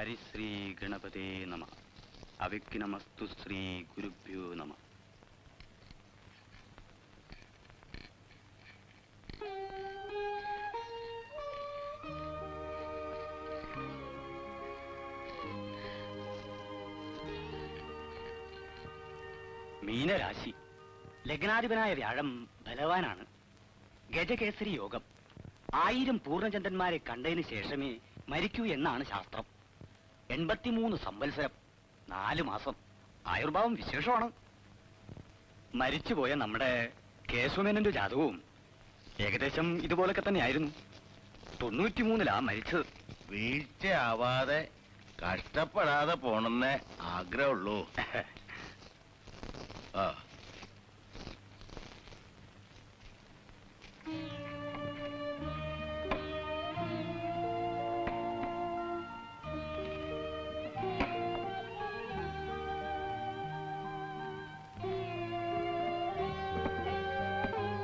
ഹരിശ്രീ ഗണപതേ നമഃ. അവിഘ്നമസ്തു ശ്രീ ഗുരുഭ്യോ നമഃ. മീനരാശി. ലഗ്നാധിപനായ വ്യാഴം ബലവാനാണ്. ഗജകേസരി യോഗം. 1000 പൂർണ്ണചന്ദ്രന്മാരെ കണ്ടതിന് ശേഷമേ മരിക്കൂ എന്നാണ് ശാസ്ത്രം. 83 സംവത്സരം 4 മാസം. ആയുർഭാവം വിശേഷമാണ്. മരിച്ചുപോയ നമ്മുടെ കേശവമേനന്റെ ജാതകവും ഏകദേശം ഇതുപോലൊക്കെ തന്നെയായിരുന്നു. 93-ലാ മരിച്ചത്. വീഴ്ചയാവാതെ കഷ്ടപ്പെടാതെ പോണെന്നേ ആഗ്രഹമുള്ളൂ.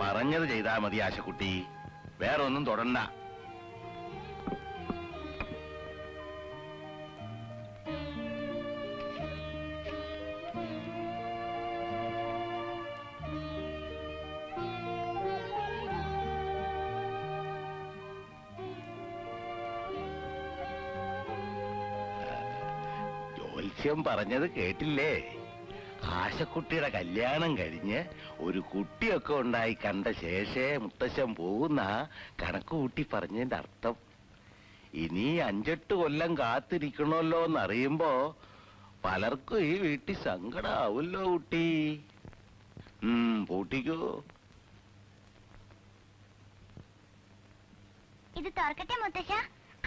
പറഞ്ഞത് ചെയ്താൽ മതി ആശക്കുട്ടി, വേറെ ഒന്നും തൊടണ്ട. ജ്യോത്സ്യം പറഞ്ഞത് കേട്ടില്ലേ? ആശക്കുട്ടിയുടെ കല്യാണം കഴിഞ്ഞ് ഒരു കുട്ടിയൊക്കെ ഉണ്ടായി കണ്ട ശേഷേ മുത്തശ്ശൻ പോകുന്ന കണക്ക് കൂട്ടി പറഞ്ഞതിന്റെ അർത്ഥം. ഇനി 5-8 കൊല്ലം കാത്തിരിക്കണമല്ലോ എന്നറിയുമ്പോ പലർക്കും ഈ വീട്ടിൽ സങ്കടാവല്ലോ കുട്ടി. പൂട്ടിക്കോ. ഇത് തുറക്കട്ടെ മുത്തശ്ശ?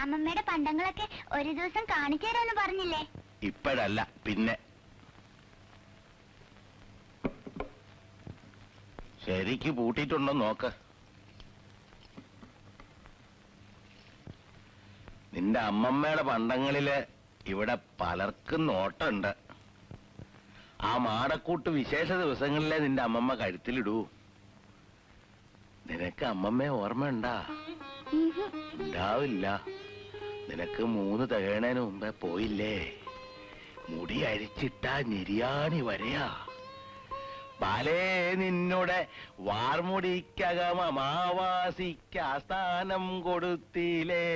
അമ്മമ്മയുടെ പണ്ടങ്ങളൊക്കെ ഒരു ദിവസം കാണിച്ചു തരാമെന്ന് പറഞ്ഞില്ലേ? ഇപ്പോഴല്ല, പിന്നെ. ശരിക്ക് പൂട്ടിയിട്ടുണ്ടോ നോക്ക്. നിന്റെ അമ്മമ്മയുടെ പണ്ടങ്ങളില് ഇവിടെ പലർക്കും നോട്ടുണ്ട്. ആ മാടക്കൂട്ട് വിശേഷ ദിവസങ്ങളിലെ നിന്റെ അമ്മമ്മ കഴുത്തിലിടൂ. നിനക്ക് അമ്മമ്മയെ ഓർമ്മയുണ്ടാ? ഉണ്ടാവില്ല. നിനക്ക് 3 തികയണേന് മുമ്പേ പോയില്ലേ? മുടി അഴിച്ചിട്ടാ ഞെരിയാണി വരെയാ. ബാലേ നിന്നുടെ വാർമുടിക്കകം അമാവാസിക്ക് ആസ്ഥാനം കൊടുത്തില്ലേ?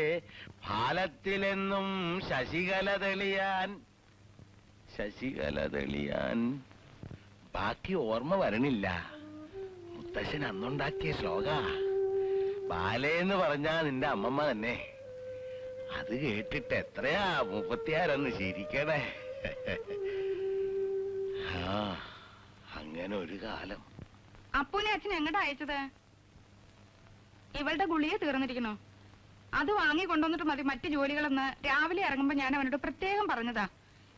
ഫാലത്തിലെന്നും ശശികല തെളിയാൻ. ബാക്കി ഓർമ്മ വരണില്ല. മുത്തശ്ശൻ അന്നുണ്ടാക്കിയ ശ്ലോക. ബാലേന്ന് പറഞ്ഞാ നിന്റെ അമ്മമ്മ തന്നെ. അത് കേട്ടിട്ട് എത്രയാ 36 ശരിക്കണേ. അങ്ങനെ ഒരു കാലം. അപ്പൂനെ അച്ഛൻ എങ്ങോട്ടാ അയച്ചത്? ഇവളുടെ ഗുളിക തീർന്നിരിക്കണോ? അത് വാങ്ങി കൊണ്ടുവന്നിട്ട് മതി മറ്റു ജോലികളെന്ന് രാവിലെ ഇറങ്ങുമ്പോ ഞാൻ അവനോട് പ്രത്യേകം പറഞ്ഞതാ.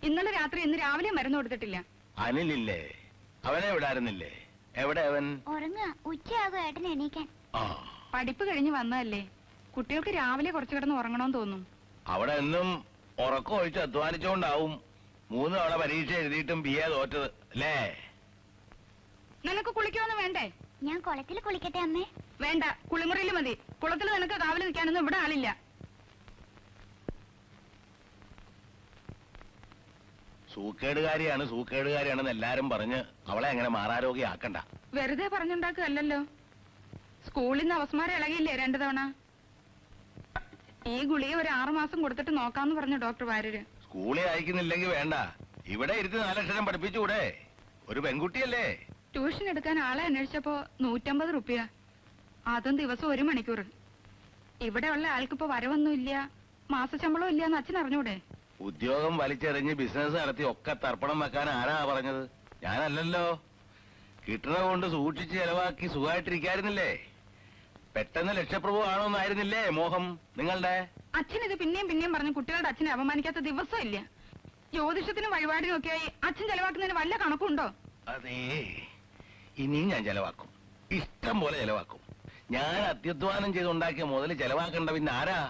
ഇന്നലെ രാത്രി ഇന്ന് രാവിലെ മരുന്ന് കൊടുത്തിട്ടില്ല. അനിലില്ലേ? അവനെ വിടാറുന്നില്ലേ? എവിടെ അവൻ? ഉച്ചയാകും ഏട്ടൻ എണീക്കാൻ. പഠിപ്പ് കഴിഞ്ഞ് വന്നതല്ലേ, കുട്ടികൾക്ക് രാവിലെ കുറച്ചു കിടന്ന് ഉറങ്ങണമെന്ന് തോന്നും. അവിടെ എന്നും ഉറക്കം ഒഴിച്ച് അധ്വാനിച്ചോണ്ടാവും 3 തവണ പരീക്ഷ എഴുതിയിട്ടും BA തോറ്റത് അല്ലേ? നിനക്ക് കുളിക്കൊന്നും വേണ്ടേ? ഞാൻ കുളത്തിൽ കുളിക്കട്ടെ അമ്മേ? വേണ്ട, കുളിമുറിയിൽ മതി. കുളത്തിൽ നിനക്ക് കാവല് നിൽക്കാനൊന്നും ഇവിടെ ആളില്ല. സൂക്കേടുകാരിയാണെന്ന് എല്ലാരും പറഞ്ഞ് അവളെ അങ്ങനെ മാറാരോഗ്യാക്കണ്ട. വെറുതെ പറഞ്ഞുണ്ടാക്കുകയല്ലോ. സ്കൂളിൽ നിന്ന് അവസ്മാരം ഇളകിയില്ലേ 2 തവണ? ഈ ഗുളിക ഒരു 6 മാസം കൊടുത്തിട്ട് നോക്കാന്ന് പറഞ്ഞു ഡോക്ടർ വാര്യര്. സ്കൂളിൽ അയക്കുന്നില്ലെങ്കിൽ വേണ്ട, ഇവിടെ ഇരുത്തി 4 അക്ഷരം പഠിപ്പിച്ചുകൂടെ? ഒരു പെൺകുട്ടിയല്ലേ? ട്യൂഷൻ എടുക്കാൻ ആളെ അന്വേഷിച്ചപ്പോ 150 റുപ്യ, അതും ദിവസം 1 മണിക്കൂർ. ഇവിടെ ഉള്ള ആൾക്കിപ്പോ വരവൊന്നുമില്ല, മാസശമ്പളം ഇല്ലാന്ന് അച്ഛൻ അറിഞ്ഞൂടെ? ഉദ്യോഗം വലിച്ചെറിഞ്ഞ് ബിസിനസ് നടത്തി ഒക്കെ തർപ്പണം വെക്കാൻ ആരാ പറഞ്ഞത്? ഞാനല്ലല്ലോ. കിട്ടണ കൊണ്ട് സൂക്ഷിച്ച് ചെലവാക്കി സുഖമായിട്ടിരിക്കായിരുന്നില്ലേ? പെട്ടെന്ന് ലക്ഷപ്രഭു ആണോന്നായിരുന്നില്ലേ മോഹം നിങ്ങളുടെ? അച്ഛൻ ഇത് പിന്നെയും പറഞ്ഞ് കുട്ടികളുടെ അച്ഛനെ അപമാനിക്കാത്ത ദിവസം ഇല്ല. ജ്യോതിഷത്തിനും വഴിപാടിനും ഒക്കെയായി അച്ഛൻ ചെലവാക്കുന്നതിന് വല്ല കണക്കുണ്ടോ? അതേ, ഇനിയും ഞാൻ ചെലവാക്കും, ഇഷ്ടം പോലെ ചെലവാക്കും. ഞാൻ അത്യധ്വാനം ചെയ്തുണ്ടാക്കിയ മുതൽ ചെലവാക്കണ്ട പിന്നെ ആരാ?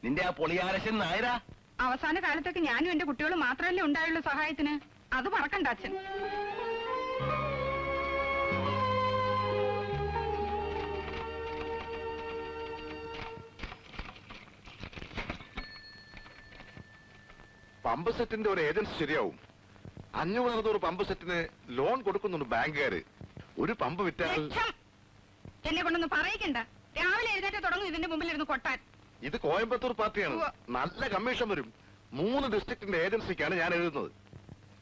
നിന്റെ ആ പൊളിയാരശൻ നായരാ? അവസാന കാലത്തൊക്കെ ഞാനും എന്റെ കുട്ടികളും മാത്രമല്ലേ ഉണ്ടായുള്ളൂ സഹായത്തിന്. അത് മറക്കണ്ട അച്ഛൻ. പമ്പ് സെറ്റിന്റെ ഒരു ഏജൻസി ശരിയാവും. 500 പമ്പ് സെറ്റിന് ലോൺ കൊടുക്കുന്നുണ്ട് ബാങ്കുകാര്. ഒരു പമ്പ് വിറ്റാൽ ലക്ഷം. എന്നെ കൊണ്ടൊന്ന് പറയിക്കണ്ട. രാവിലെ എഴുന്നേറ്റ് തുടങ്ങും ഇതിന്റെ മുമ്പിൽ ഇരുന്ന് കൊട്ടാൻ. ഇത് കോയമ്പത്തൂർ പാർട്ടിയാണ്. ഉവ്വ. നല്ല കമ്മീഷൻ വരും. 3 ഡിസ്ട്രിക്റ്റിന്റെ ഏജൻസിക്കാണ് ഞാൻ എഴുതുന്നത്.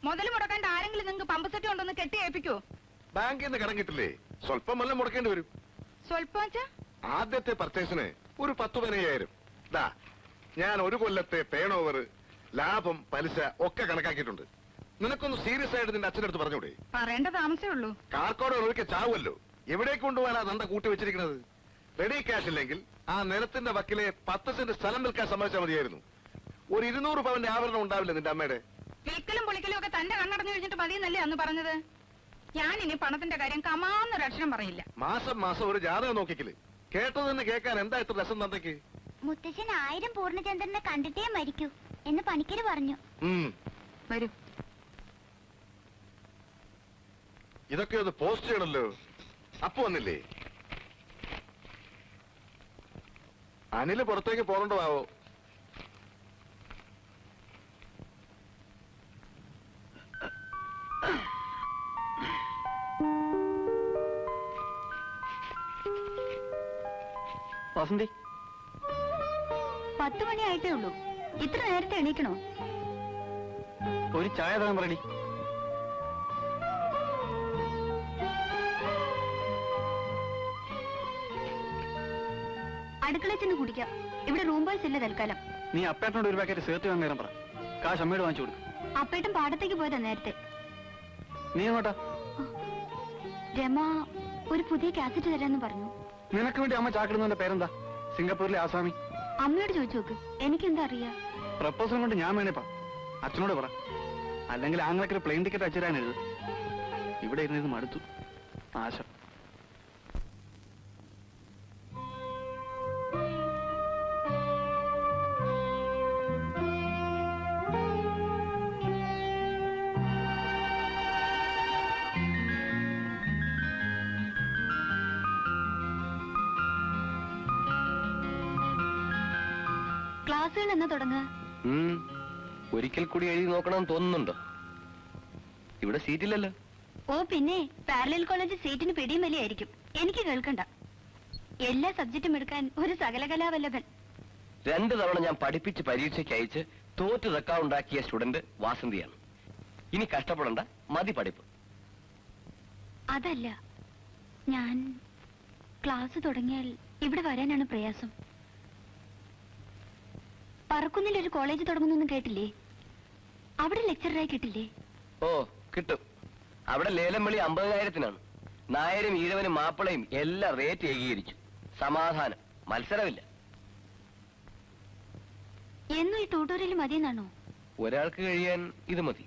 മുതൽ മുടക്കാണ്ട് ആരെങ്കിലും നിങ്ങൾക്ക് പമ്പ് സെറ്റ് കൊണ്ടൊന്ന് കെട്ടി ഏൽപ്പിക്കോ? ബാങ്കിൽ നിന്ന് കടം കിട്ടില്ലേ, സ്വല്പം വല്ലതും മുടക്കേണ്ടി വരും. സ്വല്പം വെച്ചാ ആദ്യത്തെ പർച്ചേസിന് ഒരു 10-15,000. ദാ ഞാൻ ഒരു കൊല്ലത്തെ ടേൺ ഓവർ, ലാഭം, പലിശ ഒക്കെ കണക്കാക്കിയിട്ടുണ്ട്. നിനക്കൊന്ന് സീരിയസ് ആയിട്ട് നിന്റെ അച്ഛനടുത്ത് പറഞ്ഞൂടെ? പറയേണ്ട താമസേ ഉള്ളൂ. കാർക്കോടെ ഒഴുക്കെ ചാവുമല്ലോ. എവിടേക്ക് കൊണ്ടുപോകാനാ നന്ദ കൂട്ടി വെച്ചിരിക്കുന്നത്? റെഡി ക്യാഷ് ഇല്ലെങ്കിൽ ആ നിലത്തിന്റെ വക്കിലെ 10 സെന്റ് സ്ഥലം വിൽക്കാൻ സമ്മതിച്ചാൽ മതിയായിരുന്നു. ഒരു 200 പവന്റെ ആഭരണം ഉണ്ടാവില്ല നിന്റെ അമ്മയുടെ? വിൽക്കലും പൊളിക്കലും ഒക്കെ തന്റെ കണ്ണടഞ്ഞു കഴിഞ്ഞിട്ട് മതിയെന്നല്ലേ അന്ന് പറഞ്ഞത്? ഞാൻ ഇനി പണത്തിന്റെ കാര്യം കമാന്നൊരു അക്ഷരം പറയില്ല. മാസം മാസം ഒരു ജാതകം നോക്കിക്കല്. കേട്ടത് തന്നെ കേൾക്കാൻ എന്താ ഇത്ര രസം തന്തയ്ക്ക്? മുത്തശ്ശൻ 1000 പൂർണ്ണചന്ദ്രനെ കണ്ടിട്ടേ മരിക്കൂ എന്ന് പണിക്കര് പറഞ്ഞു. വരൂ. ഇതൊക്കെ ഒന്ന് പോസ്റ്റ് ചെയ്യണല്ലോ. അപ്പൊ വന്നില്ലേ? അനില് പുറത്തേക്ക് പോകണ്ടോ? വസന്തി, 10 മണിയായിട്ടേ ഉള്ളൂ. ഇത്ര നേരത്തെ എണീക്കണോ? ഒരു ചായ തരാൻ പറയടി. അടുക്കളയിൽ ചെന്ന് കുടിക്കാം. ഇവിടെ റൂം ബോയ്സ് ഇല്ല തൽക്കാലം. നീ അപ്പേട്ടനോട് ഒരു പാക്കറ്റ് സേർട്ട് വാങ്ങാൻ നേരം പറ. കാശ് അമ്മയോട് വാങ്ങിച്ചു കൊടുക്കും. അപ്പേട്ടൻ പാടത്തേക്ക് പോയതാ നേരത്തെ. നീ എങ്ങോട്ടാ? രമ ഒരു പുതിയ കാസറ്റ് തരാന്ന് പറഞ്ഞു. നിനക്ക് വേണ്ടി അമ്മ ചാക്കിടുന്നതിന്റെ പേരെന്താ? സിംഗപ്പൂരിലെ ആസാമി. അമ്മയോട് ചോദിച്ചു നോക്ക്. എനിക്കെന്താ അറിയാ? പ്രപ്പോസൽ കൊണ്ട് ഞാൻ വേണേപ്പാ. അച്ഛനോട് പറ. അല്ലെങ്കിൽ ആങ്ങളൊക്കെ ഒരു പ്ലെയിൻ ടിക്കറ്റ് അയച്ചുതരാനെഴുത്. ഇവിടെ ഇരുന്ന് മടുത്തു. ആശ. ക്ലാസ്സുകൾ എന്നാ തുടങ്ങുക? ഒരിക്കൽ കൂടി എഴുതി നോക്കണമെന്ന് തോന്നുന്നുണ്ടോ? ഇവിടെ സീറ്റില്ലല്ലോ. ഓ പിന്നെ പാരലൽ കോളേജ് സീറ്റിന് പിടിയും വലിയായിരിക്കും. എനിക്ക് കേൾക്കണ്ട. എല്ലാ സബ്ജക്റ്റും എടുക്കാൻ ഒരു സകലകലാവല്ലഭൻ. 2 തവണ ഞാൻ പഠിപ്പിച്ച് പരീക്ഷയ്ക്ക് അയച്ച് തോറ്റു റെക്കോർഡുണ്ടാക്കിയ സ്റ്റുഡന്റ് വാസന്തിയാണ്. ഇനി കഷ്ടപ്പെടണ്ട, മതി പഠിപ്പ്. അതല്ല, ഞാൻ ക്ലാസ് തുടങ്ങിയാൽ ഇവിടെ വരാനാണ് പ്രയാസം. പറക്കുന്നിൽ ഒരു കോളേജ് തുടങ്ങുന്നൊന്നും കേട്ടില്ലേ? അവിടെ ലെക്ചറായി കിട്ടില്ലേ? ഓ കിട്ടും. അവിടെ ലേലം വിളി 50,000-നാണ്. നായരും ഈഴവനും മാപ്പിളയും എല്ലാം റേറ്റ് ഏകീകരിച്ചു. സമാധാനം, മത്സരമില്ല. എന്നും ഈ ട്യൂട്ടോറിയൽ മതിയെന്നാണോ? ഒരാൾക്ക് കഴിയാൻ ഇത് മതി.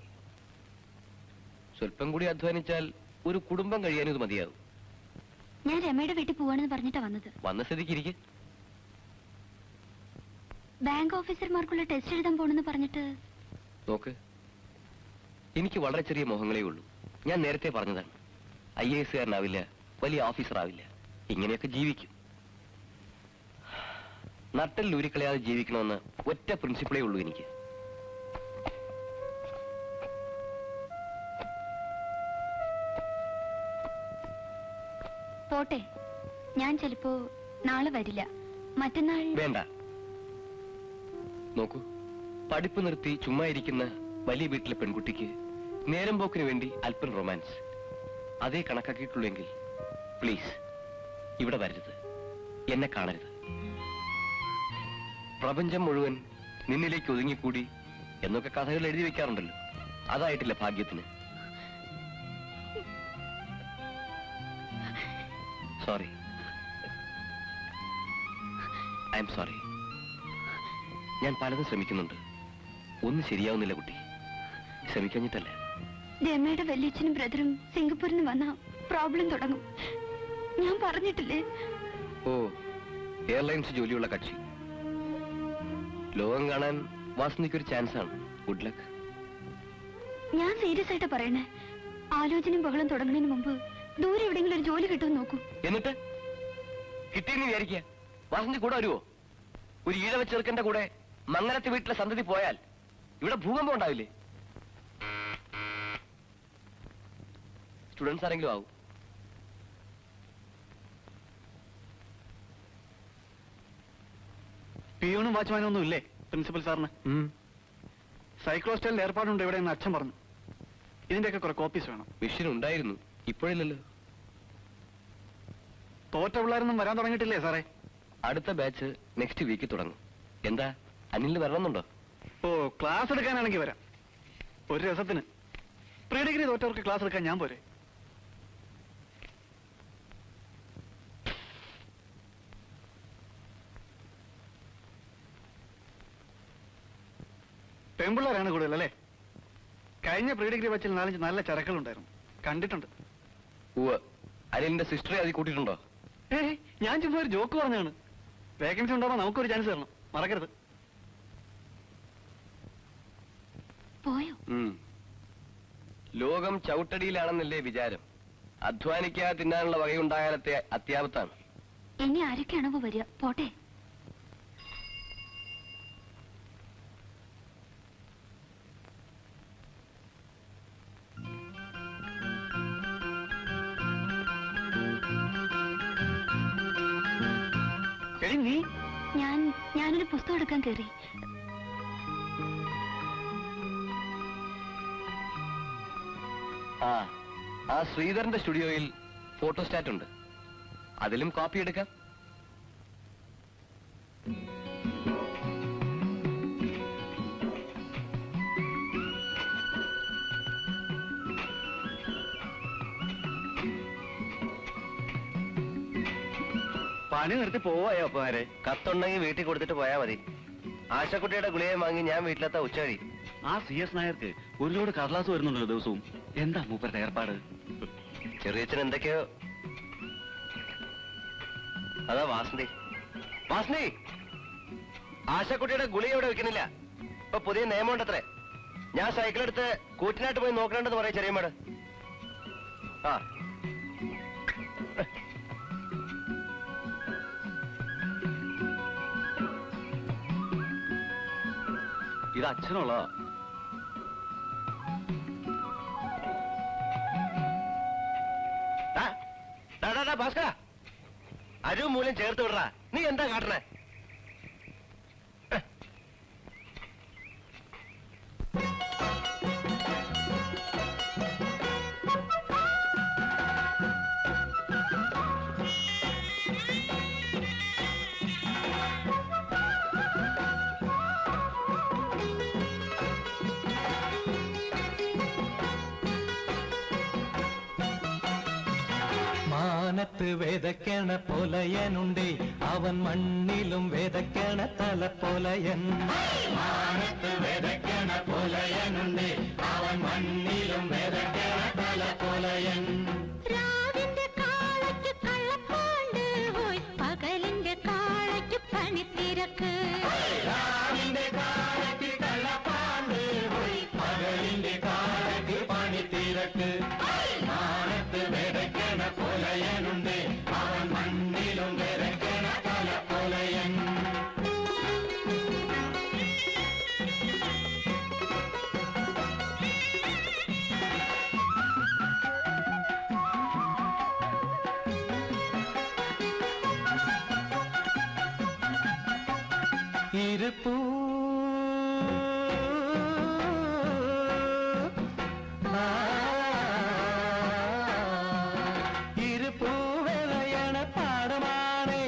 സ്വല്പം കൂടി അധ്വാനിച്ചാൽ ഒരു കുടുംബം കഴിയാൻ ഇത് മതിയാകും. ഞാൻ രമയുടെ വീട്ടിൽ പോവാണെന്ന് പറഞ്ഞിട്ടാ വന്നത്. വന്ന സ്ഥിതിക്ക് ബാങ്ക് ഓഫീസർമാർക്കുള്ള ടെസ്റ്റ് എഴുതാൻ പോണെന്ന് പറഞ്ഞിട്ട്. നോക്ക്, എനിക്ക് വളരെ ചെറിയ മോഹങ്ങളേ ഉള്ളൂ. ഞാൻ നേരത്തെ പറഞ്ഞതാണ്. IAS കാരനാവില്ല, വലിയ ഓഫീസർ ആവില്ല. ഇങ്ങനെയൊക്കെ ജീവിക്കും. നട്ടൽ ഊരിക്കളയാതെ ജീവിക്കണമെന്ന് ഒറ്റ പ്രിൻസിപ്പിളേ ഉള്ളൂ എനിക്ക്. പോട്ടെ, ഞാൻ ചിലപ്പോ നാളെ വരില്ല. മറ്റന്നാൾ. വേണ്ട. നോക്കൂ, പഠിപ്പ് നിർത്തി ചുമ്മാ ഇരിക്കുന്ന വലിയ വീട്ടിലെ പെൺകുട്ടിക്ക് നേരം പോക്കിന് വേണ്ടി അല്പം റൊമാൻസ് അതേ കണക്കാക്കിയിട്ടുള്ളെങ്കിൽ പ്ലീസ് ഇവിടെ വരരുത്, എന്നെ കാണരുത്. പ്രപഞ്ചം മുഴുവൻ നിന്നിലേക്ക് ഒതുങ്ങിക്കൂടി എന്നൊക്കെ കഥകൾ എഴുതി വെക്കാറുണ്ടല്ലോ, അതായിട്ടില്ല ഭാഗ്യത്തിന്. Sorry, I am sorry. ഞാൻ പലതും ശ്രമിക്കുന്നുണ്ട്, ഒന്നും ശരിയാവുന്നില്ല കുട്ടി. ശ്രമിക്കഞ്ഞിട്ടല്ല. രമയുടെ വല്യച്ഛനും ബ്രദറും സിംഗപ്പൂരിൽ നിന്ന് വന്ന പ്രോബ്ലം തുടങ്ങും. ഞാൻ പറഞ്ഞിട്ടില്ലേ? ഓ, എയർലൈൻസ് ജോലിയുള്ള കക്ഷി. ലോകം കാണാൻ വാസന്തിക്കൊരു ചാൻസ് ആണ്. Good luck. ഞാൻ സീരിയസ് ആയിട്ട് പറയണേ. ആലോചനയും ബഹളം തുടങ്ങുന്നതിന് മുമ്പ് ദൂരെ എവിടെയെങ്കിലും ഒരു ജോലി കിട്ടുമെന്ന് നോക്കൂ. എന്നിട്ട് കിട്ടിയെന്ന് വിചാരിക്കുക വാസന്തി കൂടെ വരുവോ? ഒരു ഈഴവ ചെറുക്കന്റെ കൂടെ മംഗലത്ത് വീട്ടിലെ സന്തതി പോയാൽ ഇവിടെ ഭൂകമ്പം ഉണ്ടാവില്ലേ? സ്റ്റുഡൻസ് ആരെങ്കിലും ആവും. പിയൂണും വാച്ച്മാനും ഒന്നും ഇല്ലേ പ്രിൻസിപ്പൽ സാറിന്? സൈക്ലോസ്റ്റൈലിൽ ഏർപ്പാടുണ്ട് ഇവിടെ എന്ന് അച്ഛൻ പറഞ്ഞു. ഇതിന്റെയൊക്കെ കുറെ കോപ്പീസ് വേണം. മെഷീൻ ഉണ്ടായിരുന്നു, ഇപ്പോഴില്ലല്ലോ. തോറ്റ പിള്ളേരൊന്നും വരാൻ തുടങ്ങിയിട്ടില്ലേ സാറേ? അടുത്ത ബാച്ച് നെക്സ്റ്റ് വീക്ക് തുടങ്ങും. എന്താ അനിലിന് വരണമെന്നുണ്ടോ? ഓ, ക്ലാസ് എടുക്കാനാണെങ്കിൽ വരാം. ഒരു രസത്തിന്. പ്രീ ഡിഗ്രി തോറ്റവർക്ക് ക്ലാസ് എടുക്കാൻ ഞാൻ പോരെ? പെൺപിള്ളേരാണ് കൂടുതൽ അല്ലേ? കഴിഞ്ഞ പ്രീ ഡിഗ്രി ബാച്ചിൽ 4-5 നല്ല ചരക്കുകളുണ്ടായിരുന്നു, കണ്ടിട്ടുണ്ട്. ഉവ്വ്. അനിലിന്റെ സിസ്റ്ററെ അതിൽ കൂട്ടിയിട്ടുണ്ടോ? ഞാൻ ചുമ്മാ ഒരു ജോക്ക് പറഞ്ഞാണ്. വേക്കൻസി ഉണ്ടാവുമ്പോ നമുക്കൊരു ചാൻസ് തരണം, മറക്കരുത്. പോയോ? ലോകം ചവിട്ടടിയിലാണെന്നല്ലേ വിചാരം. അധ്വാനിക്കാതെ തിന്നാനുള്ള വകയുണ്ടായാലത്തെ അത്യാപത്താണ്. ഇനി ആരൊക്കെയാണോ വരിക? പോട്ടെ. എടി നീ? ഞാനൊരു പുസ്തകം എടുക്കാൻ കയറി. ആ ശ്രീധരന്റെ സ്റ്റുഡിയോയിൽ ഫോട്ടോസ്റ്റാറ്റ് ഉണ്ട്, അതിലും കോപ്പി എടുക്കാം. പണി നിർത്തി പോവായോ അപ്പമാരെ? കത്തുണ്ടെങ്കിൽ വീട്ടിൽ കൊടുത്തിട്ട് പോയാ മതി. ആശക്കുട്ടിയുടെ ഗുളികയും വാങ്ങി ഞാൻ വീട്ടിലെത്താ ഉച്ചകഴി. ആ CS നായർക്ക് ഒരു ലോഡ് കടലാസ് വരുന്നുണ്ടല്ലോ ദിവസവും. എന്താ മൂപ്പരുടെ ഏർപ്പാട്? ചെറിയച്ഛൻ എന്തൊക്കെയോ. അതാ വാസന്തി. വാസന്തി, ആശക്കുട്ടിയുടെ ഗുളിക ഇവിടെ വെക്കുന്നില്ല. ഇപ്പൊ പുതിയ നിയമമുണ്ടത്രേ. ഞാൻ സൈക്കിളെടുത്ത് കൂറ്റിനായിട്ട് പോയി നോക്കണമെന്ന് പറയാം ചെറിയമ്മേട്. ആ ഇത് അച്ഛനുള്ളതാ. ഭാസ്കര, അരു മൂലം ചേർത്ത് വിടറാ. നീ എന്താ കാട്ടണേ? മാനത്ത് വിതയ്ക്കണ പൊലയനുണ്ടേ, അവൻ മണ്ണിലും വിതയ്ക്കണ തലപ്പൊലയൻ. മാനത്ത് വിതയ്ക്കണ പൊലയനുണ്ടേ, അവൻ മണ്ണിലും വിതയ്ക്കണ തലപ്പൊലയൻ. രാവിന്റെ കാളയ്ക്ക് കള്ളപ്പാണ്ട് പോയി, പകലിന്റെ കാളയ്ക്ക് പണിത്തിരക്ക്. രാവിന്റെ കാളയ്ക്ക് കള്ളപ്പാണ്ട് പോയി, പകലിന്റെ കാളയ്ക്ക് പണിത്തിരക്ക്. മാനത്ത് വിതയ്ക്കണ പൊലയനുണ്ടേ, അവൻ മണ്ണിലും വിതയ്ക്കണ തലപ്പൊലയൻ. ഇരുപ്പൂ ഇരുപ്പൂവിളയണ പാടമാണേ,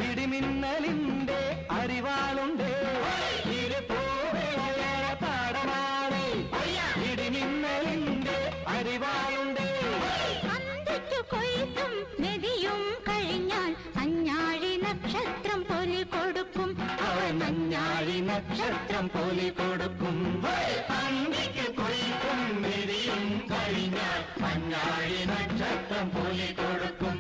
ഇടിമിന്നലിന്റെ അരിവാളുണ്ടേ. ഇരുപ്പൂവിളയണ പാടമാണേ, ഇടിമിന്നലിന്റെ അരിവാളുണ്ടേ. അന്തിക്കു കൊയ്ത്തും മെതിയും കഴിഞ്ഞാൽ അഞ്ഞാഴി നക്ഷത്രം പൊലി കൊടുക്കും. അവൻ അഞ്ഞാഴി നക്ഷത്രം പോലെ കൊടുക്കും. അന്തിക്ക് കൊയ്ത്തും മെതിയും കഴിഞ്ഞാൽ അഞ്ഞാഴി നക്ഷത്രം പോലെ കൊടുക്കും.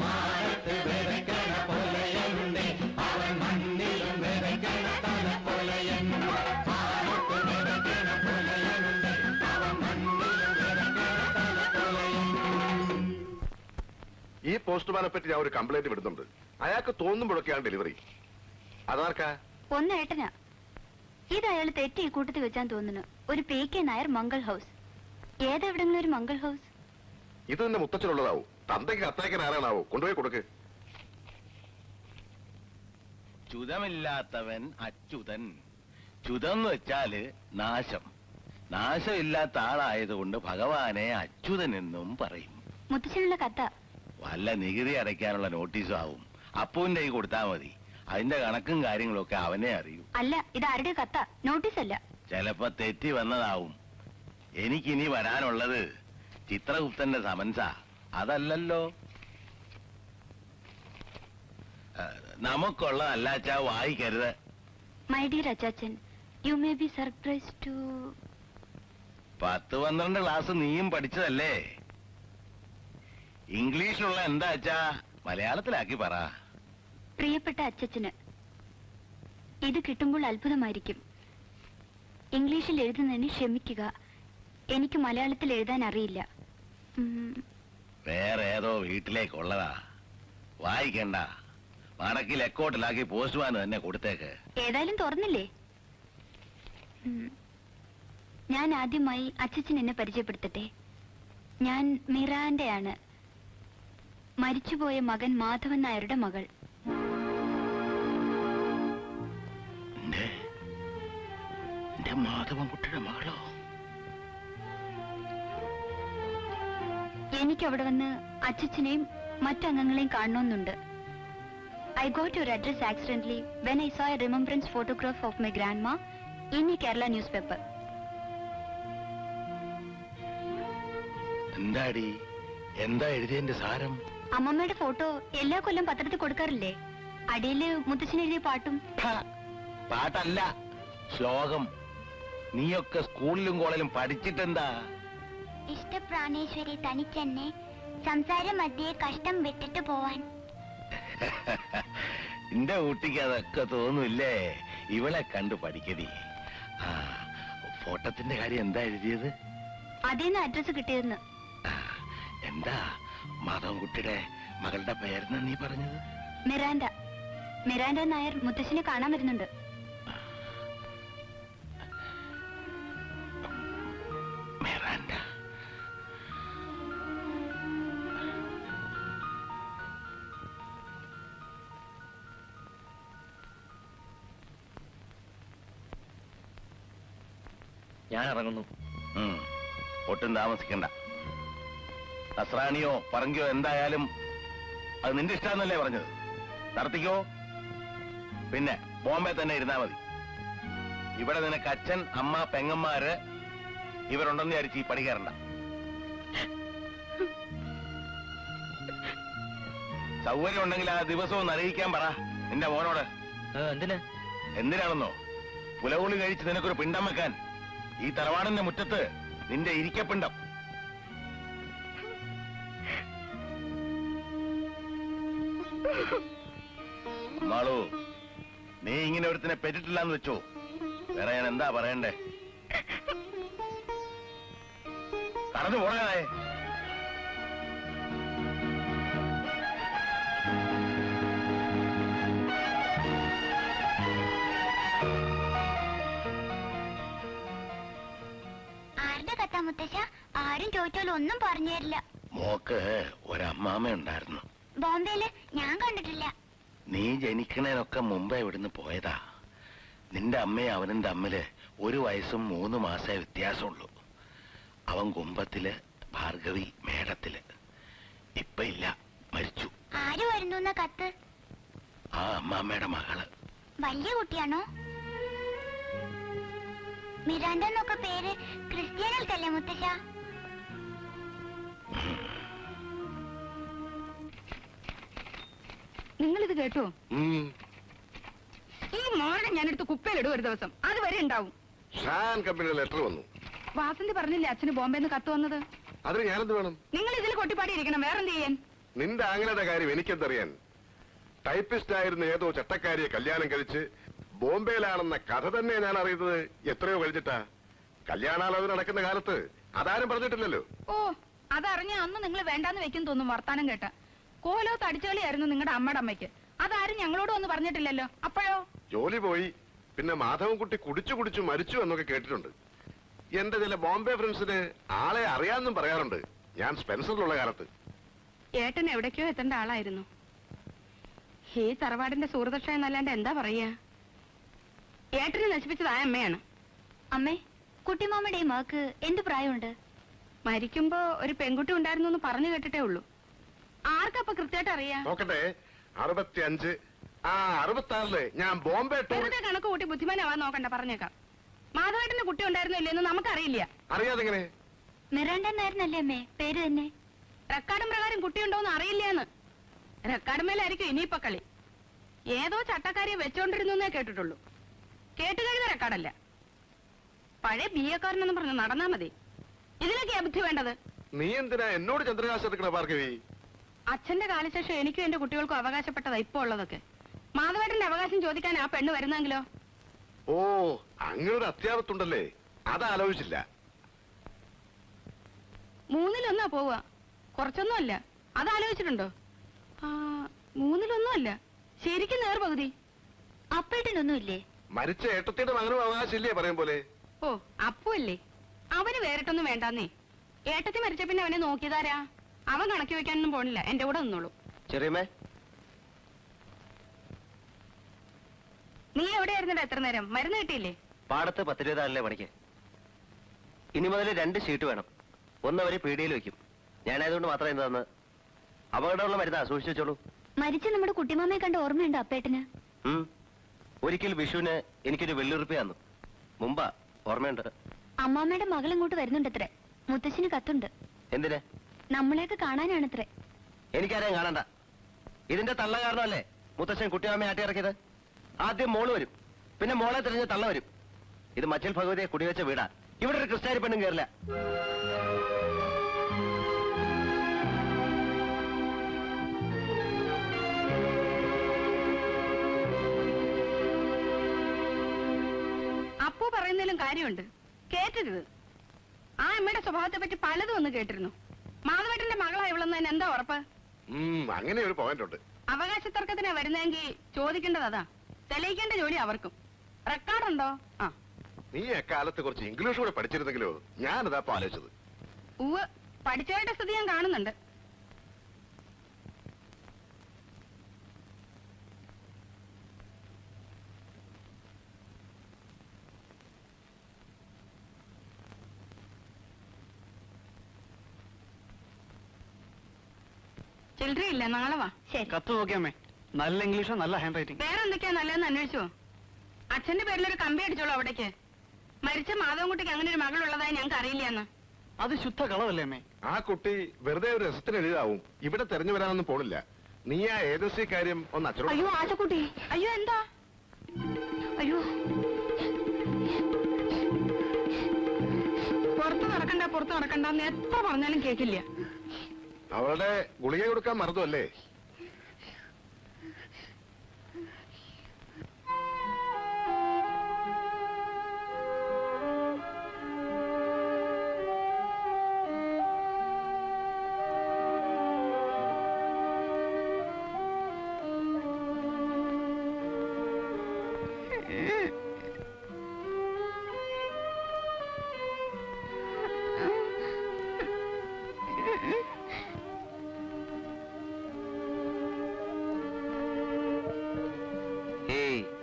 മാനത്ത് വിതയ്ക്കണ പൊലയനുണ്ടേ, അവൻ മണ്ണിലും വിതയ്ക്കണ തലപ്പൊലയൻ. മാനത്ത് വിതയ്ക്കണ പൊലയനുണ്ടേ, അവൻ മണ്ണിലും വിതയ്ക്കണ തലപ്പൊലയൻ. ഈ പോസ്റ്റ്മാനെ പറ്റി ഞാൻ ഒരു കംപ്ലൈന്റ് വിടുന്നുണ്ട്. അയാൾക്ക് തോന്നുമ്പോഴൊക്കെയാണ് ഡെലിവറി. അതാർക്കാ? ഒന്ന് ഏട്ടനാ. ഇത് അയാൾ തെറ്റി ഈ കൂട്ടത്തിൽ വെച്ചാൻ തോന്നുന്നു. ഒരു PK നായർ മംഗൾ ഹൗസ്. ഏതെവിടെങ്കിലും ഒരു മംഗൾ ഹൗസ്? ഇത് തന്നെ മുത്തച്ഛനുള്ളതാവും. തന്തയ്ക്ക് കത്തയക്കാൻ ആരാണാവോ? കൊണ്ടുപോയി കൊടുക്ക്. ചുതമില്ലാത്തവൻ അച്യുതൻ. ചുതെന്ന് വെച്ചാല് നാശം. നാശമില്ലാത്ത ആളായതുകൊണ്ട് ഭഗവാനെ അച്യുതൻ എന്നും പറയും. മുത്തച്ഛനുള്ള കത്ത. വല്ല നികുതി അടയ്ക്കാനുള്ള നോട്ടീസും ആവും. അപ്പുവിന്റെ കൈ കൊടുത്താൽ മതി. അതിന്റെ കണക്കും കാര്യങ്ങളും ഒക്കെ അവനെ അറിയൂ. അല്ല, ഇത് ആരുടെ കത്ത? നോട്ടീസ് അല്ല. ചിലപ്പോ തെറ്റി വന്നതാവും. എനിക്കിനി വരാനുള്ളത് ചിത്രഗുപ്തന്റെ സമൻസാ. അതല്ലല്ലോ. നമുക്കുള്ളതല്ലാച്ചാ വായിക്കരുത്. മൈ ഡിയർ അച്ചാച്ചൻ, you may be surprise too. 10-12 class നീയും പഠിച്ചതല്ലേ? ഇംഗ്ലീഷിലുള്ള എന്താ അച്ഛാ മലയാളത്തിലാക്കി പറ. പ്രിയപ്പെട്ട അച്ചച്ചന്, ഇത് കിട്ടുമ്പോൾ അത്ഭുതമായിരിക്കും. ഇംഗ്ലീഷിൽ എഴുതുന്നതിന് ക്ഷമിക്കുക. എനിക്ക് മലയാളത്തിൽ എഴുതാൻ അറിയില്ല. വേറെ ഏതോ വീട്ടിലേക്കുള്ളതാ. വായിക്കണ്ട. മടക്കി ലെക്കോട്ടിലാക്കി പോസ്റ്റ്മാന് തന്നെ കൊടുത്തേക്ക്. ഏതായാലും തുറന്നില്ലേ? ഞാൻ ആദ്യമായി അച്ചച്ചൻ എന്നെ പരിചയപ്പെടുത്തട്ടെ. ഞാൻ മിറാന്റെയാണ്, മരിച്ചുപോയ മകൻ മാധവൻ നായരുടെ മകൾ. മാധവൻകുട്ടിയുടെ മകളോ? എനിക്ക് അവിടെ വന്ന് അച്ചച്ചനെയും മറ്റംഗങ്ങളെയും കാണണമെന്നുണ്ട്. I got your address accidentally when I saw a remembrance photograph of my grandma in a Kerala newspaper. എന്താടി, എന്താ എഴുതിയതിന്റെ സാരം? അമ്മമ്മയുടെ ഫോട്ടോ എല്ലാ കൊല്ലം പത്രത്തിൽ കൊടുക്കാറില്ലേ? അടിയില് മുത്തച്ഛൻ എഴുതിയ പാട്ടും. പാട്ടല്ല, ശ്ലോകം. നീയൊക്കെ സ്കൂളിലും കോളേജിലും പഠിച്ചിട്ടെന്താ? ഇഷ്ടപ്രാണേശ്വരി തനിച്ചെന്നെ സംസാര മധ്യേ കഷ്ടം വിട്ടിട്ട് പോവാൻ. എന്റെ കുട്ടിക്ക് അതൊക്കെ തോന്നൂല്ലേ? ഇവളെ കണ്ടു പഠിക്കടി. ഫോട്ടത്തിന്റെ കാര്യം എന്താ എഴുതിയത്? അതേന്ന് അഡ്രസ് കിട്ടിയെന്ന്. എന്താ മാധവൻകുട്ടിയുടെ മകളുടെ പേരെന്ന് നീ പറഞ്ഞത്? മിറാൻഡ. മിറാൻഡ നായർ മുത്തശ്ശനെ കാണാൻ വരുന്നുണ്ട്. മിറാൻഡ. ഞാൻ ഇറങ്ങുന്നു. ഒട്ടും താമസിക്കണ്ട. നസ്രാണിയോ പറങ്കിയോ എന്തായാലും അത് നിന്റെ ഇഷ്ടാന്നല്ലേ പറഞ്ഞത്? നടത്തിക്കോ. പിന്നെ ബോംബെ തന്നെ ഇരുന്നാ മതി. ഇവിടെ നിനക്ക് അച്ഛൻ, അമ്മ, പെങ്ങന്മാര് ഇവരുണ്ടെന്ന് വിചാരിച്ച് ഈ പണി കയറണ്ട. സൗകര്യം ഉണ്ടെങ്കിൽ ആ ദിവസവും അറിയിക്കാൻ പറ നിന്റെ മോനോട്. എന്തിനാണെന്നോ? പുലകുളി കഴിച്ച് നിനക്കൊരു പിണ്ടം വെക്കാൻ ഈ തറവാടിന്റെ മുറ്റത്ത് നിന്റെ ഇരിക്കപ്പിണ്ടം. മാളു, നീ ഇങ്ങനെ ഒരുത്തിനെ പെറ്റിട്ടില്ലാന്ന് വെച്ചോ. വേറെ ഞാൻ എന്താ പറയണ്ടേ? കടന്നു പോടാനായേ. ആരുടെ കഥ മുത്തശ്ശ? ആരും ചോദിച്ചാലും ഒന്നും പറഞ്ഞു തരില്ല. മോക്ക് ഒരമ്മാമ ഉണ്ടായിരുന്നു. ബോംബെയില് ഞാൻ കണ്ടിട്ടില്ല. നീ ജനിക്കണേനൊക്കെ മുമ്പേ ഇവിടുന്ന് പോയതാ. നിന്റെ അമ്മയും അവനും തമ്മില് 1 വയസ്സും 3 മാസേ വ്യത്യാസമുള്ളൂ. അവൻ കുമ്പത്തില്, ഭാർഗവി മേടത്തില്. ഇപ്പൊ ഇല്ല, മരിച്ചു. ആര് വരുന്നു കത്ത്? ആ അമ്മാമ്മയുടെ മകള്. വലിയ കുട്ടിയാണോ? മിറാൻഡ എന്നൊക്കെ പേര് ക്രിസ്ത്യാനികൾക്കല്ലേ മുത്തശ്ശ? നിങ്ങളിത് കേട്ടോ? ഈ മോളെ ഞാനെടുത്ത് കുപ്പയിലിടും ഒരു ദിവസം. അതുവരെ ഉണ്ടാവും. ഷാൻ കമ്പനിയുടെ ലെറ്റർ വന്നു. വാസന്തി പറഞ്ഞില്ലേ അച്ഛന് ബോംബെന്ന് കത്ത് വന്നത്? അതിന് ഞാനെന്ത് വേണം? നിങ്ങൾ ഇതിൽ കൊട്ടിപ്പാടിയിരിക്കണം. വേറെന്ത് ചെയ്യാൻ? നിന്റെ ആംഗലയുടെ കാര്യം എനിക്കെന്തറിയാൻ? ടൈപ്പിസ്റ്റ് ആയിരുന്ന ഏതോ ചട്ടക്കാരിയെ കല്യാണം കഴിച്ച് ബോംബെയിലാണെന്ന കഥ തന്നെ ഞാൻ അറിയുന്നത് എത്രയോ കഴിച്ചിട്ടാ. കല്യാണാലോചന നടക്കുന്ന കാലത്ത് അതാരും പറഞ്ഞിട്ടില്ലല്ലോ. ഓ, അതറിഞ്ഞ അന്ന് നിങ്ങൾ വേണ്ടാന്ന് വെക്കും തോന്നും വർത്താനം കേട്ട. കോലോ തടിച്ചുകളിയായിരുന്നു നിങ്ങളുടെ അമ്മയുടെ അമ്മയ്ക്ക്. അതാരും ഞങ്ങളോട് ഒന്ന് പറഞ്ഞിട്ടില്ലല്ലോ. അപ്പോഴോ? ജോലി പോയി, പിന്നെ മാധവൻകുട്ടി കുടിച്ചു കുടിച്ചു മരിച്ചു എന്നൊക്കെ കേട്ടിട്ടുണ്ട്. എന്റെ ചില ബോംബെ ഫ്രണ്ട്സിന് ആളെ അറിയാമെന്നും പറയാറുണ്ട്, ഞാൻ സ്പെൻസറിലുള്ള കാലത്ത്. ഏട്ടൻ എവിടേക്കോ എത്തേണ്ട ആളായിരുന്നു. ഈ തറവാടിന്റെ സുഹൃതക്ഷ എന്നല്ലാണ്ട് എന്താ പറയാ? ഏട്ടനെ നശിപ്പിച്ചത് ആ അമ്മയാണ്. അമ്മേ, കുട്ടിമാമയുടെ ഈ മകക്ക് എന്ത് പ്രായമുണ്ട്? മരിക്കുമ്പോ ഒരു പെൺകുട്ടി ഉണ്ടായിരുന്നു എന്ന് പറഞ്ഞു കേട്ടിട്ടേ ഉള്ളൂ. ആർക്കപ്പൊ കൃത്യമായിട്ട് അറിയാ? നോക്കട്ടെ, 65. 66 ഞാൻ ബോംബെ ടൂർ. വെറുതെ കണക്ക് കൂട്ടി ബുദ്ധിമാനാവാൻ നോക്കണ്ട, പറഞ്ഞേക്കാം. മാധവേട്ടന്റെ കുട്ടി ഉണ്ടായിരുന്നോ ഇല്ലെന്ന് നമുക്കറിയില്ല. അറിയാതെങ്ങനെ? മിറാണ്ട എന്നായിരുന്നല്ലേ അമ്മേ പേര് തന്നെ? റെക്കാർഡും പ്രകാരം കുട്ടിയുണ്ടോന്ന് അറിയില്ലെന്ന്. റെക്കാർഡുമേലായിരിക്കും ഇനിയിപ്പൊ കളി. ഏതോ ചട്ടക്കാരിയെ വെച്ചോണ്ടിരുന്നേ കേട്ടിട്ടുള്ളൂ. കേട്ടുകഴിഞ്ഞ റെക്കാർഡല്ല. പഴയ ബിഎക്കാരനെന്ന് പറഞ്ഞ് നടന്നാ മതി. ഇതിലൊക്കെയാ ബുദ്ധി വേണ്ടത്. നീ എന്തിനാ എന്നോട് ചന്ദ്രകാശ് എടുക്കണ ഭാർഗവി? അച്ഛന്റെ കാലശേഷം എനിക്കും എന്റെ കുട്ടികൾക്കും അവകാശപ്പെട്ടതാ ഇപ്പൊ ഉള്ളതൊക്കെ. മാധവേട്ടന്റെ അവകാശം ചോദിക്കാൻ ആ പെണ്ണ് വരുന്നെങ്കിലോ? ഓ, അങ്ങനൊരു അത്യാവത്തുണ്ടല്ലേ, അതാലോചിച്ചില്ല. 3-1 പോവുക. കുറച്ചൊന്നും അല്ല. അതാലോചിച്ചിട്ടുണ്ടോ? 3-1 അല്ല, ശരിക്കും നേർപകുതി. അപ്പേട്ടനൊന്നുമില്ലേ? മരിച്ച ഏട്ടത്തിയുടെ മകനും അവകാശമില്ലേ പറയും പോലെ? ഓ, അപ്പല്ലേ, അവന് വേറിട്ടൊന്നും വേണ്ടാന്നേ. ഏട്ടത്തി മരിച്ച പിന്നെ അവനെ നോക്കിയതാരാ? അവൻ കണക്കി വെക്കാനൊന്നും പോണില്ല, എന്റെ കൂടെ നിന്നോളൂ. ചെറിയമ്മേ, നീ എവിടെയായിരുന്നടാ എത്ര നേരം? മരുന്ന് കിട്ടിയില്ലേ? പാടത്ത് 10 രൂപ പണിക്ക്. ഇനി മുതൽ 2 ഷീറ്റ് വേണം. ഒന്ന് അവര് പീടികയിൽ വെക്കും. ഞാനായതുകൊണ്ട് മാത്രം എന്ത് തന്ന്. അപകടമുള്ള മരുന്നാ, സൂക്ഷിച്ചു വെച്ചോളൂ. മരിച്ച നമ്മുടെ കുട്ടിമാമയെ കണ്ട ഓർമ്മയുണ്ടോ അപ്പേട്ടന്? ഒരിക്കൽ വിഷുവിന് എനിക്കൊരു വെള്ളുറുപ്പി തന്നു. മുമ്പാ, ഓർമ്മയുണ്ട്. അമ്മാമ്മയുടെ മകൾ ഇങ്ങോട്ട് വരുന്നുണ്ടത്രേ. മുത്തശ്ശിന് കത്തുണ്ട്. എന്തിന്? നമ്മളെയൊക്കെ കാണാനാണത്രേ. എനിക്കാരെയും കാണണ്ട. ഇതിന്റെ തള്ള കാരണമല്ലേ മുത്തശ്ശൻ കുട്ടിയമ്മയെ ആട്ടി ഇറക്കിയത്. ആദ്യം മോള് വരും, പിന്നെ മോളെ തിരിഞ്ഞ് തള്ള വരും. ഇത് മച്ചിൽ ഭഗവതിയെ കുടിവെച്ച വീടാ. ഇവിടെ ഒരു ക്രിസ്ത്യാനി പെണ്ണും കയറില്ല. അപ്പു പറയുന്നതിലും കാര്യമുണ്ട്. കേട്ടരുത്. ആ അമ്മയുടെ സ്വഭാവത്തെ പറ്റി പലതും ഒന്ന് കേട്ടിരുന്നു. മാധവേട്ടന്റെ മകളാ ഇവളെന്ന് എന്താ ഉറപ്പ്? അങ്ങനെ ഒരു പോയിന്റ് ഉണ്ട്. അവകാശ തർക്കത്തിനാ വരുന്നെങ്കിൽ ചോദിക്കേണ്ടത് അതാ. തെളിയിക്കേണ്ട ജോലി അവർക്കും. റെക്കോർഡുണ്ടോ? നീ എക്കാലത്ത് കുറച്ച് ഇംഗ്ലീഷ് കൂടെ പഠിച്ചിരുന്നെങ്കിലോ? ഞാനതാ ആലോചിച്ചത്. ഉവ്, പഠിച്ചവരുടെ സ്ഥിതി ഞാൻ കാണുന്നുണ്ട്. ചില്ലറയില്ല, നാളെ വാ. ശരി. കത്ത് നോക്കിയമ്മേ, നല്ല ഇംഗ്ലീഷോ, നല്ല ഹാൻഡ് റൈറ്റിംഗ്. വേറെ എന്തൊക്കെയാ നല്ലതെന്ന് അന്വേഷിച്ചോ? അച്ഛന്റെ പേരിലൊരു കമ്പി അടിച്ചോളൂ അവിടേക്ക്. മരിച്ച മാധവൻകുട്ടിക്ക് അങ്ങനെ ഒരു മകളുള്ളതായി ഞങ്ങൾക്ക് അറിയില്ലെന്ന്. അത് ശുദ്ധ കളവല്ലേ അമ്മേ? ആ കുട്ടി വെറുതെ ഒരു രസത്തിന് എഴുതാവും. ഇവിടെ തെരഞ്ഞു വരാനൊന്നും പോണില്ല. നീ ആ ഏജൻസി കാര്യം ഒന്ന് അച്ഛനോട്. അയ്യോ ആശക്കുട്ടി, അയ്യോ, എന്താ? അയ്യോ പുറത്ത് നടക്കണ്ടെന്ന് എത്ര പറഞ്ഞാലും കേക്കില്ല. അവളുടെ ഗുളിക കൊടുക്കാൻ മറന്നു അല്ലേ?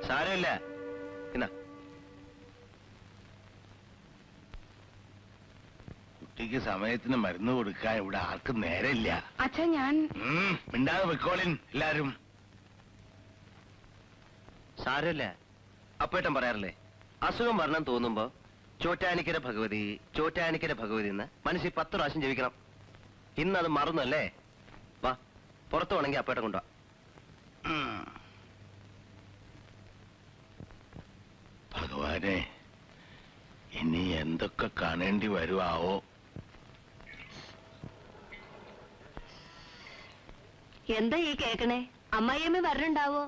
സാരമില്ല. എന്നാ കുട്ടിക്ക് സമയത്തിന് മരുന്ന് കൊടുക്കാൻ ഇവിടെ ആർക്കും നേരമില്ല. അച്ഛൻ ഞാൻ മിണ്ടാതെ വെക്കോളിൻ എല്ലാരും. സാരമില്ല. അപ്പേട്ടൻ പറയാറില്ലേ, അസുഖം വരണം തോന്നുമ്പോ ചോറ്റാനിക്കര ഭഗവതി എന്ന് മനസ്സിൽ 10 പ്രാവശ്യം ജപിക്കണം. ഇന്നത് മറന്നല്ലേ? വാ, പുറത്തു വേണമെങ്കിൽ അപ്പേട്ടൻ കൊണ്ടുവാ. ഭഗവാനെ, ഇനി എന്തൊക്കെ കാണേണ്ടി വരുവാവോ? എന്താ ഈ കേക്കണേ? അമ്മായിയമ്മ വരണുണ്ടാവോ?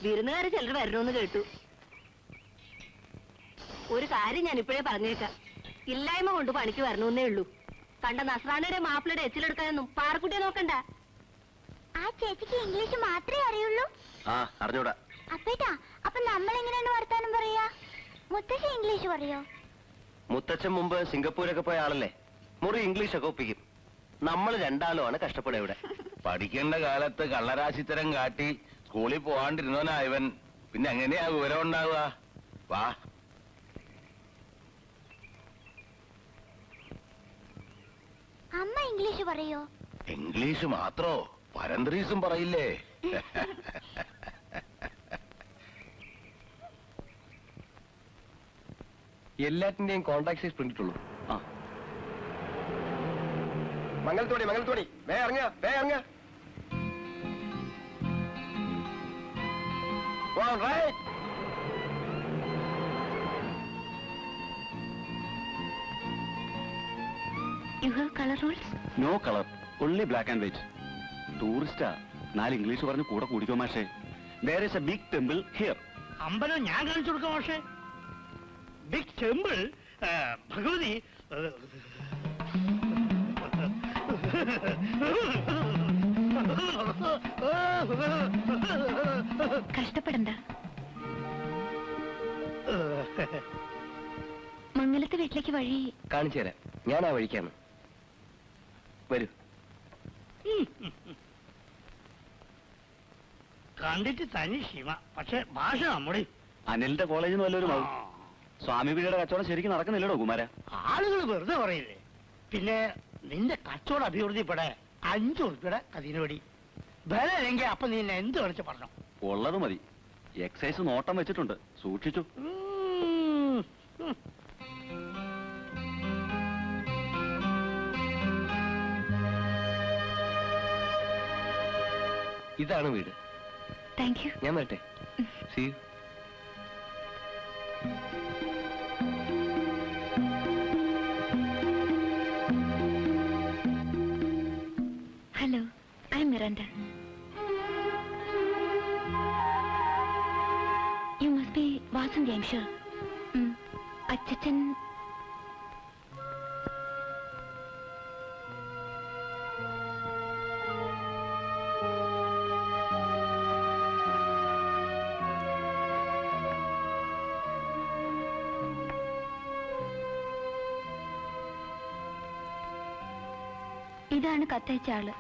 വിരുന്നുകാര് ചിലർ വരണമെന്ന് കേട്ടു. ഒരു കാര്യം ഞാൻ ഇപ്പോഴേ പറഞ്ഞേക്കാം. ഇല്ലായ്മ കൊണ്ട് പണിക്ക് വരണമെന്നേ ഉള്ളൂ. കണ്ട നസ്രാണിയുടെ മാപ്പിളയുടെ എച്ചിലെടുക്കാനൊന്നും പാറക്കുട്ടിയെ നോക്കണ്ട. ആ ചേച്ചിക്ക് ഇംഗ്ലീഷ് മാത്രമേ അറിയുള്ളൂ. അറിഞ്ഞൂടാ. അപ്പേട്ടാ, അപ്പൊ നമ്മൾ എങ്ങനെയാണ് വർത്താനം പറയാ? മുത്തശ്ശി ഇംഗ്ലീഷ് പറയോ? മുത്തച്ഛൻ മുമ്പ് സിംഗപ്പൂരൊക്കെ പോയ ആളല്ലേ, മുറി ഇംഗ്ലീഷൊക്കെ ഒപ്പിക്കും. നമ്മൾ രണ്ടാളുമാണ് കഷ്ടപ്പെടുക ഇവിടെ. പഠിക്കേണ്ട കാലത്ത് കള്ളരാശിത്തരം കാട്ടി സ്കൂളിൽ പോകാണ്ടിരുന്നവനാ ഇവൻ. പിന്നെ എങ്ങനെയാ വിവരം ഉണ്ടാവുക? വാ. അമ്മ ഇംഗ്ലീഷ് പറയോ? ഇംഗ്ലീഷ് മാത്രോ, പരന്ത്രീസും പറയില്ലേ? എല്ലാറ്റിന്റെയും കോൺടാക്ട് സൈസ് പ്രിന്റ് ഇട്ടുള്ളൂ. ആ, മംഗലത്തോടി വേ ഇറങ്ങ. You have color rules? No colour, only black and white. ടൂറിസ്റ്റാ, 4 ഇംഗ്ലീഷ് പറഞ്ഞ് കൂടെ കൂടിക്കോ മാഷേ. There is a big temple here. അമ്പലം ഞാൻ കാണിച്ചു കൊടുക്കാം പക്ഷേ. Big temple, Bhagavathi. കഷ്ടപ്പെടണ്ട. മംഗലത്തെ വീട്ടിലേക്ക് വഴി കാണിച്ചു തരാം, ഞാൻ ആ വഴിക്കാണ്. വരൂ. കണ്ടിട്ട് തനി ശിവ, പക്ഷെ ഭാഷ നമ്മുടെ. അനിലിന്റെ കോളേജിൽ നിന്ന് വല്ലവരും ആവും. സ്വാമി വീടിയുടെ കച്ചവടം ശരിക്കും നടക്കുന്നില്ലടോ കുമാര. ആളുകൾ വെറുതെ പറയില്ലേ. പിന്നെ നിന്റെ കച്ചവടം അഭിവൃദ്ധിപ്പെടെ 5 ഉറുപ്പിയുടെ കതിനോടി വില അല്ലെങ്കിൽ അപ്പൊ നീ എന്നെ എന്ത് കളിച്ച് പറഞ്ഞു? ഉള്ളത് മതി. എക്സൈസ് നോട്ടം വെച്ചിട്ടുണ്ട്, സൂക്ഷിച്ചു. ഇതാണ് വീട്. Thank you. ഞാൻ വരട്ടെ. See you. Hello, I M Miranda. You must be Vasanthi, I am sure. അച്ഛൻ ഇതാണ് കത്തയച്ച ആള്.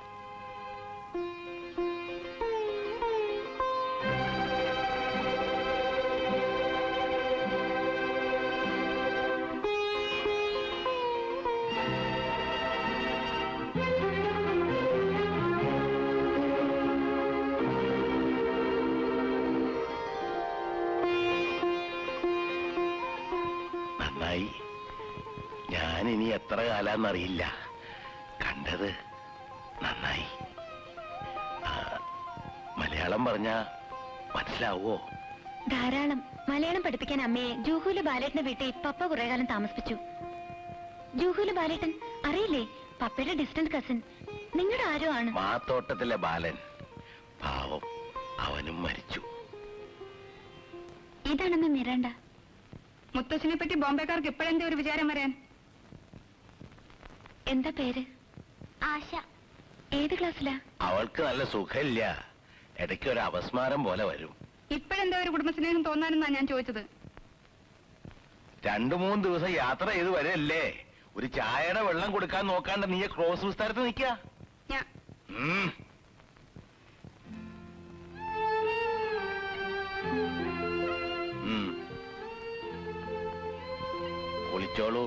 നന്നായി. ഞാൻ ഇനി എത്ര കാലാന്നറിയില്ല. കണ്ടത് നന്നായി. മലയാളം പറഞ്ഞ മനസ്സിലാവോ? ധാരാളം. മലയാളം പഠിപ്പിക്കാൻ അമ്മയെ ജൂഹുല് ബാലേട്ടന്റെ വീട്ടിൽ പപ്പ കുറെ കാലം താമസിപ്പിച്ചു. ജൂഹുല് ബാലേട്ടൻ അറിയില്ലേ? പപ്പയുടെ ഡിസ്റ്റന്റ് കസിൻ. നിങ്ങളുടെ ആരോ ആണ്. മാത്തോട്ടത്തിലെ ബാലൻ. പാവം, അവനും മരിച്ചു. ഇതാണെന്ന് മിറാണ്ട. മുത്തശ്ശിനെ പറ്റി ബോംബെക്കാർക്ക് ഇപ്പോഴെന്താ ഒരു വിചാരം വരാൻ? എന്താ പേര്? ആശ. ഏത് ക്ലാസ്സിലാ? അവൾക്ക് നല്ല സുഖമില്ല. ഇടയ്ക്ക് ഒരു അപസ്മാരം പോലെ വരും. ഇപ്പോഴെന്താ ഒരു കുടുംബസ്നേഹം തോന്നാനെന്നാ ഞാൻ ചോദിച്ചത്. 2-3 ദിവസം യാത്ര ചെയ്ത് വരല്ലേ. ഒരു ചായയുടെ വെള്ളം കൊടുക്കാൻ നോക്കാണ്ട് നീ ക്രോസ് വിസ്താരത്ത് നിൽക്കുക. ഞാൻ കുളിച്ചോളൂ.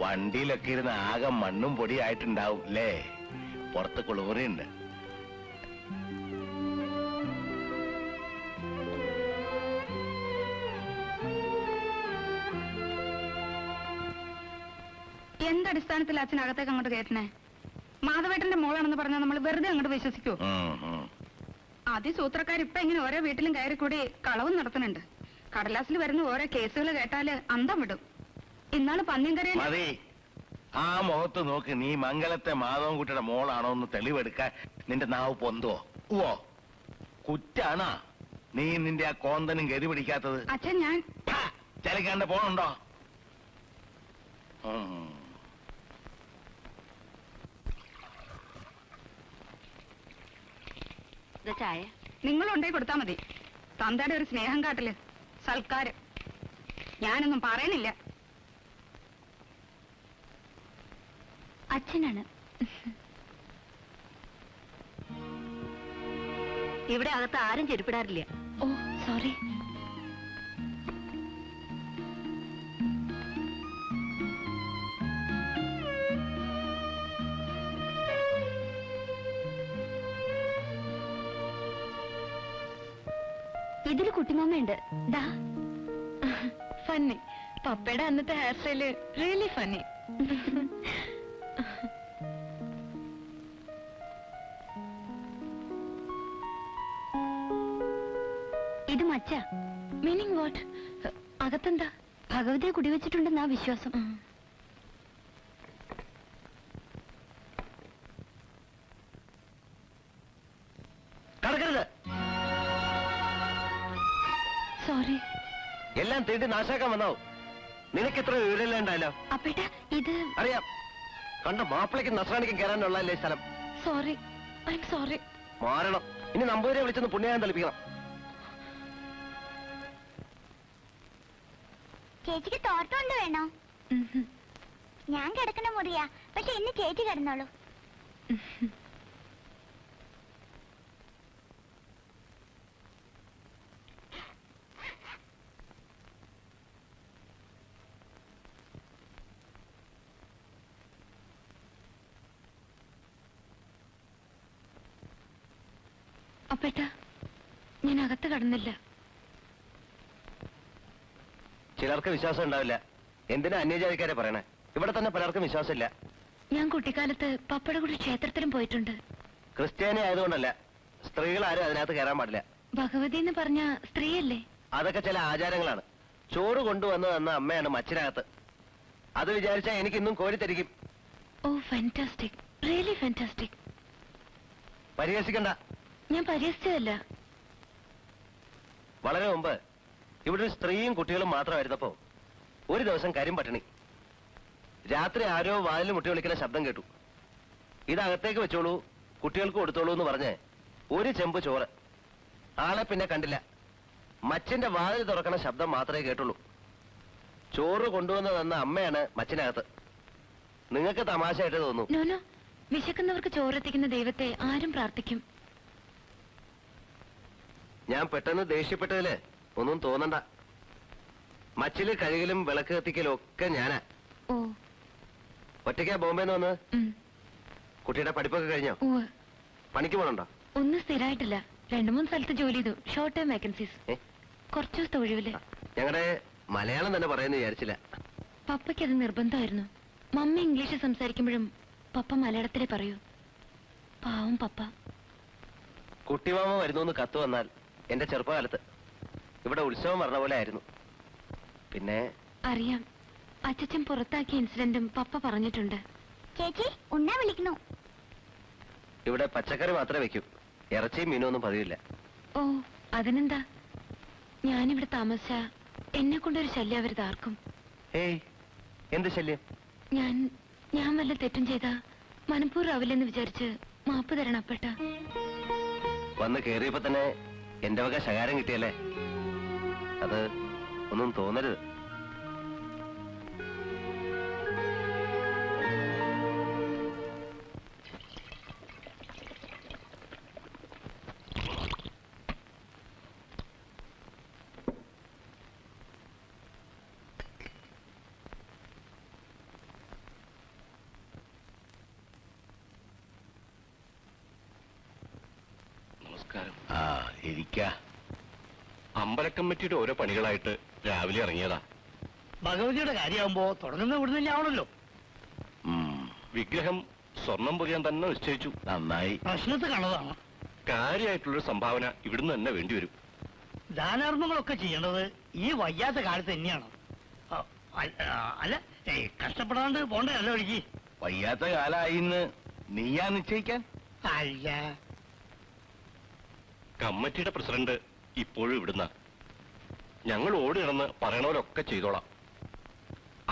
വണ്ടിയിലൊക്കെ ഇരുന്ന് ആകെ മണ്ണും പൊടിയായിട്ടുണ്ടാവും അല്ലേ? പുറത്ത് കുളിമുറിയുണ്ട്. എന്തടിസ്ഥാനത്തിൽ അച്ഛൻ അകത്തേക്ക് അങ്ങോട്ട് കയറ്റണേ? മാധവേട്ടന്റെ മോളാണെന്ന് പറഞ്ഞാൽ നമ്മൾ വെറുതെ അങ്ങോട്ട് വിശ്വസിക്കൂ? അതിസൂത്രക്കാരിപ്പൊ ഇങ്ങനെ ഓരോ വീട്ടിലും കയറി കൂടി കളവും നടത്തുന്നുണ്ട്. കടലാസിൽ വരുന്ന ഓരോ കേസുകൾ കേട്ടാല് അന്തം വിടും. ഇന്നാള് പന്നിയങ്കരയിൽ മതി. ആ മുഖത്ത് നോക്ക്. നീ മംഗലത്തെ മാധവൻകുട്ടിയുടെ മോളാണോ എന്ന് തെളിവെടുക്കാൻ നിന്റെ നാവ് പൊന്തോ? ഓ, കുറ്റാണാ നീ നിന്റെ ആ കോന്തനും ഗതി പിടിക്കാത്തത്? അച്ഛൻ ഞാൻ ചലിക്കാണ്ട് പോണുണ്ടോ? ചായ നിങ്ങളുണ്ടേ കൊടുത്താ മതി. തന്തയുടെ ഒരു സ്നേഹം കാട്ടല്, സൽക്കാരം. ഞാനൊന്നും പറയണില്ല. അച്ഛനാണ്. ഇവിടെ അകത്ത് ആരും ചെരുപ്പിടാറില്ല. ഓ സോറി. ഇതില് കുട്ടിമാമയുണ്ട്. ദാ ഫന്നി. പപ്പയുടെ അന്നത്തെ ഹെയർ സ്റ്റൈല് റിയലി ഫന്നി. ഇത് മച്ച. Meaning what? അകത്തെന്താ? ഭഗവതിയെ കുടിവെച്ചിട്ടുണ്ടെന്നാ വിശ്വാസം. കടക്കരുത്. സോറി. എല്ലാം തീണ്ടി നാശാക്കാൻ വന്നാവും. നിനക്ക് ഇത്ര വിവരമില്ലാണ്ടല്ലോ. അപ്പേട്ട ഇത് അറിയാം. കണ്ട മാപ്പിളയ്ക്ക് നസ്രാണിക്കും കയറാനുള്ളല്ലേ സ്ഥലം. സോറി. I am sorry. മാറണം. ഇനി നമ്പൂതിരെ വിളിച്ചൊന്ന് പുണ്യാൻ തളിപ്പിക്കണം. ചേച്ചിക്ക് തോർത്തുകൊണ്ട് വേണോ? ഞാൻ കിടക്കണ മുറിയാ, പക്ഷെ ഇന്ന് ചേച്ചി കിടന്നോളൂ. അപ്പേട്ട ഞാൻ അകത്ത് കടന്നില്ല. ചിലർക്ക് വിശ്വാസം ഉണ്ടാവില്ല. എന്തിനാ അന്യജാതിക്കാരെ പറയണേ? ഇവിടെ തന്നെ പലർക്കും വിശ്വാസമില്ല. ഞാൻ കുട്ടിക്കാലത്ത് പപ്പയുടെ കൂടി ക്ഷേത്രത്തിലും പോയിട്ടുണ്ട്. ക്രിസ്ത്യാനി ആയതുകൊണ്ടല്ല, സ്ത്രീകൾ ആരും അതിനകത്ത് കയറാൻ പാടില്ല. ഭഗവതി എന്ന് പറഞ്ഞ സ്ത്രീയല്ലേ? അതൊക്കെ ചില ആചാരങ്ങളാണ്. ചോറ് കൊണ്ടുവന്നു തന്ന അമ്മയാണ് മച്ചിനകത്ത്. അത് വിചാരിച്ചാ എനിക്ക് ഇന്നും കോരിത്തരിക്കും. ഓ ഫാന്റാസ്റ്റിക്, റിയലി ഫാന്റാസ്റ്റിക്. പരിഹസിക്കണ്ട. ഞാൻ പരിഹസിച്ചതല്ല. വളരെ മുമ്പ് ഇവിടെ ഒരു സ്ത്രീയും കുട്ടികളും മാത്രമായിരുന്നപ്പോ ഒരു ദിവസം കരിമ്പട്ടിണി. രാത്രി ആരോ വാതിൽ മുട്ടി വിളിക്കുന്ന ശബ്ദം കേട്ടു. ഇതകത്തേക്ക് വെച്ചോളൂ, കുട്ടികൾക്ക് കൊടുത്തോളൂ എന്ന് പറഞ്ഞ് ഒരു ചെമ്പ് ചോറ്. ആളെ പിന്നെ കണ്ടില്ല. മച്ചിന്റെ വാതിൽ തുറക്കണ ശബ്ദം മാത്രമേ കേട്ടുള്ളൂ. ചോറ് കൊണ്ടുവന്ന് തന്ന അമ്മയാണ് മച്ചിനകത്ത്. നിങ്ങൾക്ക് തമാശയായിട്ട് തോന്നും. നോനോ, വിശക്കുന്നവർക്ക് ചോറെത്തിക്കുന്ന ദൈവത്തെ ആരും പ്രാർത്ഥിക്കും. ഞാൻ പെട്ടെന്ന് ദേഷ്യപ്പെട്ടതില് ഒന്നും തോന്നണ്ട. മച്ചില് കഴുകലും വിളക്ക് കത്തിക്കലും ഒക്കെ ഞാനാ. ഓ ഒറ്റയ്ക്കാ ബോംബെന്ന് വന്ന്. കുട്ടിയുടെ പഠിപ്പൊക്കെ കഴിഞ്ഞോ? പണിക്ക് പോകണുണ്ടോ? ഒന്നും സ്ഥിരമായിട്ടില്ല. 2-3 സ്ഥലത്ത് ജോലി ചെയ്തു. Short time vacancies. കുറച്ചു ദിവസത്തെ ഒഴിവില്. ഞങ്ങളുടെ മലയാളം തന്നെ പറയുന്നു വിചാരിച്ചില്ല. പപ്പയ്ക്ക് അത് നിർബന്ധമായിരുന്നു. മമ്മി ഇംഗ്ലീഷ് സംസാരിക്കുമ്പോഴും പപ്പ മലയാളത്തിലേ പറയൂ. പാവം പപ്പ. കുട്ടിമാമ വരുന്നു കത്ത് വന്നാൽ എന്റെ ചെറുപ്പകാലത്ത് ഇവിടെ ഉത്സവം പറഞ്ഞ പോലെ ആയിരുന്നു. പിന്നെ അറിയാം, അച്ഛൻ പുറത്താക്കിയ ഇൻസിഡന്റും പപ്പ പറഞ്ഞിട്ടുണ്ട്. ചേച്ചി ഉണ്ണാ വിളിക്കണു. ഇവിടെ പച്ചക്കറി മാത്രമേ വെക്കൂ. ഇറച്ചിയും മീനും ഒന്നും പതിവില്ല. ഓ അതിനെന്താ? ഞാനിവിടെ താമസിച്ച എന്നെ കൊണ്ടൊരു ശല്യം അവരുത് ആർക്കും. ഏയ്, എന്ത് ശല്യം? ഞാൻ വല്ല തെറ്റും ചെയ്താ മനഃപൂർവ്വമില്ലെന്ന് വിചാരിച്ച് മാപ്പ് തരണം അപ്പേട്ട. വന്ന് കേറിയപ്പോ തന്നെ എന്റെ വക ശകാരം കിട്ടിയല്ലേ? അത് ഒന്നും തോന്നരുത്. ആ ഇരിക്ക. അമ്പലക്കമ്മിറ്റിയുടെ ഓരോ പണികളായിട്ട് രാവിലെ ഇറങ്ങിയതാ. ഭഗവതിയുടെ കാര്യമാകുമ്പോ തുടങ്ങുന്ന ഇവിടെ തന്നെ ആവണല്ലോ. വിഗ്രഹം സ്വർണം പൊതിയാൻ തന്നെ നിശ്ചയിച്ചു. നന്നായി. പ്രശ്നത്തിൽ കണ്ടതാണ്. കാര്യമായിട്ടുള്ളൊരു സംഭാവന ഇവിടുന്ന് തന്നെ വേണ്ടിവരും. ദാനാർമ്മങ്ങളൊക്കെ ചെയ്യേണ്ടത് ഈ വയ്യാത്ത കാലത്ത് തന്നെയാണ്. അല്ല, കഷ്ടപ്പെടാണ്ട് പോണ്ടല്ലോ ഒഴുകി. വയ്യാത്ത കാലായിന്ന് നീയാ നിശ്ചയിക്കാൻ? അല്ല, കമ്മിറ്റിയുടെ പ്രസിഡന്റ് ഇപ്പോഴും ഇവിടുന്ന. ഞങ്ങൾ ഓടി നടന്ന് പറയണവരൊക്കെ ചെയ്തോളാം.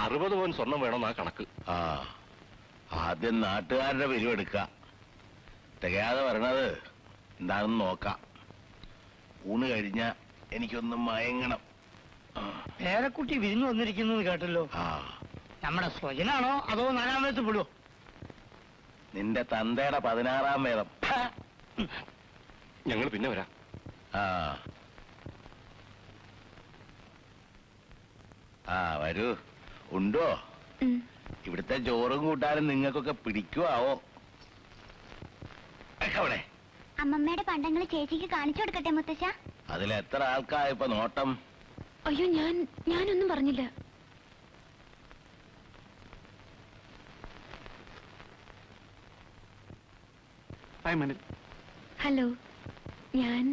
60 പവൻ സ്വർണം വേണമെന്നാ കണക്ക്. ആ, ആദ്യം നാട്ടുകാരുടെ പിരിവെടുക്ക. തികയാതെ വരണത് എന്താണെന്ന് നോക്കാം. ഊണ് കഴിഞ്ഞ എനിക്കൊന്ന് മയങ്ങണം. പേരക്കുട്ടി വിരുന്ന് വന്നിരിക്കുന്നു കേട്ടല്ലോ. ആ, നമ്മുടെ സ്വജനാണോ അതോ നാലാം വയസ്സ് വിടുവോ? നിന്റെ തന്തയുടെ 16-ാം വേദം. ഞങ്ങൾ പിന്നെ വരാം. ആ ആ വരൂ. ഉണ്ടോ? ഇവിടുത്തെ ചോറും കൂട്ടാനും നിങ്ങൾക്കൊക്കെ പിടിക്കുവോ? അവിടെ അമ്മമ്മയുടെ പണ്ടങ്ങൾ ചേച്ചിക്ക് കാണിച്ചു കൊടുക്കട്ടെ മുത്തശ്ശ? അതിലെത്ര ആൾക്കാ ഇപ്പൊ നോട്ടം? അയ്യോ, ഞാനൊന്നും പറഞ്ഞില്ല. ഹായ് മനിൽ. ഹലോ, ഞാൻ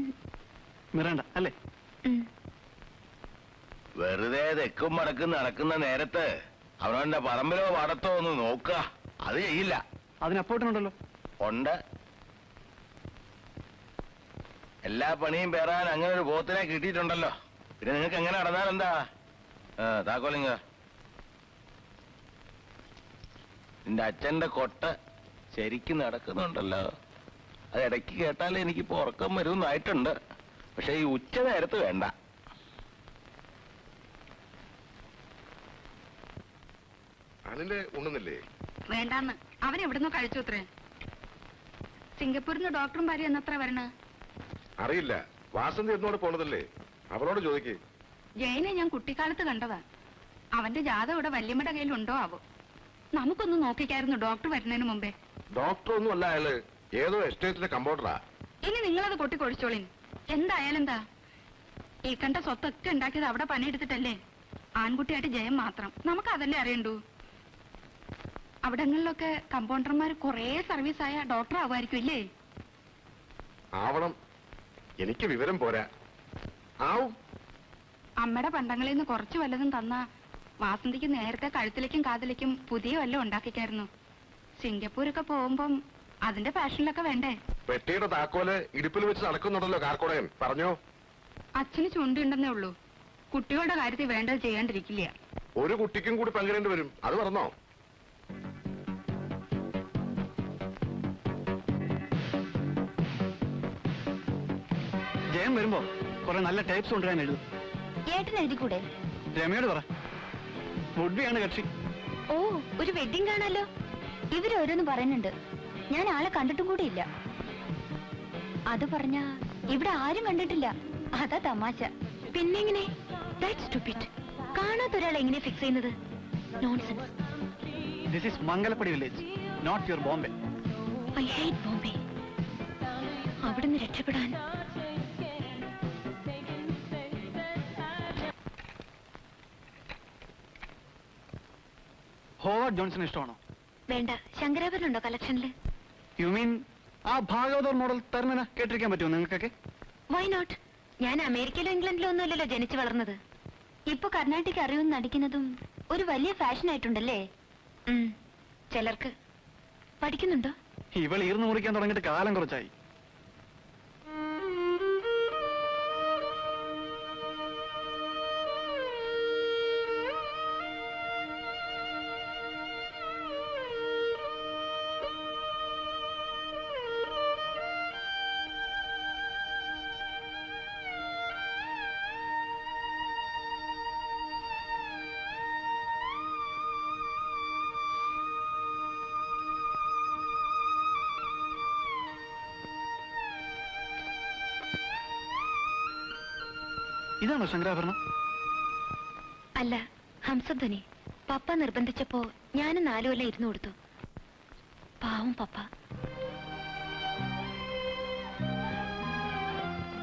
മിറണ്ട അല്ലേ? വെറുതെ തെക്കും മടക്കും നടക്കുന്ന നേരത്ത് അവനവന്റെ പറമ്പിലോ വടത്തോ ഒന്ന് നോക്കുക. അത് ചെയ്യില്ല. അതിന് അപ്പോട്ടുണ്ടല്ലോ. ഉണ്ട്. എല്ലാ പണിയും പേറാൻ അങ്ങനെ ഒരു പോത്തിനെ കിട്ടിയിട്ടുണ്ടല്ലോ. പിന്നെ നിങ്ങൾക്ക് എങ്ങനെ നടന്നാലെന്താ? താക്കോലിങ്ങ. നിന്റെ അച്ഛന്റെ കൊട്ട ശരിക്കും നടക്കുന്നുണ്ടല്ലോ. അത് ഇടയ്ക്ക് കേട്ടാലേ എനിക്കിപ്പോ ഉറക്കം വരുമെന്നായിട്ടുണ്ട്. പക്ഷെ ഈ ഉച്ച നേരത്ത് വേണ്ട. അനില് ഉണ്ണുന്നില്ലേ? വേണ്ടാന്ന് അവൻ എവിടുന്നോ കഴിച്ചു അത്രേ. സിംഗപ്പൂരിൽ നിന്ന് ഡോക്ടറും ഭാര്യ എന്നത്ര വരണ അറിയില്ല. വാസന്തി എന്നോട് പോണതല്ലേ, അവളോട് ചോദിക്കേ. ജയനെ ഞാൻ കുട്ടിക്കാലത്ത് കണ്ടതാ. അവന്റെ ജാതം ഇവിടെ വല്യമ്മയുടെ കയ്യിലുണ്ടോ ആവോ? നമുക്കൊന്ന് നോക്കിക്കായിരുന്നു ഡോക്ടർ വരുന്നതിന് മുമ്പേ. ഡോക്ടർ ഒന്നും അല്ല അയാള്, ഏതോ എസ്റ്റേറ്റിലെ കമ്പൗണ്ടറാ. ഇനി നിങ്ങളത് കൊട്ടിക്കൊഴിച്ചോളിൻ. എന്തായാലെന്താ, ഈ കണ്ട സ്വത്തൊക്കെ ഉണ്ടാക്കിയത് അവിടെ പണിയെടുത്തിട്ടല്ലേ. ആൺകുട്ടിയായിട്ട് ജയം മാത്രം. നമുക്ക് അതല്ലേ അറിയണ്ടൂ. അവിടങ്ങളിലൊക്കെ കമ്പൗണ്ടർമാർ കുറേ സർവീസായ ഡോക്ടർ ആവുമായിരിക്കും ഇല്ലേ? ആവണം. എനിക്ക് വിവരം പോരാ. ആവും. അമ്മയുടെ പണ്ടങ്ങളിൽ നിന്ന് കുറച്ച് വല്ലതും തന്നാ വാസന്തിക്ക് നേരത്തെ കഴുത്തിലേക്കും കാതിലേക്കും പുതിയ വല്ലതും ഉണ്ടാക്കിക്കായിരുന്നു. സിംഗപ്പൂരൊക്കെ പോകുമ്പം അതിന്റെ ഫാഷനിലൊക്കെ വേണ്ടേ? പെട്ടിയുടെ താക്കോല് ഇടുപ്പിൽ വെച്ച് നടക്കുന്നുണ്ടല്ലോ കാർക്കോടകൻ. പറഞ്ഞോ? അച്ഛന് ചുണ്ടുണ്ടെന്നേ ഉള്ളൂ. കുട്ടികളുടെ കാര്യത്തിൽ വേണ്ടത് ചെയ്യാണ്ടിരിക്കില്ല. ഒരു കുട്ടിക്കും കൂടി പങ്കിടേണ്ടി വരും. അത് പറഞ്ഞോ? ജയം വരുമ്പോ കുറെ നല്ല ടൈപ്സ് കൊണ്ടുവരാൻ എഴുതും. ഏട്ടൻ എഴുതിക്കൂടെ? രമയോട് പറ. വുഡ്ബിയാണ് കക്ഷി. ഓ, ഒരു വെഡിങ് കാണാലോ. ഇവരോരോന്ന് പറയുന്നുണ്ട്. ഞാൻ ആളെ കണ്ടിട്ടും കൂടിയില്ല. അത് പറഞ്ഞ ഇവിടെ ആരും കണ്ടിട്ടില്ല. അതാ തമാശ. പിന്നെങ്ങനെ? കാണാത്തൊരാളെ എങ്ങനെ ഫിക്സ് ചെയ്യുന്നത്? Nonsense. This is Mangalappadi village, not your Bombay. I hate Bombay. അവിടുന്ന് രക്ഷപ്പെടാൻ ഹോവാർഡ് ജോൺസൺ ഇഷ്ടമാണോ? വേണ്ട. ശങ്കരാഭരണുണ്ടോ കളക്ഷനില്? യു മീൻ ആ ഭാഗവതർ മോഡൽ തരുന്ന കേട്ടിരിക്കാൻ പറ്റുമോ നിങ്ങൾക്കൊക്കെ? Why not? ഞാൻ അമേരിക്കയിലോ ഇംഗ്ലണ്ടിലോ ഒന്നുമല്ലല്ലോ ജനിച്ചു വളർന്നത്. ഇപ്പൊ കർണാട്ടിക് അറിവെന്ന് നടിക്കുന്നതും ഒരു വലിയ ഫാഷൻ ആയിട്ടുണ്ടല്ലേ. ചിലർക്ക്. പഠിക്കുന്നുണ്ടോ? ഇവൾ ഈർന്നു മുറിക്കാൻ തുടങ്ങിയിട്ട് കാലം കുറച്ചായി. ഇതാണോ ശങ്കരാഭരണം? അല്ല, ഹംസധ്വനി. പപ്പ നിർബന്ധിച്ചപ്പോ ഞാനും 4 കൊല്ലം ഇരുന്നു കൊടുത്തു. പാവം പപ്പ.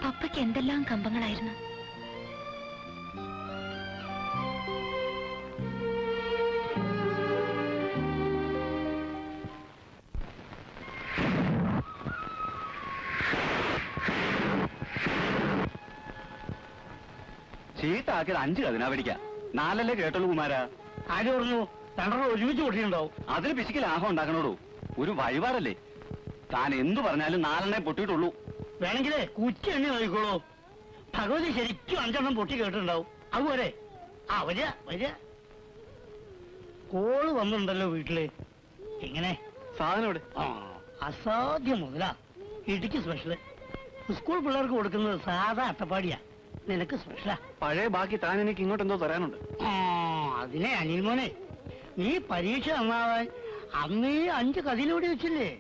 പപ്പയ്ക്ക് എന്തെല്ലാം കമ്പങ്ങളായിരുന്നു. ചീട്ടാക്കിയത് 5 കതിനാ പിടിക്കാം. 4 കേട്ടുള്ളൂ കുമാരാ. ആര് പറഞ്ഞു? 2 ഒരുമിച്ച് പൊട്ടിയിട്ടുണ്ടാവും. അതിന് പിശിക്ക് ലാഭം ഉണ്ടാക്കണോടൂ. ഒരു വഴിപാടല്ലേ. താൻ എന്തു പറഞ്ഞാലും 4 പൊട്ടിയിട്ടുള്ളൂ. വേണമെങ്കിലേ കുറ്റി എണ്ണി നോക്കിക്കോളൂ. ഭഗവതി ശരിക്കും 5 പൊട്ടി കേട്ടിട്ടുണ്ടാവും. അതുപോലെ വരിക വരിക. കോള് വന്നിട്ടുണ്ടല്ലോ വീട്ടില്. എങ്ങനെ സാധനം ഇവിടെ? അസാധ്യം മുതലാ. ഇടുക്കി സ്പെഷ്യല്. സ്കൂൾ പിള്ളേർക്ക് കൊടുക്കുന്നത് സാധാ അട്ടപ്പാടിയാ. നിനക്ക് സ്പെഷ്യലാ. പഴയ ബാക്കി താൻ എനിക്ക് ഇങ്ങോട്ട് എന്തോ തരാനുണ്ട്. അതിനെ അനിൽ മോനെ, നീ പരീക്ഷ നന്നാവാൻ അന്ന് ഈ 5 കഥയിലൂടെ വെച്ചില്ലേ?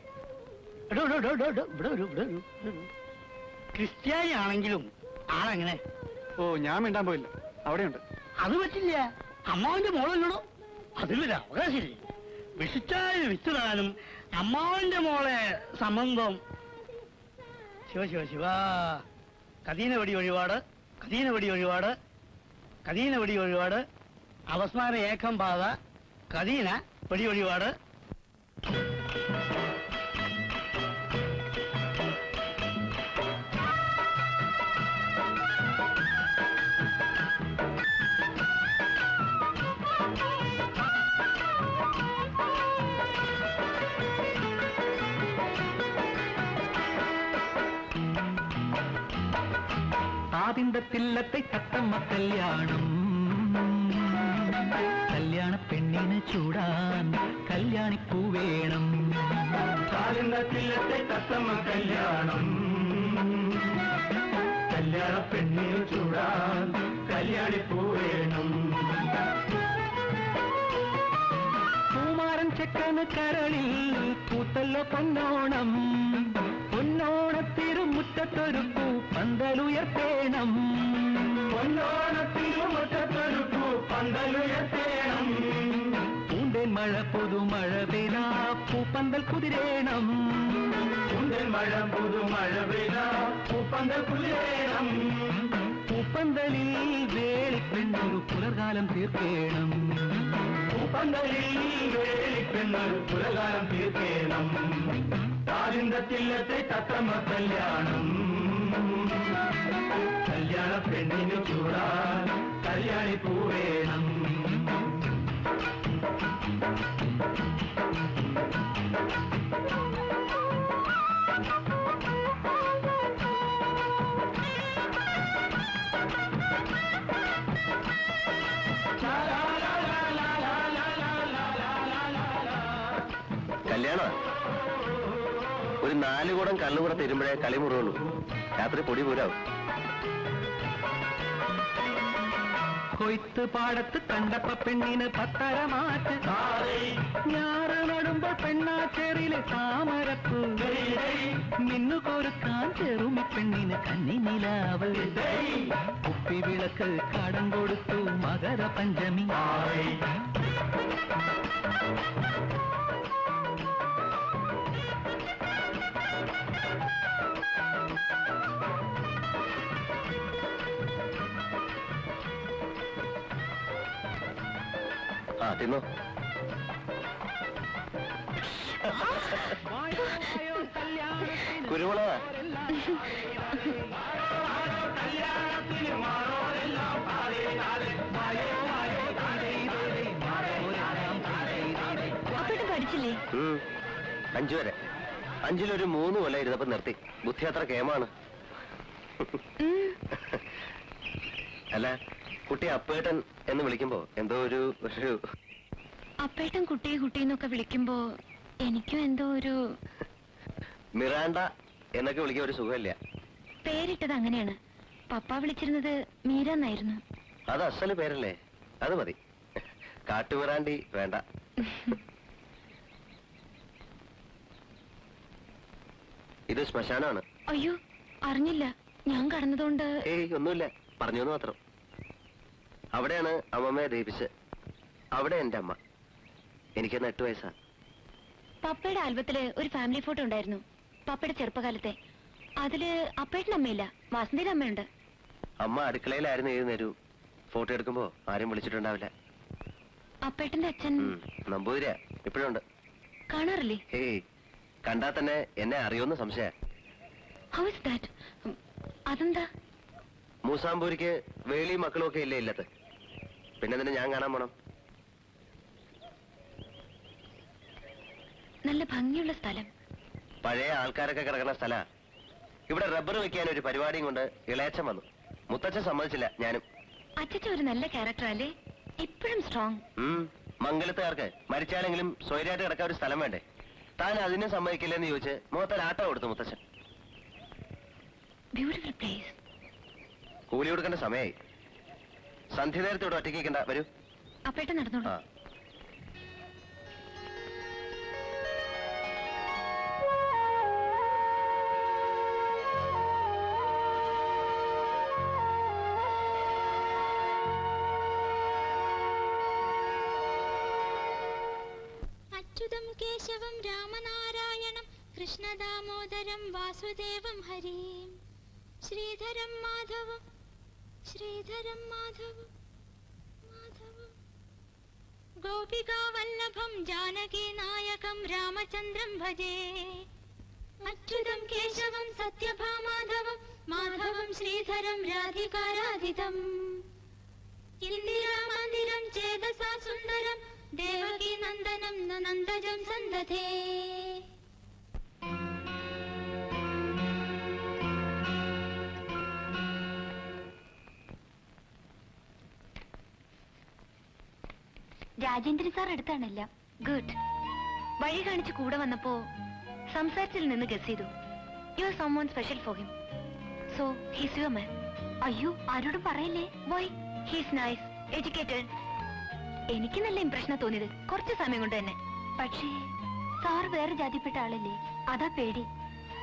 എടോ ഇവിടെ ഒരു ക്രിസ്ത്യാനി ആണെങ്കിലും ആളെങ്ങനെ? ഓ, ഞാൻ മിണ്ടാൻ പോയില്ല, അവിടെയുണ്ട്. അത് പറ്റില്ല, അമ്മാവന്റെ മോളല്ലോ, അതിലൊരു അവകാശമില്ലേ? വിഷിച്ചാൽ വിത്തുടാനും അമ്മാവന്റെ മോളെ സംബന്ധം. ശിവ ശിവ ശിവ. കദീന വെടി വഴിപാട്, കദീന വെടി വഴിപാട്, കദീന വെടി വഴിപാട്, അവസ്മാര ഏകം പാത, കദീന വെടി വഴിപാട്. ആദിന്തത്തില്ലത്തെ തത്തമ്മ കല്യാണം, കല്യാണ പെണ്ണിന് ചൂടാൻ കല്യാണിപ്പൂ വേണം. ആദിന്തത്തില്ലത്തെ തത്തമ്മ കല്യാണം, കല്യാണ പെണ്ണിന് ചൂടാൻ കല്യാണിപ്പൂ വേണം. പൂമാരൻ ചെക്കന് കരളിൽ പൂത്തല്ലോ പൊന്നോണം, പൊന്നോണത്തിരുമുറ്റത്തൊരു പൂ പന്തലുയർത്തേണം, പൊന്നോണത്തിരുമുറ്റത്തൊരു പൂ പന്തലുയർത്തേണം. പൂന്തേൻ മഴ പുതുമഴ പെയ്താ പൂപ്പന്തൽ കുതിരേണം, പൂന്തേൻ മഴ പുതുമഴ പെയ്താ പൂപ്പന്തൽ കുതിരേണം. പൂപ്പന്തലിൽ വേളിപ്പെണ്ണൊരു പുലർകാലം തീർക്കേണം, പൂപ്പന്തലിൽ വേളിപ്പെണ്ണൊരു പുലർകാലം തീർക്കേണം. ആദിന്തത്തില്ലത്തെ തത്തമ്മ കല്യാണം, കല്യാണ പെണ്ണിന് ചൂടാൻ കല്യാണിപ്പൂ വേണം. കല്യാണം ഒരു 4 കുടം കള്ളുകൂടെ തരുമ്പോഴേ കളി മുറുള്ളൂ. രാത്രി പൊടി പൂരാവും. കൊയ്ത്ത് പാടത്ത് കണ്ടപ്പ പെണ്ണിന് 10 മാറ്റ്, ഞാറ് നടുമ്പോൾ പെണ്ണാച്ചേറിയിലെ താമരപ്പ്, നിന്നു കോരുക്കാൻ ചെറുമി പെണ്ണിന് കന്നിനിലാവ്, കുപ്പി വിളക്ക് കടം കൊടുത്തു മകര പഞ്ചമി. ആ തിന്നോ. കുരുമുളക അപ്പോഴും പഠിച്ചില്ലേ? 5 വരെ. 5-ലൊരു 3 കൊല്ലം ഇരുന്നപ്പോ നിർത്തി. ബുദ്ധി അത്ര കേമാണ്. അല്ല, കുട്ടി അപ്പേട്ടൻ എന്ന് വിളിക്കുമ്പോ എന്തോ ഒരു അപ്പേട്ടൻ കുട്ടിയെ കുട്ടിന്നൊക്കെ വിളിക്കുമ്പോ എനിക്കും എന്തോ ഒരു മിറാണ്ട എന്നൊക്കെ വിളിക്കാൻ ഒരു സുഖമില്ല. പേരിട്ടത് അങ്ങനെയാണ്. പപ്പ വിളിച്ചിരുന്നത് മീര എന്നായിരുന്നു. അത് അസല് പേരല്ലേ, അത് മതി. കാട്ടുമിറാണ്ടി വേണ്ട. ഇത് ശ്മശാനാണ്. അയ്യോ, അറിഞ്ഞില്ല. ഞാൻ കടന്നതുകൊണ്ട്. ഏയ് ഒന്നുമില്ല, പറഞ്ഞു മാത്രം. അവിടെയാണ് അമ്മമ്മയെ ദഹിപ്പിച്ച്. അവിടെ എന്റെ അമ്മ. എനിക്കെന്ന് 8 വയസ്സാ. പപ്പയുടെ ആൽബത്തില് ഒരു ഫാമിലി ഫോട്ടോ ഉണ്ടായിരുന്നു, പപ്പയുടെ ചെറുപ്പകാലത്തെ. അതില് അപ്പേട്ടൻ അമ്മയില്ല, വാസന്തിയുടെ അമ്മയുണ്ട്. അമ്മ അടുക്കളയിലായിരുന്നു ഏത് നേരവും. ഫോട്ടോ എടുക്കുമ്പോ ആരും വിളിച്ചിട്ടുണ്ടാവില്ല. അപ്പേട്ടന്റെ അച്ഛൻ നമ്പൂതിരിയാ, ഇപ്പോഴുണ്ട്. കാണാറില്ലേ? ഏയ് കണ്ടാ തന്നെ എന്നെ അറിയുമെന്ന് സംശയ. How is that? അതെന്താ? മൂസാമ്പൂരിക്ക് വേലി മക്കളും ഒക്കെ ഇല്ലേ ഇല്ലത്ത്, പിന്നെ തന്നെ ഞാൻ കാണാൻ പോണം. നല്ല ഭംഗിയുള്ള സ്ഥലം. പഴയ ആൾക്കാരൊക്കെ കിടക്കുന്ന സ്ഥലാ. ഇവിടെ റബ്ബർ വെക്കാൻ ഒരു പരിപാടിയും കൊണ്ട് ഇളയച്ചൻ വന്നു. മുത്തച്ഛൻ സമ്മതിച്ചില്ല, ഞാനും. അച്ഛൻ ഒരു നല്ല ക്യാരക്ടർ അല്ലേ? ഇപ്പോഴും സ്ട്രോങ്. മംഗലത്തുകാർക്ക് മരിച്ചാലെങ്കിലും സ്വൈരായിട്ട് കിടക്കാൻ ഒരു സ്ഥലം വേണ്ടേ? താൻ അതിനെ സമ്മതിക്കില്ലെന്ന് ചോദിച്ച് മുഖത്തൊരു ആട്ടം കൊടുത്തു മുത്തച്ഛൻ. Beautiful place. കൂലി കൊടുക്കേണ്ട സമയമായി. സന്ധ്യ നേരത്തെ ഇവിടെ ഒറ്റയ്ക്ക് നിൽക്കണ്ട, വരൂ. അപ്പേട്ടൻ നടന്നോളൂ. ആ അച്യുതം കേശവം രാമനാരായണം കൃഷ്ണദാമോദരം വാസുദേവം ഹരിം ശ്രീധരം മാധവം മാധവം ഗോപികാവല്ലഭം ജാനകി നായകം രാമചന്ദ്രം ഭജേ അച്യുതം കേശവം സത്യഭാമാധവം മാധവം ശ്രീധരം രാധികാരാധിതം ഇന്ദിരാമന്ദിരം ചേതസാ സുന്ദരം ദേവകീ നന്ദനം നന്ദജം സന്തതേ രാജേന്ദ്രൻ സാർ അടുത്താണല്ല. ഗുഡ്. വഴി കാണിച്ച് കൂടെ വന്നപ്പോ സംസാരത്തിൽ നിന്ന് ഗസ് ചെയ്തു. You are someone special for him. So he's your man. അയ്യോ, ആരോടും പറയില്ലേ. വൈ? He's nice, educated. എനിക്ക് നല്ല ഇംപ്രഷനാ തോന്നിയത് കുറച്ച് സമയം കൊണ്ട് തന്നെ. പക്ഷേ സാർ വേറെ ജാതിപ്പെട്ട ആളല്ലേ, അതാ പേടി.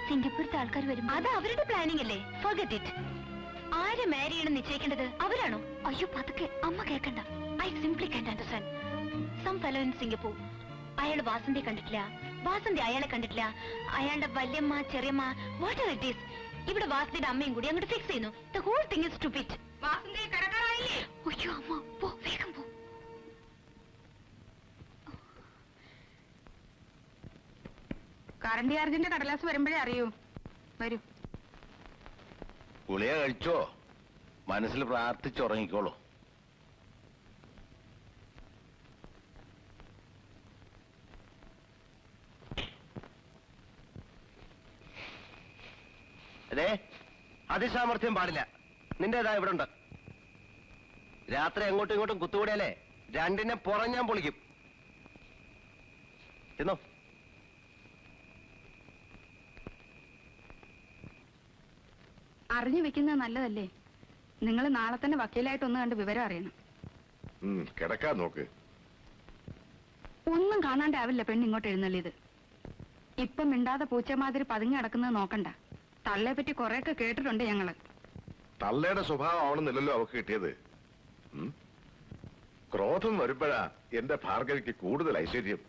സിംഗപ്പൂരത്തെ ആൾക്കാർ വരും. അത് അവരുടെ പ്ലാനിംഗ് അല്ലേ. Forget it. ആരെ മാരി ചെയ്യണം നിശ്ചയിക്കേണ്ടത് അവരാണോ? അയ്യോ പതുക്കെ, അമ്മ കേൾക്കണ്ട. I simply can't understand. Some fellow in Singapore. അയാൾ വാസന്തിയെ കണ്ടിട്ടില്ല, വാസന്തി അയാളെ കണ്ടിട്ടില്ല. അയാളുടെ വല്യമ്മ ചെറിയമ്മ വാട്ട് ഇറ്റ് ഈസ്. ഇവിടെ വാസന്തിയുടെ അമ്മയും കൂടി അങ്ങോട്ട് ഫിക്സ് ചെയ്യുന്നു. The whole thing is stupid. വാസന്തിയെ കടക്കാറായില്ലേ? അയ്യോ അമ്മ, പോ വേഗം പോ. കറണ്ട് ചാർജിന്റെ കടലാസ് വരുമ്പോഴേ അറിയൂ. വരൂ. ഗുളിക കഴിച്ചോ? മനസ്സിൽ പ്രാർത്ഥിച്ചുറങ്ങിക്കോളൂ. അതെ, അതിസാമർഥ്യം പാടില്ല. നിന്റേതാ ഇവിടെ ഉണ്ട്. രാത്രി അങ്ങോട്ടും ഇങ്ങോട്ടും കുത്തുകൂടിയാലേ രണ്ടിനെ പുറഞ്ഞാൻ പൊളിക്കും. തിന്നോ. അറിഞ്ഞു വെക്കുന്നത് നല്ലതല്ലേ. നിങ്ങൾ നാളെ തന്നെ വക്കീലായിട്ടൊന്ന് കണ്ട് വിവരം അറിയണം. കിടക്കാൻ നോക്ക്. ഒന്നും കാണാണ്ടാവില്ല പെണ്ണ് ഇങ്ങോട്ട് എഴുന്നള്ളിയത്. ഇപ്പം മിണ്ടാതെ പൂച്ചമാതിരി പതുങ്ങി കിടക്കുന്നത് നോക്കണ്ട. തള്ളയെ പറ്റി കൊറേയൊക്കെ കേട്ടിട്ടുണ്ട് ഞങ്ങള്. തള്ളയുടെ സ്വഭാവം ആവണമെന്നില്ലല്ലോ അവക്ക് കിട്ടിയത്. ക്രോധം വരുമ്പോഴാ എന്റെ ഭാർഗവിക്ക് കൂടുതൽ ഐശ്വര്യം.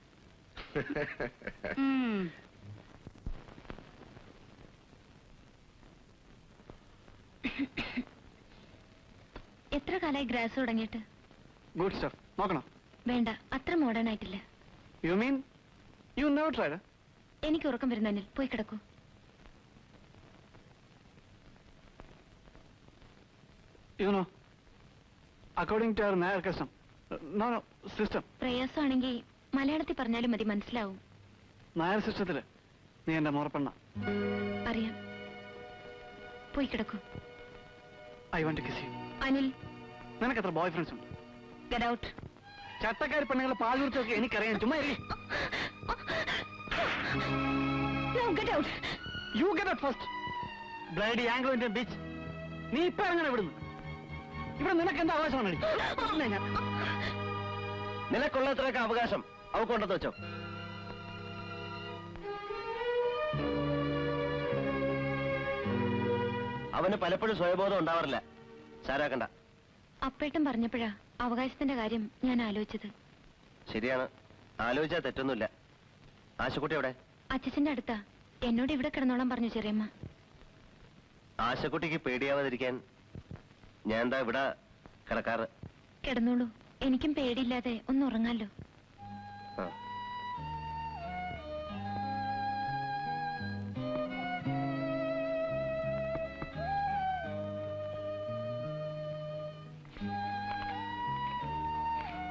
എത്ര കാലായി ഗ്രാസ് തുടങ്ങിയിട്ട്? Good stuff. നോക്കണം. വേണ്ട, അത്ര മോഡേൺ ആയിട്ടില്ല. You mean you never tried? എനിക്ക് ഉറക്കം വരുന്ന അനിൽ, പോയി കിടക്കൂ. You know, according to our Nair custom, no, system. പ്രയാസമാണെങ്കിൽ മലയാളത്തിൽ പറഞ്ഞാലും മതി, മനസ്സിലാവും. നായർ സിസ്റ്റത്തില് നീ എന്റെ മുറപ്പെണ്ണ. അറിയാം. പോയി കിടക്കൂ. I want to kiss you. Anil, നിനക്ക് എത്ര ബോയ് ഫ്രണ്ട്സ് ഉണ്ട്? Get out. ചട്ടക്കാരി പെണ്ണുങ്ങളെ പാൽ കുറിച്ചൊക്കെ എനിക്കറിയാം. ചുമ്മാ get out. You get out first. Bloody Anglo Indian bitch. നീ ഇപ്പൊ എങ്ങനെ വിടുന്നു? ഇവിടെ നിനക്ക് എന്താ അവകാശമാണ്? നിനക്കുള്ളത്രയൊക്കെ അവകാശം അവക്കൊണ്ടെന്ന് വെച്ചോ. അവന് പലപ്പോഴും സ്വയബോധം ഉണ്ടാവാറില്ല. സാരാക്കണ്ട. അപ്പേട്ടൻ പറഞ്ഞപ്പോഴാ അവകാശത്തിന്റെ കാര്യം ഞാൻ ആലോചിച്ചത്. ശരിയാണ്, ആലോചിച്ചാൽ തെറ്റൊന്നുമില്ല. ആശക്കുട്ടി എവിടെ? അച്ഛന്റെ അടുത്താ. എന്നോട് ഇവിടെ കിടന്നോളാൻ പറഞ്ഞു ചെറിയമ്മ. ആശക്കുട്ടിക്ക് പേടിയാവാതിരിക്കാൻ ഞാൻ എന്താ ഇവിടെ കിടക്കാറ്. കിടന്നോളൂ, എനിക്കും പേടിയില്ലാതെ ഒന്ന് ഉറങ്ങാലോ. ആ.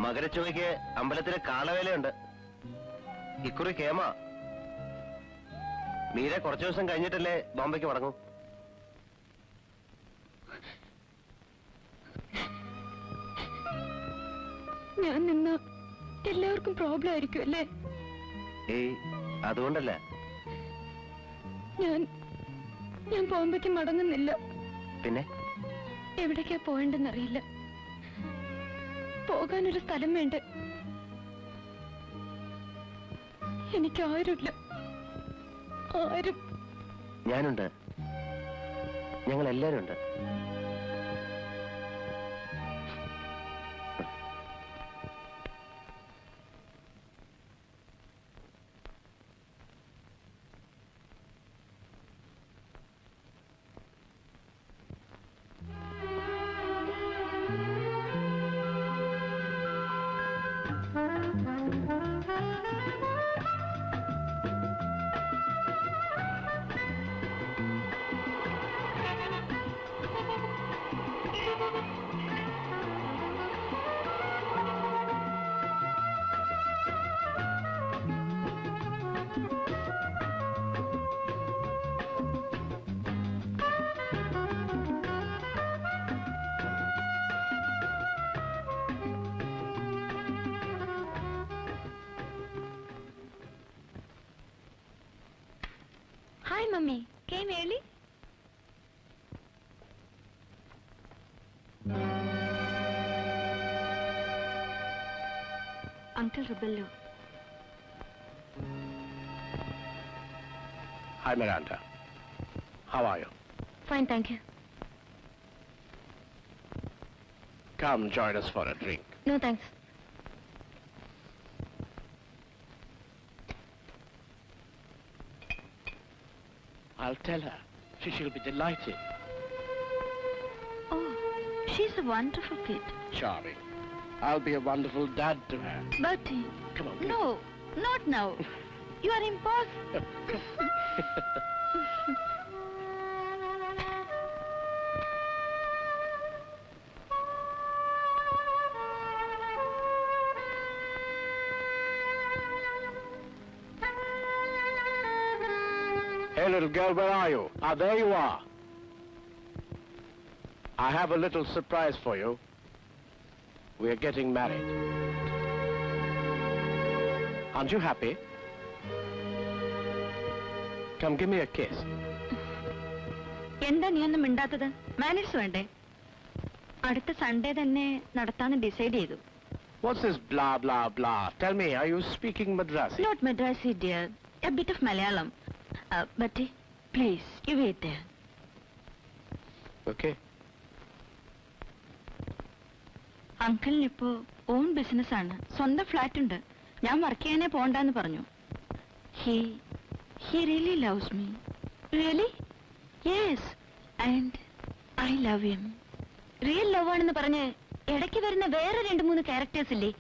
മകരച്ചൊവ്വയ്ക്ക് അമ്പലത്തിലെ കാളവേലയുണ്ട്. ഇക്കുറി കേമ. മീര കുറച്ചു ദിവസം കഴിഞ്ഞിട്ടല്ലേ ബോംബെക്ക് മടങ്ങും. ഞാൻ നിന്ന എല്ലാവർക്കും പ്രോബ്ലം ആയിരിക്കും അല്ലേ? ഏയ്, അതുകൊണ്ടല്ല. ഞാൻ ബോംബെക്ക് മടങ്ങുന്നില്ല. പിന്നെ എവിടേക്കാ പോകണ്ടെന്നറിയില്ല. പോകാനൊരു സ്ഥലം വേണ്ട. എനിക്കാരുമില്ല. ആരും. ഞാനുണ്ട്. ഞങ്ങൾ എല്ലാരും ഉണ്ട്. Hi, Mummy. Came early? Uncle Rebello. Hi, Miranda. How are you? Fine, thank you. Come join us for a drink. No, thanks. I'll tell her. She'll be delighted. Oh, she's a wonderful kid. Charming. I'll be a wonderful dad to her. Bertie. Come on. No, not now. You are impossible. Hey, little girl, where are you? Ah, there you are. I have a little surprise for you. We are getting married. Aren't you happy? Come, give me a kiss. എന്താ നീ ഒന്നും മിണ്ടാത്തത്? Manners വേണ്ടേ? അടുത്ത Sunday തന്നെ നടത്താന്ന് decide ചെയ്തു. What's this blah, blah, blah? Tell me, are you speaking Madrasi? Not Madrasi, dear. A bit of Malayalam. Bertie, please, you wait there. Okay. അങ്കിളിന് ഇപ്പോ ഓൺ ബിസിനസ് ആണ്. സ്വന്തം ഫ്ലാറ്റ് ഉണ്ട്. ഞാൻ വർക്ക് ചെയ്യാനേ പോണ്ടെന്ന് പറഞ്ഞു. He really loves me. Really? Yes. And I love him. Real love ആണെന്ന് പറഞ്ഞ് ഇടയ്ക്ക് വരുന്ന വേറെ 2-3 ക്യാരക്ടേഴ്സ് ഇല്ലേ?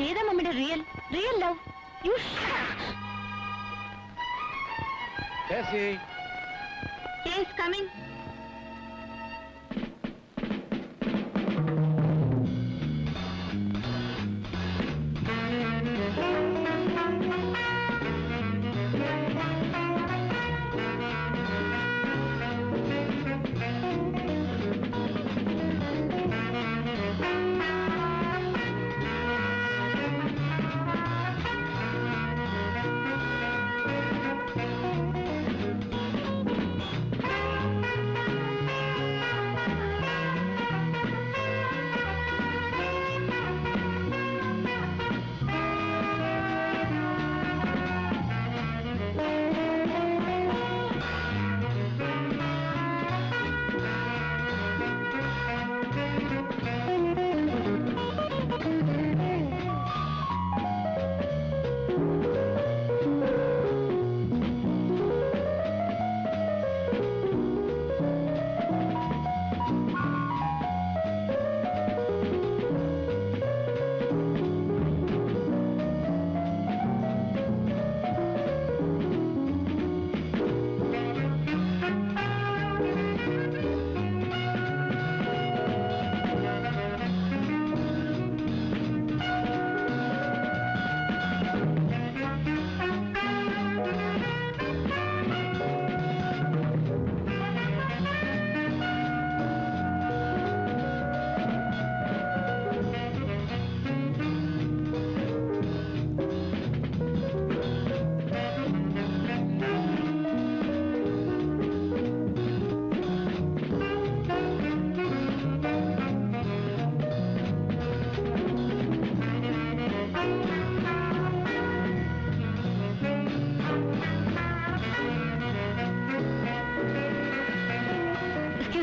ഏതാ മമ്മിയുടെ real love? You Tessie. Yes, coming.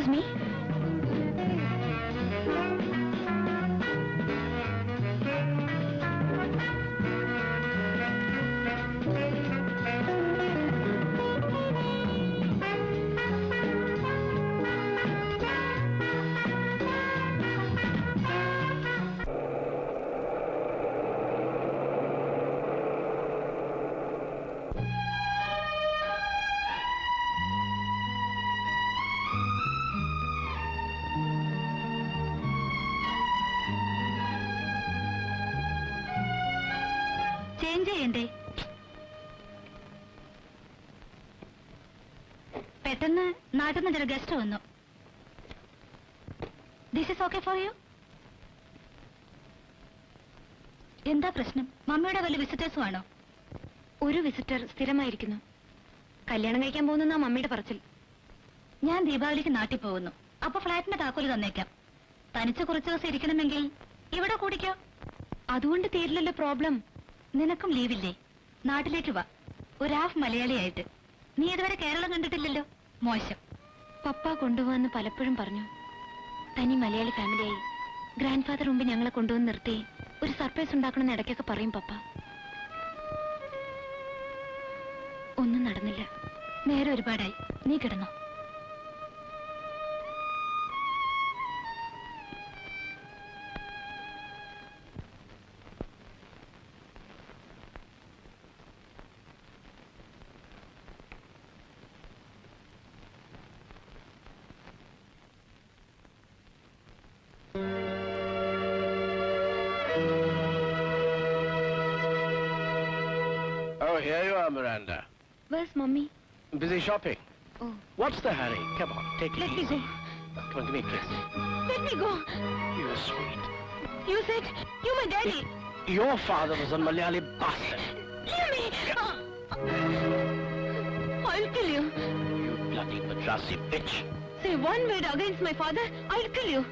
Excuse me. Change ചെയ്യണ്ടേ? പെട്ടെന്ന് നാട്ടിൽ നിന്ന് ചില ഗസ്റ്റ് വന്നു. This is okay for you? എന്താ പ്രശ്നം? മമ്മിയുടെ വല്ല വിസിറ്റേഴ്സും ആണോ? ഒരു വിസിറ്റർ സ്ഥിരമായിരിക്കുന്നു. കല്യാണം കഴിക്കാൻ പോകുന്ന മമ്മിയുടെ പറച്ചിൽ. ഞാൻ ദീപാവലിക്ക് നാട്ടിൽ പോകുന്നു. അപ്പൊ ഫ്ലാറ്റിന്റെ താക്കോല് തന്നേക്കാം. തനിച്ച് കുറച്ച് ദിവസം ഇരിക്കണമെങ്കിൽ ഇവിടെ കൂടിക്കോ. അതുകൊണ്ട് തീരില്ലല്ലോ പ്രോബ്ലം. നിനക്കും ലീവില്ലേ? നാട്ടിലേക്ക് വാ, ഒരു ഹാഫ് മലയാളിയായിട്ട്. നീ ഇതുവരെ കേരളം കണ്ടിട്ടില്ലല്ലോ. മോശം. പപ്പ കൊണ്ടുപോവാന്ന് പലപ്പോഴും പറഞ്ഞു. തനി മലയാളി ഫാമിലിയായി ഗ്രാൻഡ് ഫാദർ മുമ്പ് ഞങ്ങളെ കൊണ്ടുവന്ന് നിർത്തി ഒരു സർപ്രൈസ് ഉണ്ടാക്കണമെന്ന് ഇടയ്ക്കൊക്കെ പറയും പപ്പ. ഒന്നും നടന്നില്ല. നേരെ ഒരുപാടായി. നീ കിടന്നോ. Oh, here you are, Miranda. Where's mommy? Busy shopping. Oh. What's the hurry? Come on, take it Let me easy. go. Come on, give me a kiss. Let me go. You're sweet. You said you my daddy. Your father was a Malayali bastard. Leave me. I'll kill you. You bloody Madrasi bitch. Say one word against my father, I'll kill you.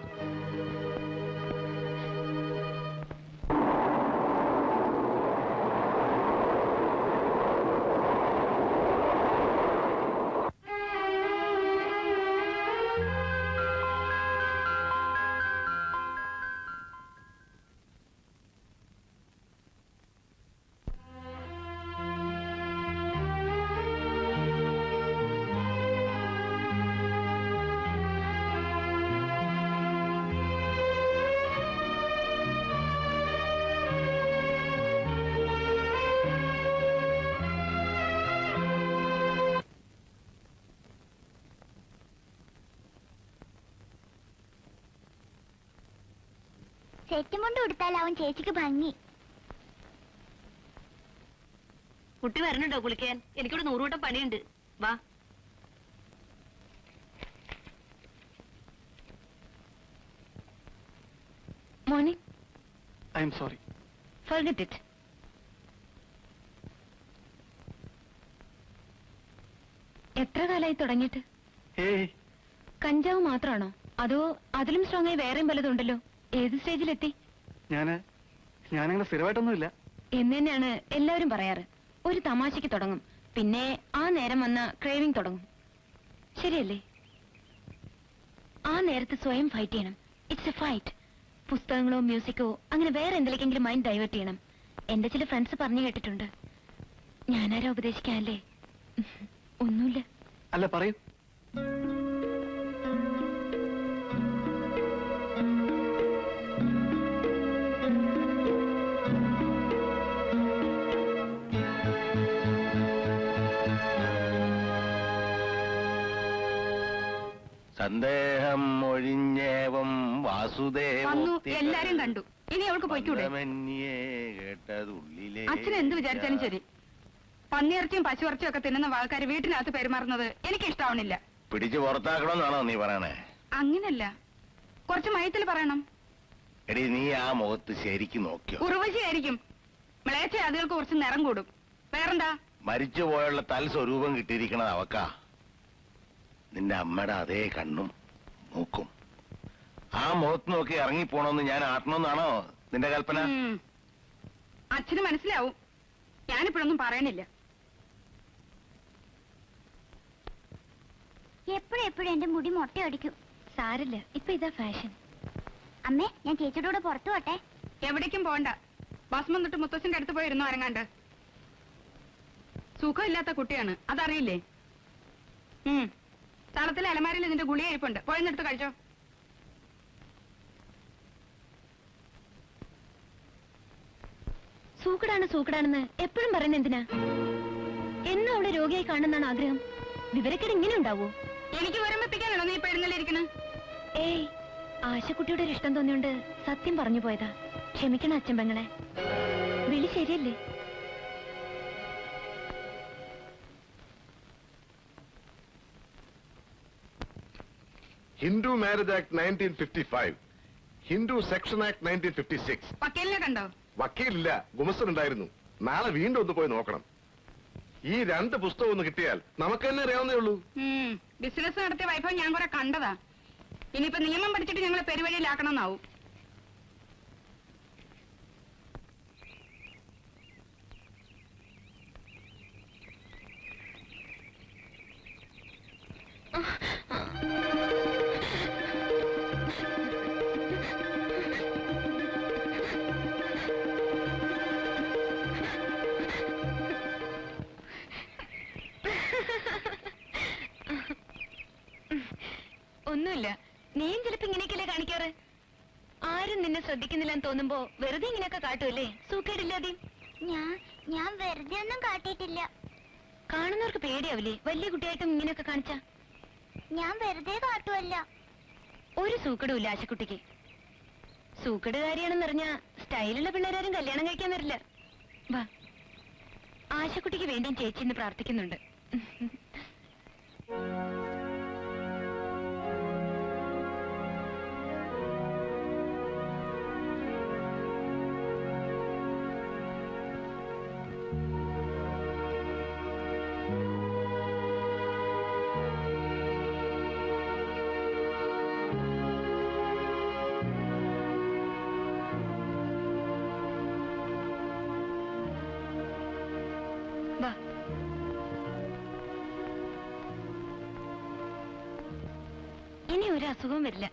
സെറ്റും കൊണ്ട് കൊടുത്താലാവും ചേച്ചിക്ക് ഭംഗി. കുട്ടി വരണുണ്ടോ കുളിക്കാൻ? എനിക്കിവിടെ 100 വട്ടം പണിയുണ്ട്. വാ. Morning. I am sorry. Forget it. എത്ര കാലായി തുടങ്ങിയിട്ട്? ഏയ്, കഞ്ചാവ് മാത്രമാണോ അതോ അതിലും സ്ട്രോങ് ആയി വേറെയും പലതുണ്ടല്ലോ? ഏത് സ്റ്റേജിലെത്തി? ഞാനങ്ങനെ സ്ഥിരമായിട്ടൊന്നുമില്ല. എന്ന് തന്നെയാണ് എല്ലാവരും പറയാറ്. ഒരു തമാശയ്ക്ക് തുടങ്ങും, പിന്നെ ആ നേരം വന്ന ക്രേവിംഗ് തുടങ്ങും. ശരിയല്ലേ? ആ നേരത്ത് സ്വയം ഫൈറ്റ് ചെയ്യണം. It's a fight. പുസ്തകങ്ങളോ മ്യൂസിക്കോ അങ്ങനെ വേറെ എന്തിലേക്കെങ്കിലും മൈൻഡ് ഡൈവേർട്ട് ചെയ്യണം. എന്റെ ചില ഫ്രണ്ട്സ് പറഞ്ഞു കേട്ടിട്ടുണ്ട്. ഞാനാരാ ഉപദേശിക്കാല്ലേ? ഒന്നുമില്ല. അല്ല, പറയൂ. സന്ദേഹം ഒഴിഞ്ഞേവം വാസുദേവ വന്നു, എല്ലാരും കണ്ടു. ഇനി അവൾക്ക് പോയിക്കൂടെ? അച്ഛൻ എന്ത് വിചാരിച്ചാലും ശരി, പന്നിയിറച്ചിയും പശുയിറച്ചിയും ഒക്കെ തിന്നുന്ന ആൾക്കാര് വീട്ടിനകത്ത് പെരുമാറുന്നത് എനിക്ക് ഇഷ്ടാവണില്ല. പിടിച്ചു പുറത്താക്കണമെന്നാണോ നീ പറയണേ? അങ്ങനല്ല, കുറച്ച് മയത്തിൽ പറയണം. എടി, നീ ആ മുഖത്ത് ശരിക്കും നോക്കിയോ? ഉറവശിയായിരിക്കും. മിളയച്ച അതുകൾക്ക് കുറച്ച് നിറം കൂടും. വേറെന്താ? മരിച്ചുപോയുള്ള തൽ സ്വരൂപം കിട്ടിയിരിക്കണത് അവക്കാ. നിന്റെ അമ്മയുടെ അതേ കണ്ണും മൂക്കും. ആ മുഖത്ത് നോക്കി ഇറങ്ങിപ്പോണമെന്ന് ഞാൻ ആട്ടണമെന്നാണോ നിന്റെ കൽപ്പന? അച്ഛന് മനസ്സിലാവും. ഞാനിപ്പോഴൊന്നും പറയണില്ല. എപ്പോഴും എന്റെ മുടി മൊട്ടയടിക്കും. സാരില്ല, ഇപ്പൊ ഇതാ ഫാഷൻ. അമ്മേ, ഞാൻ ചേച്ചിയുടെ കൂടെ പുറത്തു പോട്ടെ? എവിടേക്കും പോണ്ട. ബസ് വന്നിട്ട് മുത്തച്ഛന്റെ അടുത്ത് പോയിരുന്നു അരങ്ങാണ്ട്. സുഖമില്ലാത്ത കുട്ടിയാണ്, അതറിയില്ലേ? തളത്തിലെ അലമാരിൽ ഇതിന്റെ ഗുളിക ഇരിപ്പുണ്ട്, പോയെന്നെടുത്ത് കഴിച്ചോ. സൂക്കടാണെന്ന് എപ്പോഴും പറയുന്ന എന്തിനാ? എന്നും അവളെ രോഗിയായി കാണുന്നതാണ് ആഗ്രഹം. വിവരക്കേട് ഇങ്ങനെ ഉണ്ടാവോ? എനിക്ക് വരമ്പിപ്പിക്കാനാണോ നീ ഇപ്പൊ എഴുന്നള്ളിരിക്കണ? ഏയ്, ആശക്കുട്ടിയുടെ ഒരു ഇഷ്ടം തോന്നിയോണ്ട് സത്യം പറഞ്ഞു പോയതാ. ക്ഷമിക്കണം അച്ഛൻ പെങ്ങളെ. വിളി ശരിയല്ലേ? Hindu marriage act 1955, Hindu section act 1956. വക്കീലിനെ കണ്ടോ? വക്കീലില്ല, ഗുമസ്തൻ ഉണ്ടായിരുന്നു. നാളെ വീണ്ടും ഒന്ന് പോയി നോക്കണം. ഈ 2 പുസ്തകം ഒന്ന് കിട്ടിയാൽ നമുക്ക് തന്നെ അറിയാവുന്നേ ഉള്ളൂ. ബിസിനസ് നടത്തിയ വൈഭവം ഞാൻ കുറെ കണ്ടതാ. ഇനിയിപ്പോ നിയമം പഠിച്ചിട്ട് ഞങ്ങളെ പെരുവഴിയിലാക്കണമെന്നാവും. ഒന്നുമില്ല, നീയും ചിലപ്പോ ഇങ്ങനെയൊക്കെയല്ലേ കാണിക്കാറ്. ആരും നിന്നെ ശ്രദ്ധിക്കുന്നില്ലെന്ന് തോന്നുമ്പോ വെറുതെ ഇങ്ങനെയൊക്കെ കാട്ടുമല്ലേ? സൂക്കേടില്ലാതെ. ഞാൻ വെറുതെ ഒന്നും കാട്ടിയിട്ടില്ല. കാണുന്നവർക്ക് പേടിയാവില്ലേ വലിയ കുട്ടിയായിട്ടും ഇങ്ങനെയൊക്കെ കാണിച്ച? ഞാൻ വെറുതെ കാട്ടുമല്ല. ഒരു സൂക്കടുമില്ല ആശക്കുട്ടിക്ക്. സൂക്കടുകാരിയാണെന്നറിഞ്ഞ സ്റ്റൈലുള്ള പിള്ളേരാരും കല്യാണം കഴിക്കാൻ വരില്ല. വാ, ആശക്കുട്ടിക്ക് വേണ്ടിയും ചേച്ചി ഇന്ന് പ്രാർത്ഥിക്കുന്നുണ്ട്. വാ, ഇനി ഒരു അസുഖവും വരില്ല.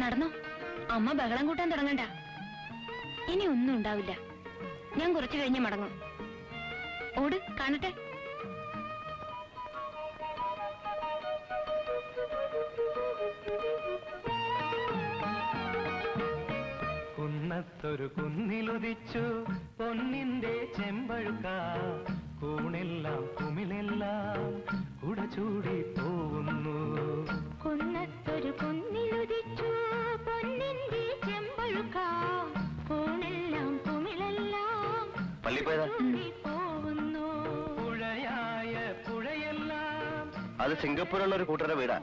നടന്നോ, അമ്മ ബഹളം കൂട്ടാൻ തുടങ്ങണ്ട. ഇനി ഒന്നും ഉണ്ടാവില്ല. ഞാൻ കുറച്ചു കഴിഞ്ഞ് മടങ്ങും. ഓട്, കാണട്ടെ. കുന്നത്തൊരു കുന്നിലുദിച്ചു പൊന്നിന്റെ ചെമ്പഴുക്ക, കൂണെല്ലാം കുമിളെല്ലാം കുടചൂടി പോകുന്നു. കുന്നത്തൊരു കുന്നിലുദിച്ചു പൊന്നിന്റെ ചെമ്പഴുക്ക, കൂണെല്ലാം കുമിളെല്ലാം പള്ളി പോയതാ? പോകുന്നു. പുഴയായ പുഴയെല്ലാം. അത് സിംഗപ്പൂരുള്ള ഒരു കൂട്ടരുടെ വീടാ.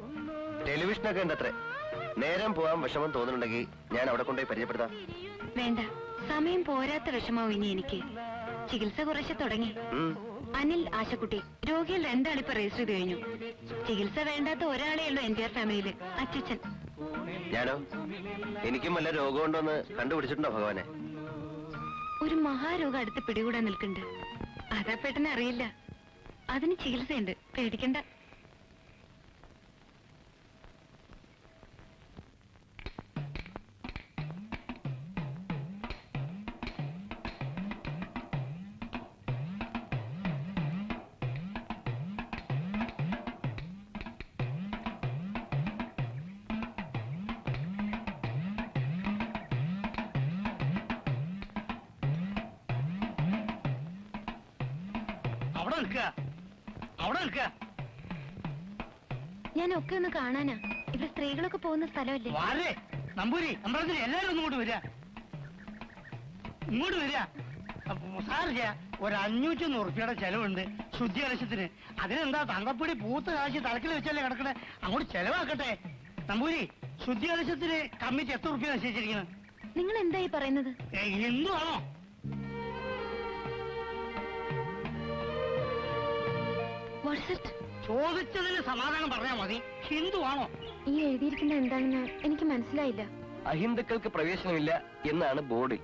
ടെലിവിഷനൊക്കെ ഉണ്ടത്രേ. നേരം പോവാൻ വിഷമം തോന്നുന്നുണ്ടെങ്കിൽ ഞാൻ അവിടെ കൊണ്ടുപോയി പരിചയപ്പെടുത്താം. വേണ്ട, സമയം പോരാത്ത വിഷമാവും ഇനി എനിക്ക്. ചികിത്സ കുറച്ച് തുടങ്ങി. അനിൽ, ആശക്കുട്ടി രോഗികൾ 2 ആളിപ്പോ രജിസ്റ്റർ ചെയ്ത് കഴിഞ്ഞു. ചികിത്സ വേണ്ടാത്ത ഒരാളേ ഉള്ളൂ എന്റെ ഫാമിലിയില്, അച്ഛൻ. ഞാനോ? എനിക്കും വല്ല രോഗമുണ്ടോന്ന് കണ്ടുപിടിച്ചിട്ടുണ്ടോ ഭഗവാനെ? ഒരു മഹാരോഗം അടുത്ത് പിടികൂടാൻ നിൽക്കുന്നുണ്ട്. അതാ പെട്ടെന്ന് അറിയില്ല. അതിന് ചികിത്സയുണ്ട്, പേടിക്കണ്ട. ഞാൻ ഒക്കെ ഒന്ന് കാണാനാ. ഇവിടെ സ്ത്രീകളൊക്കെ പോകുന്ന സ്ഥലമല്ലേ? നമ്പൂരി, അമ്പലത്തിൽ എല്ലാരും ഒന്നും ഇങ്ങോട്ട് വരിക. സാറില്ല, ഒരു 500 ഉറുപ്പിയുടെ ചെലവുണ്ട് ശുദ്ധി കലശത്തിന്. അതിനെന്താ തങ്കപ്പൊടി പൂത്ത് കാശി തലക്കിൽ വെച്ചല്ലേ കിടക്കണേ? അങ്ങോട്ട് ചെലവാക്കട്ടെ. നമ്പൂരി, ശുദ്ധി കലശത്തിന് കമ്മിറ്റി എത്ര ഉറുപ്പിക നിശ്ചയിച്ചിരിക്കുന്നത്? നിങ്ങൾ എന്തായി പറയുന്നത്? എന്തുവാണോ? ചോദിച്ചതിന് സമാധാനം പറഞ്ഞാൽ മതി. ഹിന്ദുവാണോ? ഈ എഴുതിയിരിക്കുന്നത് എന്താണെന്ന് എനിക്ക് മനസ്സിലായില്ല. അഹിന്ദുക്കൾക്ക് പ്രവേശനമില്ല എന്നാണ് ബോർഡിൽ.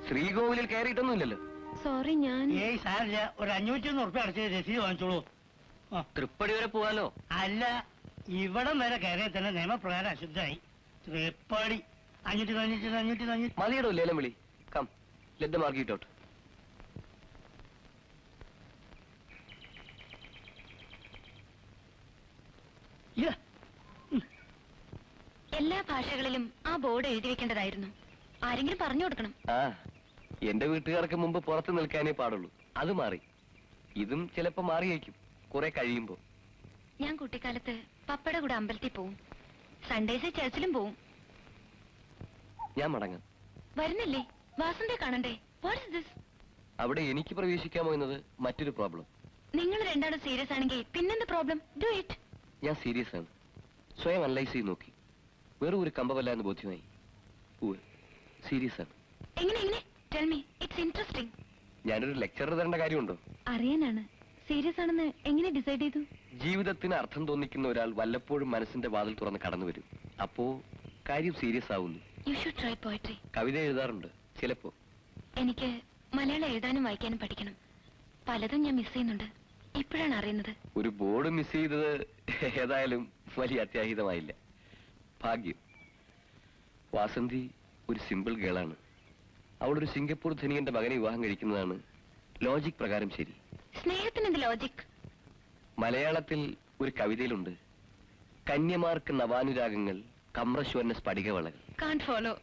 ശ്രീകോവിലിൽ കയറിയിട്ടൊന്നുമില്ലല്ലോ. സോറി ഞാൻ ഏയ് സാരില്ല, ഒരു 501 ഉറുപ്പ്യ അടച്ച് രസീത് വാങ്ങിച്ചോളൂ. ആ. തൃപ്പടി വരെ പോവാലോ? അല്ല, ഇവിടം വരെ കയറിയ തന്നെ നിയമപ്രകാരം അശുദ്ധായി. തൃപ്പടി 500. മതിയടോ ലേലം വിളി. Come, let the market out. എല്ലാ ഭാഷകളിലും ആ ബോർഡ് എഴുതി വെക്കേണ്ടതായിരുന്നു. ആരെങ്കിലും പറഞ്ഞു കൊടുക്കണം. ആ, എന്റെ വീട്ടുകാർക്ക് മുമ്പ് പുറത്ത് നിൽക്കാനേ പാടുള്ളൂ. അത് മാറി. ഇതും ചിലപ്പോ മാറിയേക്കും കുറെ കഴിയുമ്പോ. ഞാൻ കുട്ടിക്കാലത്ത് പപ്പയുടെ കൂടെ അമ്പലത്തിൽ പോവും. സൺഡേസ് ചർച്ചിലും പോവും. ഞാൻ മടങ്ങാം. വരുന്നില്ലേ? വാസന്തയെ കാണണ്ടേ? What's this? അവിടെ എനിക്ക് പ്രവേശിക്കാമോ എന്നത് മറ്റൊരു പ്രോബ്ലം. നിങ്ങൾ രണ്ടാളും സീരിയസ് ആണെങ്കിൽ പിന്നെന്ത് പ്രോബ്ലം? Do it. ഞാൻ സീരിയസ് ആണ്. സ്വയം അനലൈസ് ചെയ്ത് നോക്കി. വെറും ഒരു കമ്പമല്ല എന്ന് ബോധ്യമായി. സീരിയസ് ആണ്. എങ്ങനെ? Tell me, it's interesting. ഞാനൊരു ലെക്ചർ തരേണ്ട കാര്യമുണ്ടോ? അറിയാനാണ്. സീരിയസ് ആണെന്ന് എങ്ങനെ ഡിസൈഡ് ചെയ്തു? ജീവിതത്തിന് അർത്ഥം തോന്നിക്കുന്ന ഒരാൾ വല്ലപ്പോഴും മനസ്സിന്റെ വാതിൽ തുറന്ന് കടന്നു വരും. അപ്പോ കാര്യം സീരിയസ് ആവുന്നു. You should try poetry. കവിത എഴുതാറുണ്ട് ചിലപ്പോ. എനിക്ക് മലയാളം എഴുതാനും വായിക്കാനും പഠിക്കണം. പലതും ഞാൻ മിസ് ചെയ്യുന്നുണ്ട്. ഇപ്പോഴാണ് അറിയുന്നത്. ഒരു ബോർഡ് മിസ് ചെയ്തത് ഏതായാലും വലിയ അത്യാഹിതമായില്ല. ഭാഗ്യം. വാസന്തി ഒരു സിമ്പിൾ ഗേളാണ്. അവളൊരു സിംഗപ്പൂർ ധനികന്റെ മകനെ വിവാഹം കഴിക്കുന്നതാണ് ലോജിക് പ്രകാരം ശരി. സ്നേഹത്തിന് എന്ത് ലോജിക്? മലയാളത്തിൽ ഒരു കവിതയിലുണ്ട്, കന്യമാർക്ക് നവാനുരാഗങ്ങൾ, കമ്രശ്വരന് സ്ഫടികവളകൾ. Can't follow.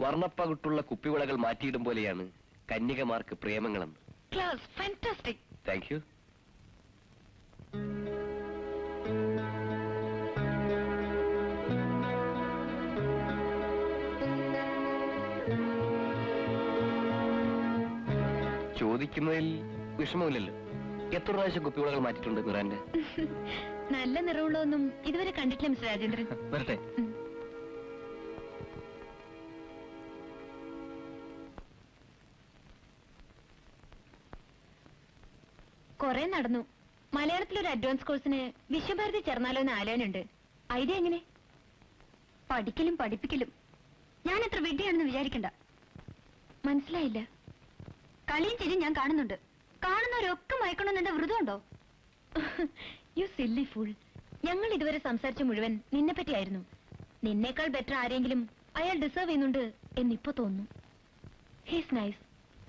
വർണ്ണപ്പകുട്ടുള്ള കുപ്പിവളകൾ മാറ്റിയിടും പോലെയാണ് കന്യകമാർക്ക് പ്രേമങ്ങളെന്ന്. Class fantastic. Thank you. ചോദിക്കുന്നതിൽ വിഷമമില്ലല്ലോ. എത്ര പ്രാവശ്യം കുപ്പിവളകൾ മാറ്റിയിട്ടുണ്ട് മിറാന്റെ? നല്ല നിറമുള്ളതൊന്നും ഇതുവരെ കണ്ടിട്ടില്ല മിസ്റ്റർ രാജേന്ദ്രൻ. വരട്ടെ. കൊറേ നടന്നു. മലയാളത്തിലൊരു അഡ്വാൻസ് കോഴ്സിന് വിശ്വഭാരതി ചേർന്നാലോ എന്ന് ആലോചനയുണ്ട്. ഐഡിയ എങ്ങനെ? പഠിക്കലും പഠിപ്പിക്കലും. ഞാൻ എത്ര വിഡ്ഢിയാണെന്ന് വിചാരിക്കണ്ട. മനസ്സിലായില്ല. കളിയും ചിരിയും ഞാൻ കാണുന്നുണ്ട്. കാണുന്നവരൊക്കെ മയക്കണമെന്നെ വ്രതമുണ്ടോ? You silly fool. ഞങ്ങൾ ഇതുവരെ സംസാരിച്ച മുഴുവൻ നിന്നെ പറ്റിയായിരുന്നു. നിന്നേക്കാൾ ബെറ്റർ ആരെങ്കിലും അയാൾ ഡിസേർവ് ചെയ്യുന്നുണ്ട് എന്നിപ്പോ തോന്നുന്നു. He's nice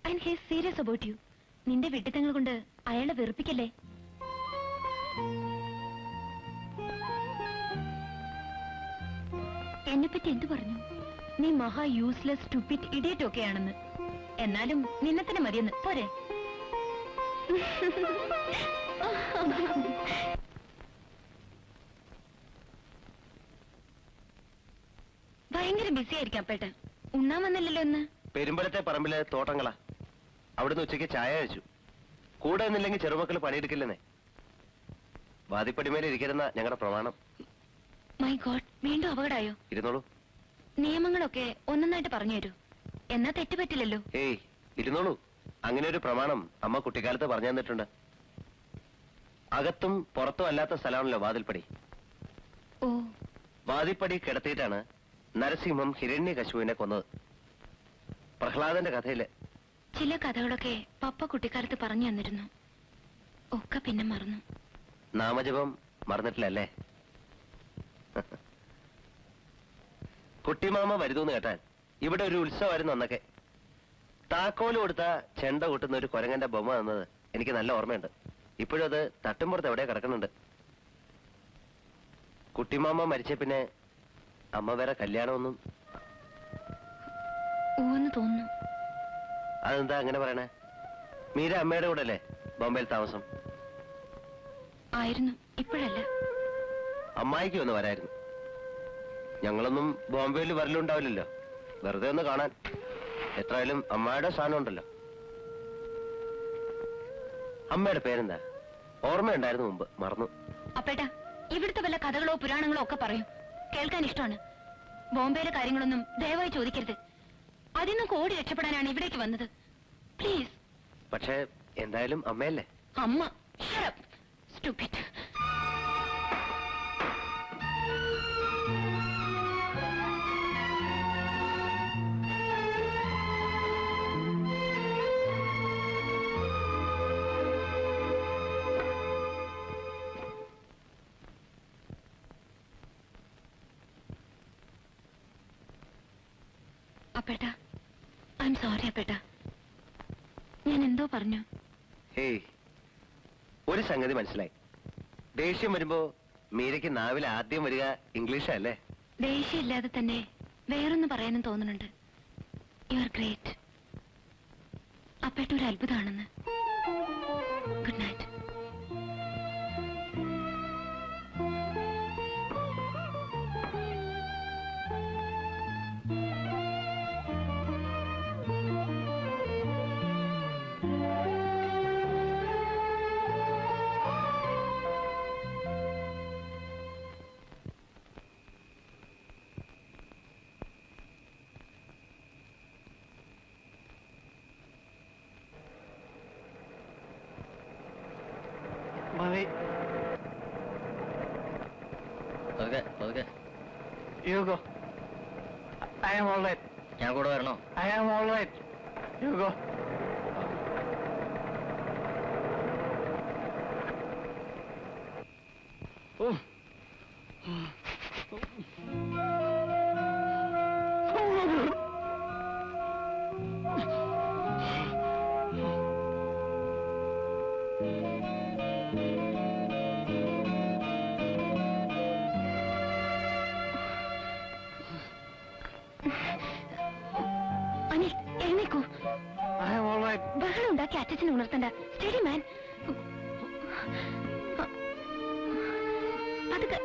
and he's serious about you. നിന്റെ വിഡ്ഢിത്തങ്ങൾ കൊണ്ട് അയാളെ വെറുപ്പിക്കല്ലേ. എന്നെപ്പറ്റി എന്തു പറഞ്ഞു? നീ മഹാ യൂസ്ലെസ് സ്റ്റുപ്പിഡ് ഇഡിയറ്റ് ഒക്കെയാണെന്ന്. എന്നാലും നിന്നെ തന്നെ മതിയെന്ന് പോരെ? ഭയങ്കര ബിസി ആയിരിക്കാം പേട്ടൻ. ഉണ്ണാൻ വന്നില്ലല്ലോ ഇന്ന്. പെരുമ്പലത്തെ പറമ്പിലെ തോട്ടങ്ങളാ. അവിടുന്ന് ഉച്ചയ്ക്ക് ചായ കഴിച്ചു. കൂടെ നിന്നില്ലെങ്കിൽ ചെറുമക്കൾ പണിയെടുക്കില്ലെന്നേ. വാദിപ്പടിമേലെ ഇരിക്കരുന്ന ഞങ്ങളുടെ പ്രമാണം. മൈ ഗോഡ്, വീണ്ടും അപകടമായോ? ഇരുന്നോളൂ. നിയമങ്ങളൊക്കെ ഒന്നൊന്നായിട്ട് പറഞ്ഞു തരൂ. എന്നാ തെറ്റുപറ്റില്ലല്ലോ. ഏയ് ഇരുന്നോളൂ. അങ്ങനെ ഒരു പ്രമാണം അമ്മ കുട്ടിക്കാലത്ത് പറഞ്ഞു തന്നിട്ടുണ്ട്. അകത്തും പുറത്തും അല്ലാത്ത സ്ഥലമാണല്ലോ വാതിൽപ്പടി. ഓ. വാതിൽപ്പടി കിടത്തിയിട്ടാണ് നരസിംഹം ഹിരണ്യകശുവിനെ കൊന്നത്. പ്രഹ്ലാദന്റെ കഥയില്. ചില കഥകളൊക്കെ പപ്പ കുട്ടിക്കാലത്ത് പറഞ്ഞു തന്നിരുന്നു. ഒക്കെ പിന്നെ മറന്നു. നാമജപം മറന്നിട്ടില്ലല്ലേ? കുട്ടിമാമ വരുതൂന്ന് കേട്ടാൽ ഇവിടെ ഒരു ഉത്സവമായിരുന്നു അന്നൊക്കെ. താക്കോല് കൊടുത്ത ചെണ്ട കൂട്ടുന്ന ഒരു കുരങ്ങന്റെ ബൊമ്മ തന്നത് എനിക്ക് നല്ല ഓർമ്മയുണ്ട്. ഇപ്പോഴും അത് തട്ടുംപുറത്ത് എവിടെ കിടക്കുന്നുണ്ട്. കുട്ടിമാമ മരിച്ച പിന്നെ അമ്മ വേറെ കല്യാണമൊന്നും. ഊന്ന് തോന്നുന്നു. അതെന്താ അങ്ങനെ പറയണേ? മീര അമ്മയുടെ കൂടെ അല്ലേ ബോംബെയിൽ താമസം? ആയിരുന്നു, ഇപ്പോഴല്ല. അമ്മായിക്ക് ഒന്ന് വരായിരുന്നു. ഞങ്ങളൊന്നും ബോംബെയിൽ വരലുണ്ടാവില്ലല്ലോ, വെറുതെ ഒന്ന് കാണാൻ. എത്രയായാലും അമ്മായിയുടെ സ്ഥാനം ഉണ്ടല്ലോ. അമ്മയുടെ പേരെന്താ? ഓർമ്മയുണ്ടായിരുന്നു മുമ്പ്, മറന്നു. അപ്പേട്ടാ, ഇവിടുത്തെ വല്ല കഥകളോ പുരാണങ്ങളോ ഒക്കെ പറയും, കേൾക്കാൻ ഇഷ്ടമാണ്. ബോംബെയിലെ കാര്യങ്ങളൊന്നും ദയവായി ചോദിക്കരുത്. അതിൽ നിന്ന് ഓടി രക്ഷപ്പെടാനാണ് ഇവിടേക്ക് വന്നത്. പ്ലീസ്. പക്ഷേ എന്തായാലും അമ്മയല്ലേ? അമ്മ. സ്റ്റുപ്പിഡ്. അപ്പേട്ട, ഐ എം സോറി അപ്പേട്ട. ഞാൻ എന്തോ പറഞ്ഞു. ഹേയ്, ഒരു സംഗതി മനസ്സിലായി. ദേഷ്യം വരുമ്പോ മീരയ്ക്ക് നാവിൽ ആദ്യം വരിക ഇംഗ്ലീഷാ അല്ലേ? ദേഷ്യമില്ലാതെ തന്നെ വേറൊന്ന് പറയാനും തോന്നുന്നുണ്ട്. You are great. അപ്പേട്ട ഒരു അത്ഭുതമാണെന്ന്. Good night. മതി. You go. I am all right. ഞാൻ കൂടെ വരണോ? I am all right. You go. Anil, എഴുന്നേക്കൂ. I am all right. ബഹളം ഉണ്ടാക്കി അച്ഛനെ ഉണർത്തണ്ട. സ്റ്റഡി മാൻ. പതുക്കെ.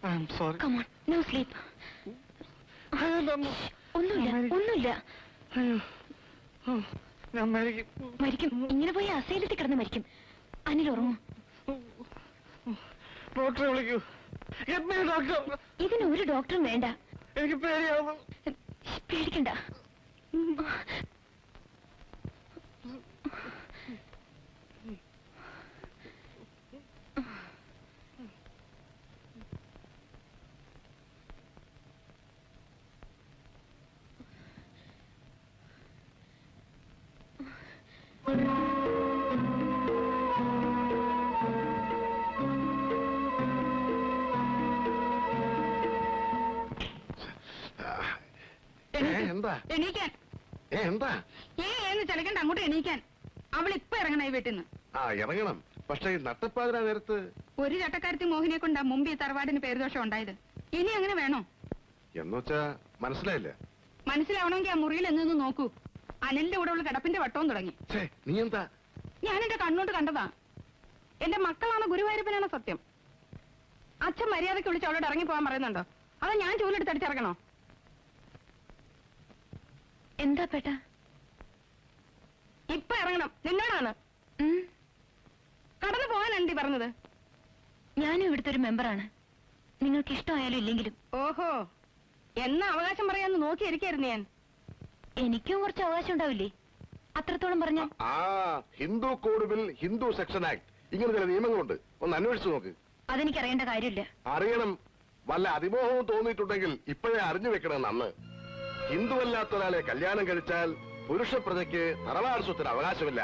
I'm sorry. Come on, no sleep. ഒന്നുമില്ല. ഞാൻ മരിക്കും. ഇങ്ങനെ പോയി അസൈലത്തിൽ കിടന്ന് മരിക്കും. അനിൽ ഉറങ്ങും. ഡോക്ടറെ വിളിക്കൂ. ഡോക്ടർ. ഇതിന് ഒരു ഡോക്ടറും വേണ്ട. എനിക്ക് പേടിയാവുന്നു. പേടിക്കണ്ട. എന്താ എണീക്കാൻ. എന്താ എന്ന് ചിലക്കണ്ട, അങ്ങോട്ട് എണീക്കാൻ. അവൾ ഇപ്പൊ ഇറങ്ങണ ഈ വീട്ടിൽ നിന്ന്. ആ ഇറങ്ങണം. പക്ഷെ ഈ നട്ടപ്പാതിരാ നേരത്ത് ഒരു ചട്ടക്കാരത്തി മോഹിനെ കൊണ്ടാ മുമ്പ് ഈ തറവാടിന് പേരുദോഷം ഉണ്ടായത്. ഇനി അങ്ങനെ വേണോ? എന്നുവെച്ചാ മനസ്സിലായില്ല. മനസ്സിലാവണമെങ്കിൽ ആ മുറിയിൽ എന്നൊന്ന് നോക്കൂ. അനിലിന്റെ കൂടെ ഉള്ള കിടപ്പിന്റെ വട്ടവും തുടങ്ങി. നീ എന്താ? ഞാൻ എന്റെ കണ്ണോട്ട് കണ്ടതാ. എന്റെ മക്കളാണ് ഗുരുവായൂരപ്പനാണ് സത്യം. അച്ഛൻ മര്യാദയ്ക്ക് വിളിച്ച് അവളോട് ഇറങ്ങി പോകാൻ പറയുന്നുണ്ടോ? അതോ ഞാൻ ചൂലെടുത്ത് അടിച്ചിറങ്ങണോ? എന്താ പേട്ട? ഇപ്പൊ ഇറങ്ങണം. നിന്നോടാണ്. കടന്നു പോകാനാണ് പറഞ്ഞത്. ഞാനും ഇവിടുത്തെ ഒരു മെമ്പറാണ്. നിങ്ങൾക്ക് ഇഷ്ടമായാലും ഇല്ലെങ്കിലും. ഓഹോ, എന്നാ അവകാശം പറയാന്ന് നോക്കിയിരിക്കായിരുന്നു ഞാൻ. എനിക്കും കുറച്ച് അവകാശം ഉണ്ടാവില്ലേ? അത്രത്തോളം പറഞ്ഞ Hindu code bill, Hindu section act, ഇങ്ങനെ ചില നിയമങ്ങളുണ്ട്. ഒന്ന് അന്വേഷിച്ചു നോക്ക്. അതെനിക്കറിയേണ്ട കാര്യമില്ല. അറിയണം. വല്ല അതിമോഹവും തോന്നിയിട്ടുണ്ടെങ്കിൽ ഇപ്പോഴേ അറിഞ്ഞു വെക്കണം. അന്ന് ഹിന്ദുവല്ലാത്ത ഒരാളെ കല്യാണം കഴിച്ചാൽ പുരുഷ പ്രജയ്ക്ക് തറവാട് സ്വത്തിന് അവകാശമില്ല.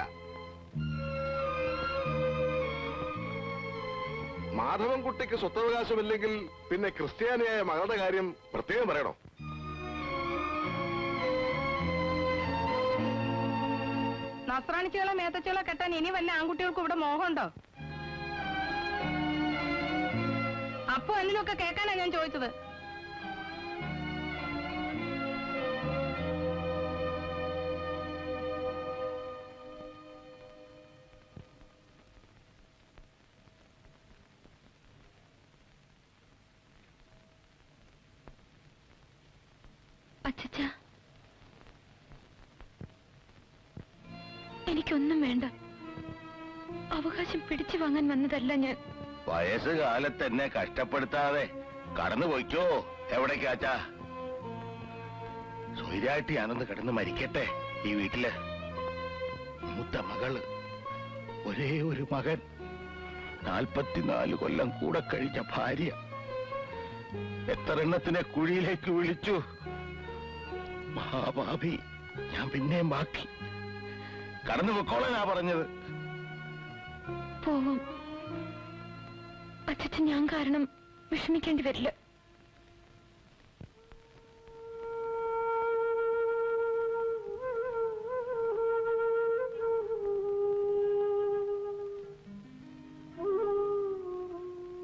മാധവൻകുട്ടിക്ക് സ്വത്തവകാശമില്ലെങ്കിൽ പിന്നെ ക്രിസ്ത്യാനിയായ മകളുടെ കാര്യം പ്രത്യേകം പറയണോ? നസ്രാണിച്ചുകളോ മേത്തച്ചുകളോ കെട്ടാൻ ഇനി വല്ല ആൺകുട്ടികൾക്കും ഇവിടെ മോഹമുണ്ടോ? അപ്പൊ എന്നിലൊക്കെ കേൾക്കാനാ ഞാൻ ചോദിച്ചത്. അച്ഛച്ച, എനിക്കൊന്നും വേണ്ട. അവകാശം പിടിച്ചു വാങ്ങാൻ വന്നതല്ല ഞാൻ. വയസ്സുകാലത്ത് എന്നെ കഷ്ടപ്പെടുത്താതെ കടന്നു പോയിക്കോ. എവിടേക്കാച്ചാ? സ്വൈരായിട്ട് ഞാനൊന്ന് കിടന്ന് മരിക്കട്ടെ ഈ വീട്ടില്. മൂത്ത മകള്, ഒരേ ഒരു മകൻ, 44 കൊല്ലം കൂടെ കഴിഞ്ഞ ഭാര്യ, എത്ര എണ്ണത്തിനെ കുഴിയിലേക്ക് വിളിച്ചു. മഹാഭാവി ഞാൻ പിന്നെയും ബാക്കി. കടന്നു പൊക്കോളാ പറഞ്ഞത്. പോവും. അച്ഛൻ ഞാൻ കാരണം വിഷമിക്കേണ്ടി വരില്ല.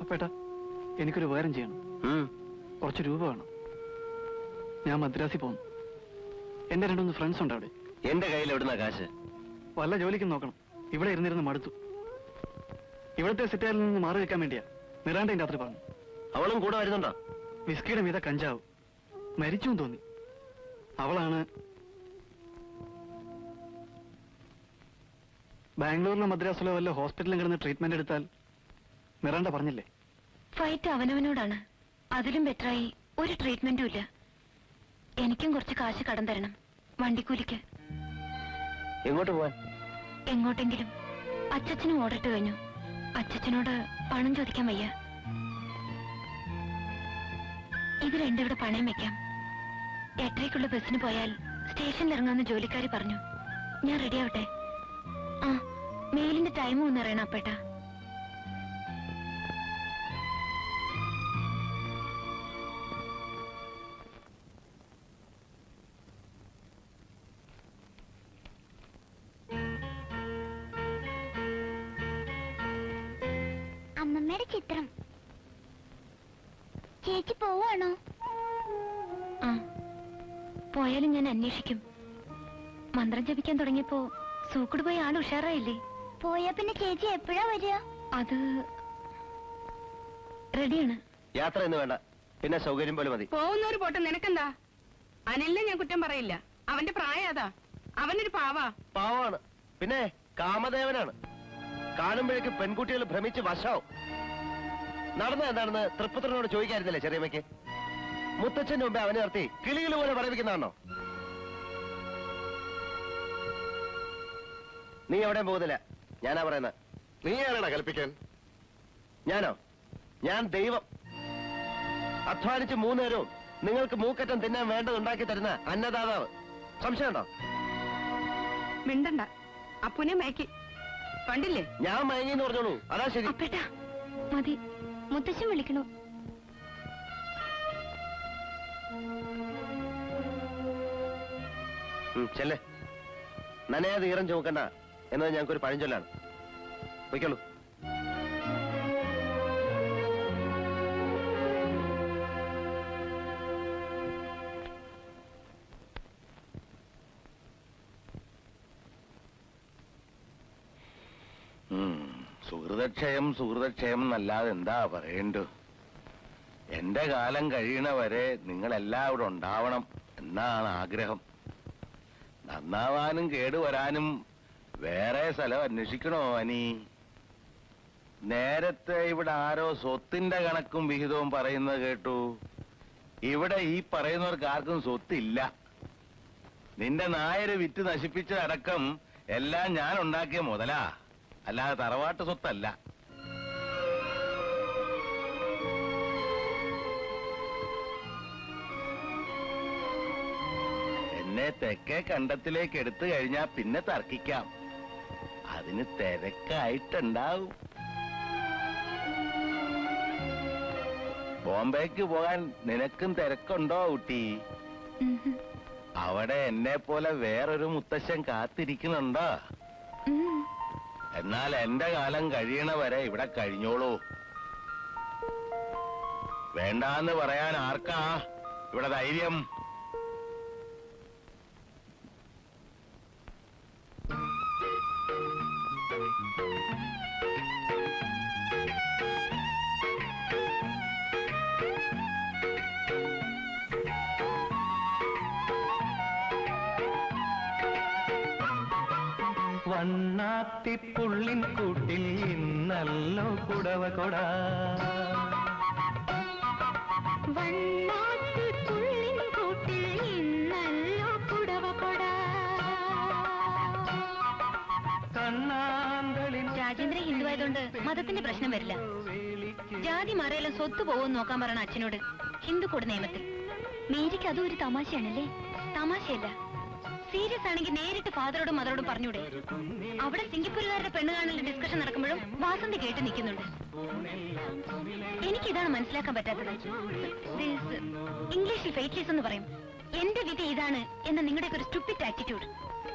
അപ്പേട്ടാ, എനിക്കൊരു ഉപകാരം ചെയ്യണം. കുറച്ച് രൂപ വേണം. ഞാൻ മദ്രാസിൽ പോകുന്നു. എന്റെ 2-3 ഫ്രണ്ട്സ് ഉണ്ട് അവിടെ. എന്റെ കയ്യിൽ എവിടുന്ന കാശ്? വല്ല ജോലിക്കും നോക്കണം. ഇവിടെ ഇരുന്നിരുന്ന് മടുത്തു. ഇവിടുത്തെ സിറ്റായിൽ നിന്ന് മാറി വെക്കാൻ വേണ്ടിയാ നിറാണ്ട രാത്രി പറഞ്ഞു. അവളും കൂടെ വരുന്നുണ്ടോ? വിസ്കിയുടെ മീത കഞ്ചാവ്. മരിച്ചു തോന്നി. അവളാണ് ബാംഗ്ലൂരിലോ മദ്രാസിലോ വല്ല ഹോസ്പിറ്റലിൽ കിടന്ന് ട്രീറ്റ്മെന്റ് എടുത്താൽ നിറാണ്ട പറഞ്ഞില്ലേ? ഫൈറ്റ് അവനവനോടാണ്. അതിലും ബെറ്ററായി ഒരു ട്രീറ്റ്മെന്റും ഇല്ല. എനിക്കും കുറച്ച് കാശ് കടം തരണം, വണ്ടിക്കൂലിക്ക്. എങ്ങോട്ട് പോവാൻ? എങ്ങോട്ടെങ്കിലും. അച്ഛനും ഓർഡറിട്ട് കഴിഞ്ഞു. അച്ഛനോട് പണം ചോദിക്കാൻ വയ്യ. ഇത് രണ്ടും ഇവിടെ പണയം വെക്കാം. 8:30-ക്കുള്ള ബസ്സിന് പോയാൽ സ്റ്റേഷനിൽ ഇറങ്ങാമെന്ന് ജോലിക്കാരി പറഞ്ഞു. ഞാൻ റെഡി ആവട്ടെ? ആ, മെയിലിന്റെ ടൈം ഒന്ന് അറിയണം അപ്പേട്ടാ. അമ്മമ്മയുടെ ചിത്രം. ചേച്ചി പോവാണോ? ആ, പോയാലും ഞാൻ അന്വേഷിക്കും. മന്ത്രം ജപിക്കാൻ തുടങ്ങിയപ്പോ സൂക്കട് പോയ ആൾ ഉഷാറായില്ലേ? പോയാ പിന്നെ ചേച്ചി എപ്പോഴാ വരിക? അത് റെഡിയാണ്. യാത്ര എന്ന് വേണ്ട, പിന്നെ സൗകര്യം പോലെ മതി. പോകുന്നവര് പോട്ടെ, നിനക്കെന്താ? അനിലിനെ ഞാൻ കുറ്റം പറയില്ല. അവന്റെ പ്രായം അതാ. അവനൊരു പാവാ. പാവാണ്, പിന്നെ കാമദേവനാണ്. കാണുമ്പോഴേക്ക് പെൺകുട്ടികൾ ഭ്രമിച്ച് വശാവും. നടന്ന എന്താണെന്ന് തൃപ്പുത്രനോട് ചോദിക്കായിരുന്നില്ലേ ചെറിയമ്മയ്ക്ക്? മുത്തച്ഛന്റെ മുമ്പേ അവനെ നിർത്തി കിളികൾ പോലെ പറയിപ്പിക്കുന്നതാണോ? നീ എവിടെയും പോകുന്നില്ല, ഞാനാ പറയുന്നത്. നീ ആരാടാ കൽപ്പിക്കാൻ? ഞാനോ? ഞാൻ ദൈവം. അധ്വാനിച്ച് 3 നേരവും നിങ്ങൾക്ക് മൂക്കറ്റം തിന്നാൻ വേണ്ടത് ഉണ്ടാക്കി തരുന്ന അന്നദാതാവ്. സംശയമുണ്ടോ? മിണ്ടണ്ട. അപ്പുനെ മയക്കി കണ്ടില്ലേ? ഞാൻ മയങ്ങിന്ന് പറഞ്ഞോളൂ, അതാ ശരി. അപ്പേട്ടാ മതി, മുത്തശ്ശൻ വിളിക്കണു. ചെല്ലേ, നനയാതെ ഈറം ചുമക്കണ്ട എന്നത് ഞങ്ങൾക്കൊരു പഴഞ്ചൊല്ലാണ്. പൊയ്ക്കോളൂ. സുഹൃതക്ഷയം എന്നല്ലാതെ എന്താ പറയണ്ടു. എന്റെ കാലം കഴിയണ വരെ നിങ്ങളെല്ലാവരും ഉണ്ടാവണം എന്നാണ് ആഗ്രഹം. നന്നാവാനും കേടുവരാനും വേറെ സ്ഥലം അന്വേഷിക്കണോ അനി? നേരത്തെ ഇവിടെ ആരോ സ്വത്തിന്റെ കണക്കും വിഹിതവും പറയുന്നത് കേട്ടു. ഇവിടെ ഈ പറയുന്നവർക്ക് ആർക്കും സ്വത്തില്ല. നിന്റെ നായര് വിറ്റ് നശിപ്പിച്ചതടക്കം എല്ലാം ഞാൻ ഉണ്ടാക്കിയ മുതലാ, അല്ലാതെ തറവാട്ട് സ്വത്തല്ല. എന്നെ തെക്കേ കണ്ടത്തിലേക്ക് എടുത്തു കഴിഞ്ഞാ പിന്നെ തർക്കിക്കാം. അതിന് തിരക്കായിട്ടുണ്ടാവും. ബോംബേക്ക് പോകാൻ നിനക്കും തിരക്കുണ്ടോ ഊട്ടി? അവിടെ എന്നെ പോലെ വേറൊരു മുത്തശ്ശൻ കാത്തിരിക്കുന്നുണ്ടോ? എന്നാൽ എന്റെ കാലം കഴിയണ വരെ ഇവിടെ കഴിഞ്ഞോളൂ. വേണ്ടാന്ന് പറയാൻ ആർക്കാ ഇവിടെ ധൈര്യം? വണ്ണാത്തിപ്പുള്ളിൻ കൂട്ടിൽ ഇന്നല്ലോ കുടവ കൊട. രാജേന്ദ്രൻ ഹിന്ദു ആയതുകൊണ്ട് മതത്തിന്റെ പ്രശ്നം വരില്ല. ജാതി മറയെല്ലാം സ്വത്ത് പോകുമെന്ന് നോക്കാൻ പറയണ അച്ഛനോട് ഹിന്ദു നിയമത്തിൽ. മേരിക്ക് അതും ഒരു തമാശയാണല്ലേ? തമാശയല്ല, സീരിയസ് ആണെങ്കിൽ നേരിട്ട് ഫാദറോടും മദറോടും പറഞ്ഞൂടെ? അവിടെ സിംഗപ്പൂരുകാരുടെ പെണ്ണ് കാണലിന്റെ ഡിസ്കഷൻ നടക്കുമ്പോഴും വാസന്തി കേട്ട് നിൽക്കുന്നുണ്ട്. എനിക്കിതാണ് മനസ്സിലാക്കാൻ പറ്റാത്തത്. ഇംഗ്ലീഷിൽ ഫെയ്റ്റ്ലെസ് എന്ന് പറയും. എന്റെ വിധി ഇതാണ് എന്ന നിങ്ങളുടെയൊക്കെ ഒരു സ്റ്റുപ്പിഡ് ആറ്റിറ്റ്യൂഡ്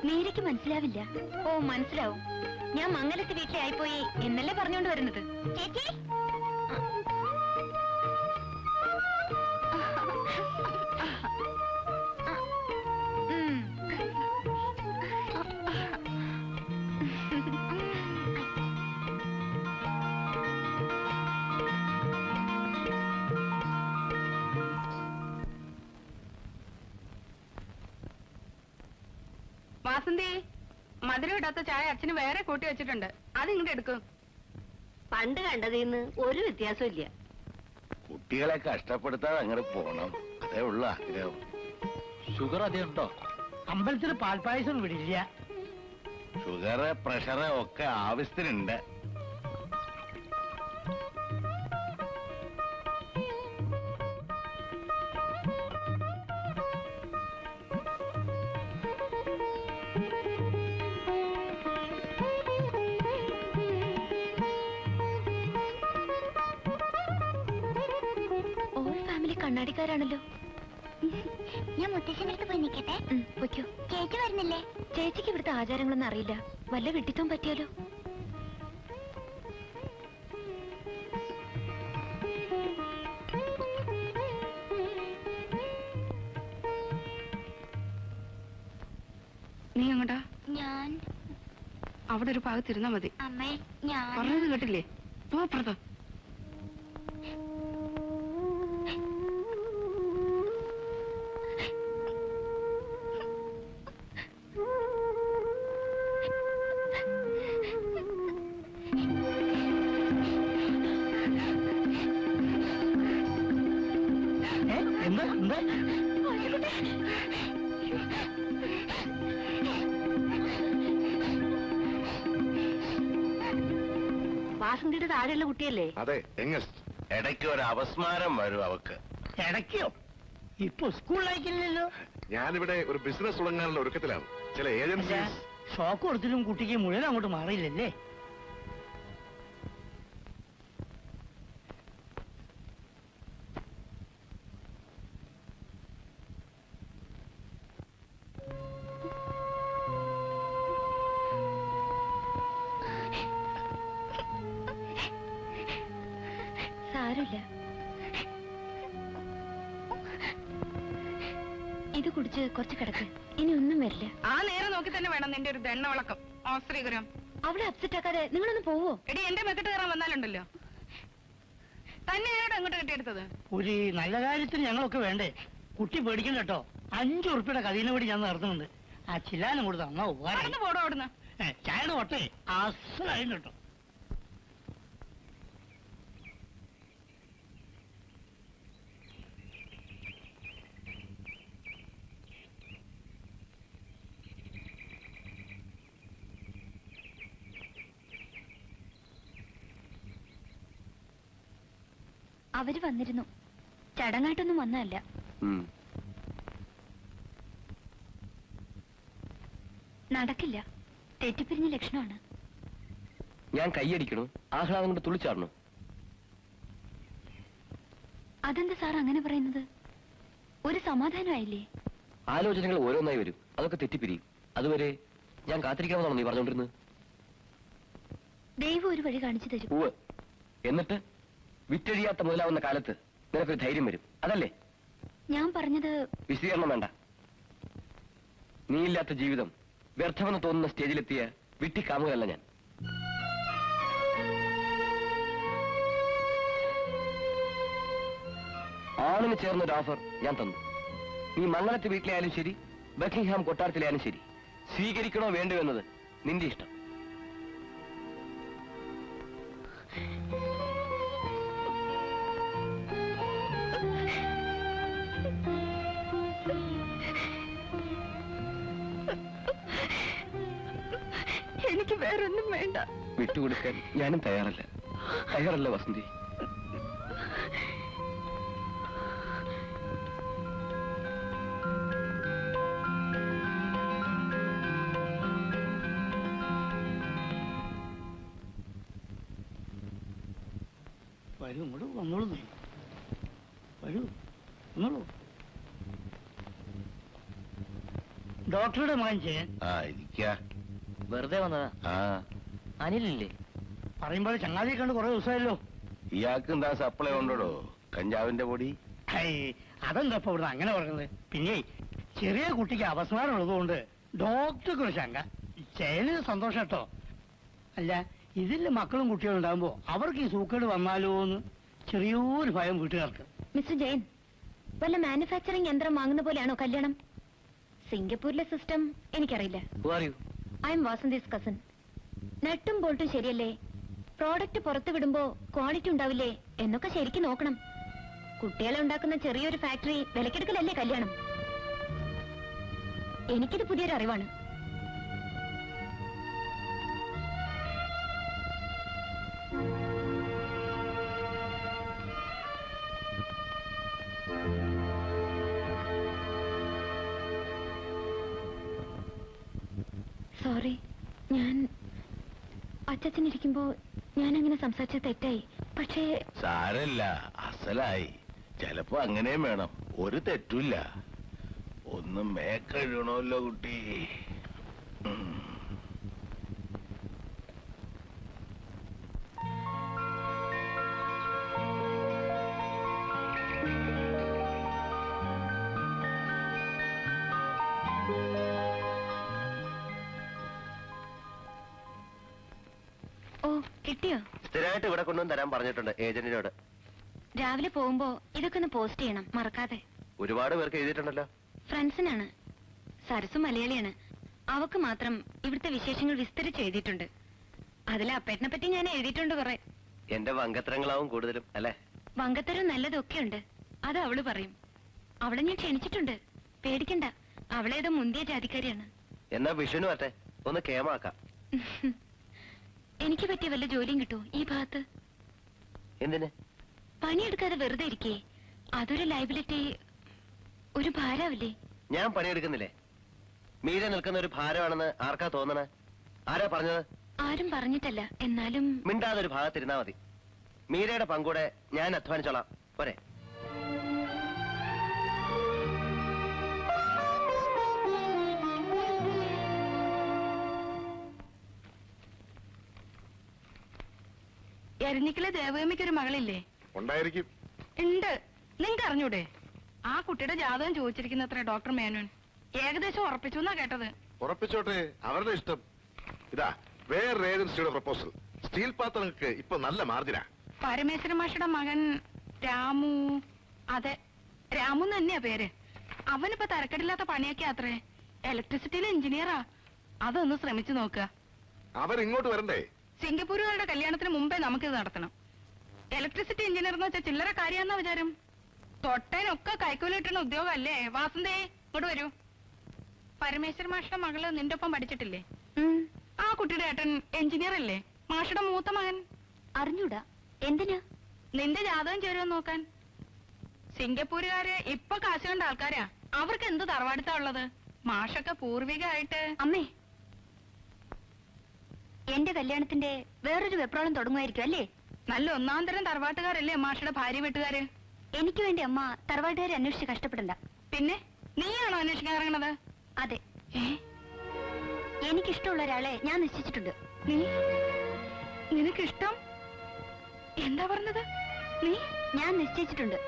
മേരിക്ക് മനസ്സിലാവില്ല. ഓ, മനസ്സിലാവും. ഞാൻ മംഗലത്ത് വീട്ടിലെ ആയിപ്പോയി എന്നല്ലേ പറഞ്ഞോണ്ട് വരുന്നത്. ചേച്ചി, വാസന്തി, മധുരം ഇടാത്ത ചായ അച്ഛന് വേറെ കൂട്ടി വെച്ചിട്ടുണ്ട്, അത് ഇങ്ങോട്ട് എടുക്കും. പണ്ട് കണ്ടതിന്ന് ഒരു വ്യത്യാസവും ഇല്ല. കുട്ടികളെ കഷ്ടപ്പെടുത്താതെ അങ്ങോട്ട് പോണം, അതേ ഉള്ള ആഗ്രഹം. ഷുഗർ അതേ ഉണ്ടോ? അമ്പലത്തിൽ പാൽപ്പായസം വിടില്ല. ഷുഗറ് പ്രഷറ് ഒക്കെ ആവശ്യത്തിനുണ്ട്. കണ്ണാടിക്കാരാണല്ലോ. ഞാൻ മുത്തശ്ശന്റെ അടുത്ത് പോയി നിൽക്കട്ടെ. പൊയ്ക്കോ. ചേച്ചി വരുന്നില്ലേ? ചേച്ചിക്ക് ഇവിടുത്തെ ആചാരങ്ങളൊന്നും അറിയില്ല. വല്ല വിട്ടിത്തം പറ്റിയാലോ? നീ എങ്ങോട്ടാ? ഞാൻ അവിടെ ഒരു ഭാഗത്തിരുന്നാ മതി. അമ്മേ, ഞാൻ പറഞ്ഞത് കേട്ടില്ലേ? പോ അപ്പുറത്ത്. എന്താ എന്താ വാസന്തിയുടെ താഴെയുള്ള കുട്ടിയല്ലേ? അതെ, യങ്ങസ്റ്റ്. ഇടയ്ക്ക് ഒരു അപസ്മാരം വരും അവക്ക്. ഇടയ്ക്കോ? ഇപ്പൊ സ്കൂളിലായിക്കില്ലല്ലോ. ഞാനിവിടെ ഒരു ബിസിനസ് തുടങ്ങാനുള്ള ഒരുക്കത്തിലാണ്. ചില ഏജൻസീസ് ഷോക്ക് കൊടുത്തിട്ടും കുട്ടിക്ക് മുഴുവൻ അങ്ങോട്ട് മാറിയില്ലല്ലേ? സാരമില്ല, ഇത് കുടിച്ച് കുറച്ച് കിടക്ക്. ഇനി ഒന്നും വരില്ല. ആ നേരെ നോക്കി തന്നെ വേണം നിന്റെ ഒരു ദണ്ണവളക്കം. ഓസ്ത്രീകരം അവളെ അപ്സെറ്റ് ആക്കാതെ നിങ്ങളൊന്ന് പോവോ? എടി, എന്റെ മെക്കിട്ട് കയറാൻ വന്നാലുണ്ടല്ലോ. തന്നെ ഞാനോട് അങ്ങോട്ട് കെട്ടിയെടുത്തത്. ഒരു നല്ല കാര്യത്തിന് ഞങ്ങളൊക്കെ വേണ്ടേ? കുട്ടി പേടിക്കണ്ട കേട്ടോ. 5 ഉറുപ്പിയുടെ കഥീനെ വേണ്ടി ഞാൻ നടത്തുന്നുണ്ട്. ആ ചില്ലാനും കൊടുത്ത് അമ്മ ഉപകാരം. പോടോ അവിടുന്ന്. ചായയുടെ ഒട്ടേ അസലായും കേട്ടോ. അവര് വന്നിരുന്നു. ചടങ്ങായിട്ടൊന്നും വന്നതല്ല. നടക്കില്ല. തെറ്റിപ്പിരിഞ്ഞ ലക്ഷണമാണ്. ഞാൻ കൈയടിക്കണു, ആഹ്ലാദം കൊണ്ട് തുള്ളിച്ചാടണു. അതെന്താ സാർ അങ്ങനെ പറയുന്നത്? ഒരു സമാധാനമായില്ലേ? ആലോചനകൾ ഓരോന്നായി വരും, അതൊക്കെ തെറ്റിപ്പിരിയും. അതുവരെ ഞാൻ കാത്തിരിക്കണമെന്നാണോ നീ പറഞ്ഞോണ്ടിരുന്നത്? ദൈവം ഒരു വഴി കാണിച്ചു തരും. ഉവ്വ്. എന്നിട്ട് വിറ്റഴിയാത്ത മുതലാവുന്ന കാലത്ത് നിനക്കൊരു ധൈര്യം വരും, അതല്ലേ? ഞാൻ പറഞ്ഞത് വിശദീകരണം വേണ്ട. നീയില്ലാത്ത ജീവിതം വ്യർത്ഥമെന്ന് തോന്നുന്ന സ്റ്റേജിലെത്തിയ വിട്ടിക്കാമുകയല്ല ഞാൻ. ആണിന് ചേർന്നൊരു ഓഫർ ഞാൻ തന്നു. നീ മംഗളത്ത് വീട്ടിലായാലും ശരി, ബക്കിംഗ്ഹാം കൊട്ടാരത്തിലായാലും ശരി, സ്വീകരിക്കണോ വേണ്ടോ എന്നത് നിന്റെ ഇഷ്ടം. എനിക്ക് വേറൊന്നും വേണ്ട. വിട്ടുകൊടുക്കാൻ ഞാനും തയ്യാറല്ല വസന്തി. വരൂ, ഇങ്ങോട്ട് വന്നോളൂ. വരൂ, വന്നോളൂ. ഡോക്ടറുടെ മകൻ ചെയ്യാൻ വെറുതെ വന്നതാ. അനിലില്ലേ? പറയുമ്പോൾ ചങ്ങാതിയെ കണ്ട് കുറെ ദിവസമായല്ലോ. ഇയാൾക്ക് എന്താ സപ്ലൈ ഉണ്ടോ കഞ്ചാവിന്റെ പൊടി? അതെന്താ ഇപ്പൊ ഇവിടുന്ന് അങ്ങനെ പറഞ്ഞത്? പിന്നെ ചെറിയ കുട്ടിക്ക് അവസ്മാരം ഉള്ളതുകൊണ്ട് ഡോക്ടർക്ക് ഒരു ശങ്ക. ചേന് സന്തോഷം കേട്ടോ. അല്ല, ഇതിൽ മക്കളും കുട്ടികളും ഉണ്ടാകുമ്പോ അവർക്ക് ഈ സൂക്കേട് വന്നാലോ എന്ന് ചെറിയൊരു ഭയം വീട്ടുകാർക്ക്. മിസ്റ്റർ ജയൻ, വല്ല മാനുഫാക്ചറിംഗ് യന്ത്രം വാങ്ങുന്ന പോലെയാണോ കല്യാണം? സിംഗപ്പൂരിലെ സിസ്റ്റം എനിക്കറിയില്ല. I am Vasanthi's cousin. നട്ടും ബോൾട്ടും ശരിയല്ലേ? പ്രോഡക്റ്റ് പുറത്തു വിടുമ്പോ ക്വാളിറ്റി ഉണ്ടാവില്ലേ എന്നൊക്കെ ശരിക്കും നോക്കണം. കുട്ടികളെ ഉണ്ടാക്കുന്ന ചെറിയൊരു ഫാക്ടറി വിലക്കെടുക്കലല്ലേ കല്യാണം? എനിക്കിത് പുതിയൊരു അറിവാണ്. സോറി, ഞാൻ അച്ഛനിരിക്കുമ്പോ ഞാൻ അങ്ങനെ സംസാരിച്ചത് തെറ്റായി. പക്ഷേ സാരല്ല, അസലായി. ചിലപ്പോ അങ്ങനെയും വേണം. ഒരു തെറ്റുമില്ല. ഒന്നും മേക്കഴുകണമല്ലോ കുട്ടി. ഓ, കിട്ടിയോ? സ്ഥിരമായിട്ട് ഇവിടെ കൊണ്ടുവന്ന് തരാൻ പറഞ്ഞിട്ടുണ്ട് ഏജന്റിനോട്. രാവിലെ പോകുമ്പോ ഇതൊക്കെ ഒന്ന് പോസ്റ്റ് ചെയ്യണം, മറക്കാതെ. ഒരുപാട് പേർക്ക് എഴുതിയിട്ടുണ്ടല്ലോ. ഫ്രണ്ട്സിനാണ്. സരസു മലയാളിയാണ്. അവക്ക് മാത്രം ഇവിടുത്തെ വിശേഷങ്ങൾ വിസ്തരിച്ച് എഴുതിയിട്ടുണ്ട്. അതിൽ അപ്പേട്ടനെ പറ്റി ഞാൻ എഴുതിയിട്ടുണ്ട് കുറെ. എന്റെ വങ്കത്തരങ്ങളാവും കൂടുതലും അല്ലേ? വങ്കത്തരം നല്ലതൊക്കെ ഉണ്ട്, അത് അവള് പറയും. അവളെ ഞാൻ ക്ഷണിച്ചിട്ടുണ്ട്, പേടിക്കണ്ട. അവളേതോ മുന്തിയ ജാതിക്കാരിയാണ്. എന്നാ വിഷുവിന് പറ്റേ ഒന്ന് കേമാക്കാം. എനിക്ക് പറ്റിയ വല്ല ജോലിയും കിട്ടുമോ ഈ ഭാഗത്ത്? എന്തിന്? പണിയെടുക്കാതെ വെറുതെ ഇരിക്കേ. അതൊരു ലൈബിലിറ്റി, ഒരു ഭാരാവില്ലേ? ഞാൻ പണിയെടുക്കുന്നില്ലേ? മീര നിൽക്കുന്ന ഒരു ഭാരമാണെന്ന് ആർക്കാ തോന്നണേ? ആരാ പറഞ്ഞത്? ആരും പറഞ്ഞിട്ടല്ല. എന്നാലും മിണ്ടാതെ ഒരു ഭാഗത്തിരുന്നാ മതി. മീരയുടെ പങ്കൂടെ ഞാൻ അധ്വാനിച്ചോളാം, പോരെ? എരഞ്ഞിക്കലെ ദേവകമ്മയ്ക്ക് ഒരു മകളില്ലേ? ഉണ്ടായിരിക്കും. ഉണ്ട്. നിങ്ങൾക്ക് അറിഞ്ഞൂടെ? ആ കുട്ടിയുടെ ജാതകം ചോദിച്ചിരിക്കുന്നത്ര ഡോക്ടർ മേനോൻ. ഏകദേശം ഉറപ്പിച്ചു എന്നാ കേട്ടത്. ഉറപ്പിച്ചോട്ടെ, അവരുടെ ഇഷ്ടം. ഇതാ വേറൊരു ഏജൻസിയുടെ പ്രപ്പോസൽ. സ്റ്റീൽ പാത്രങ്ങൾക്ക് ഇപ്പൊ നല്ല മാർജിനാ. പരമേശ്വര മാഷയുടെ മകൻ രാമു. അതെ, രാമു തന്നെയാ പേര്. അവനിപ്പോ തരക്കെടില്ലാത്ത പണിയൊക്കെ അത്രേ. ഇലക്ട്രിസിറ്റിയിലെ എഞ്ചിനീയറാ. അതൊന്ന് ശ്രമിച്ചു നോക്കുക. അവരിങ്ങോട്ട് വരണ്ടേ? സിംഗപ്പൂരുകാരുടെ കല്യാണത്തിന് മുമ്പേ നമുക്കിത് നടത്തണം. ഇലക്ട്രിസിറ്റി എഞ്ചിനീയർ എന്ന് വെച്ചാൽ ചില്ലറ കാര്യാന്നാ വിചാരം. തൊട്ടേനൊക്കെ കൈക്കൂലിട്ടുന്ന ഉദ്യോഗം അല്ലേ? വാസന്തേ, ഇങ്ങോട്ട് വരൂ. പരമേശ്വര മാഷയുടെ മകള് നിന്റെ ഒപ്പം പഠിച്ചിട്ടില്ലേ? ആ കുട്ടിയുടെ ഏട്ടൻ എഞ്ചിനീയർ അല്ലേ? മാഷയുടെ മൂത്ത മകൻ. അറിഞ്ഞൂടാ. എന്തിനാ? നിന്റെ ജാതകം ചേരുമെന്ന് നോക്കാൻ. സിംഗപ്പൂരുകാര് ഇപ്പൊ കാശ് കണ്ട ആൾക്കാരാ. അവർക്ക് എന്ത് തറവാടുത്താ ഉള്ളത്? മാഷൊക്കെ പൂർവികമായിട്ട്. അമ്മേ, എന്റെ കല്യാണത്തിന്റെ വേറൊരു വെപ്രാളം തുടങ്ങുമായിരിക്കും അല്ലേ? നല്ല ഒന്നാം തരം തറവാട്ടുകാരല്ലേ മാഷയുടെ ഭാര്യ വീട്ടുകാര്? എനിക്ക് വേണ്ടി അമ്മ തറവാട്ടുകാരെ അന്വേഷിച്ച് കഷ്ടപ്പെടണ്ട. പിന്നെ നീയാണോ അന്വേഷിക്കാൻ ഇറങ്ങണത്? അതെ, എനിക്കിഷ്ടമുള്ള ഒരാളെ ഞാൻ നിശ്ചയിച്ചിട്ടുണ്ട്. നിനക്കിഷ്ടം? എന്താ പറഞ്ഞത് നീ? ഞാൻ നിശ്ചയിച്ചിട്ടുണ്ട്.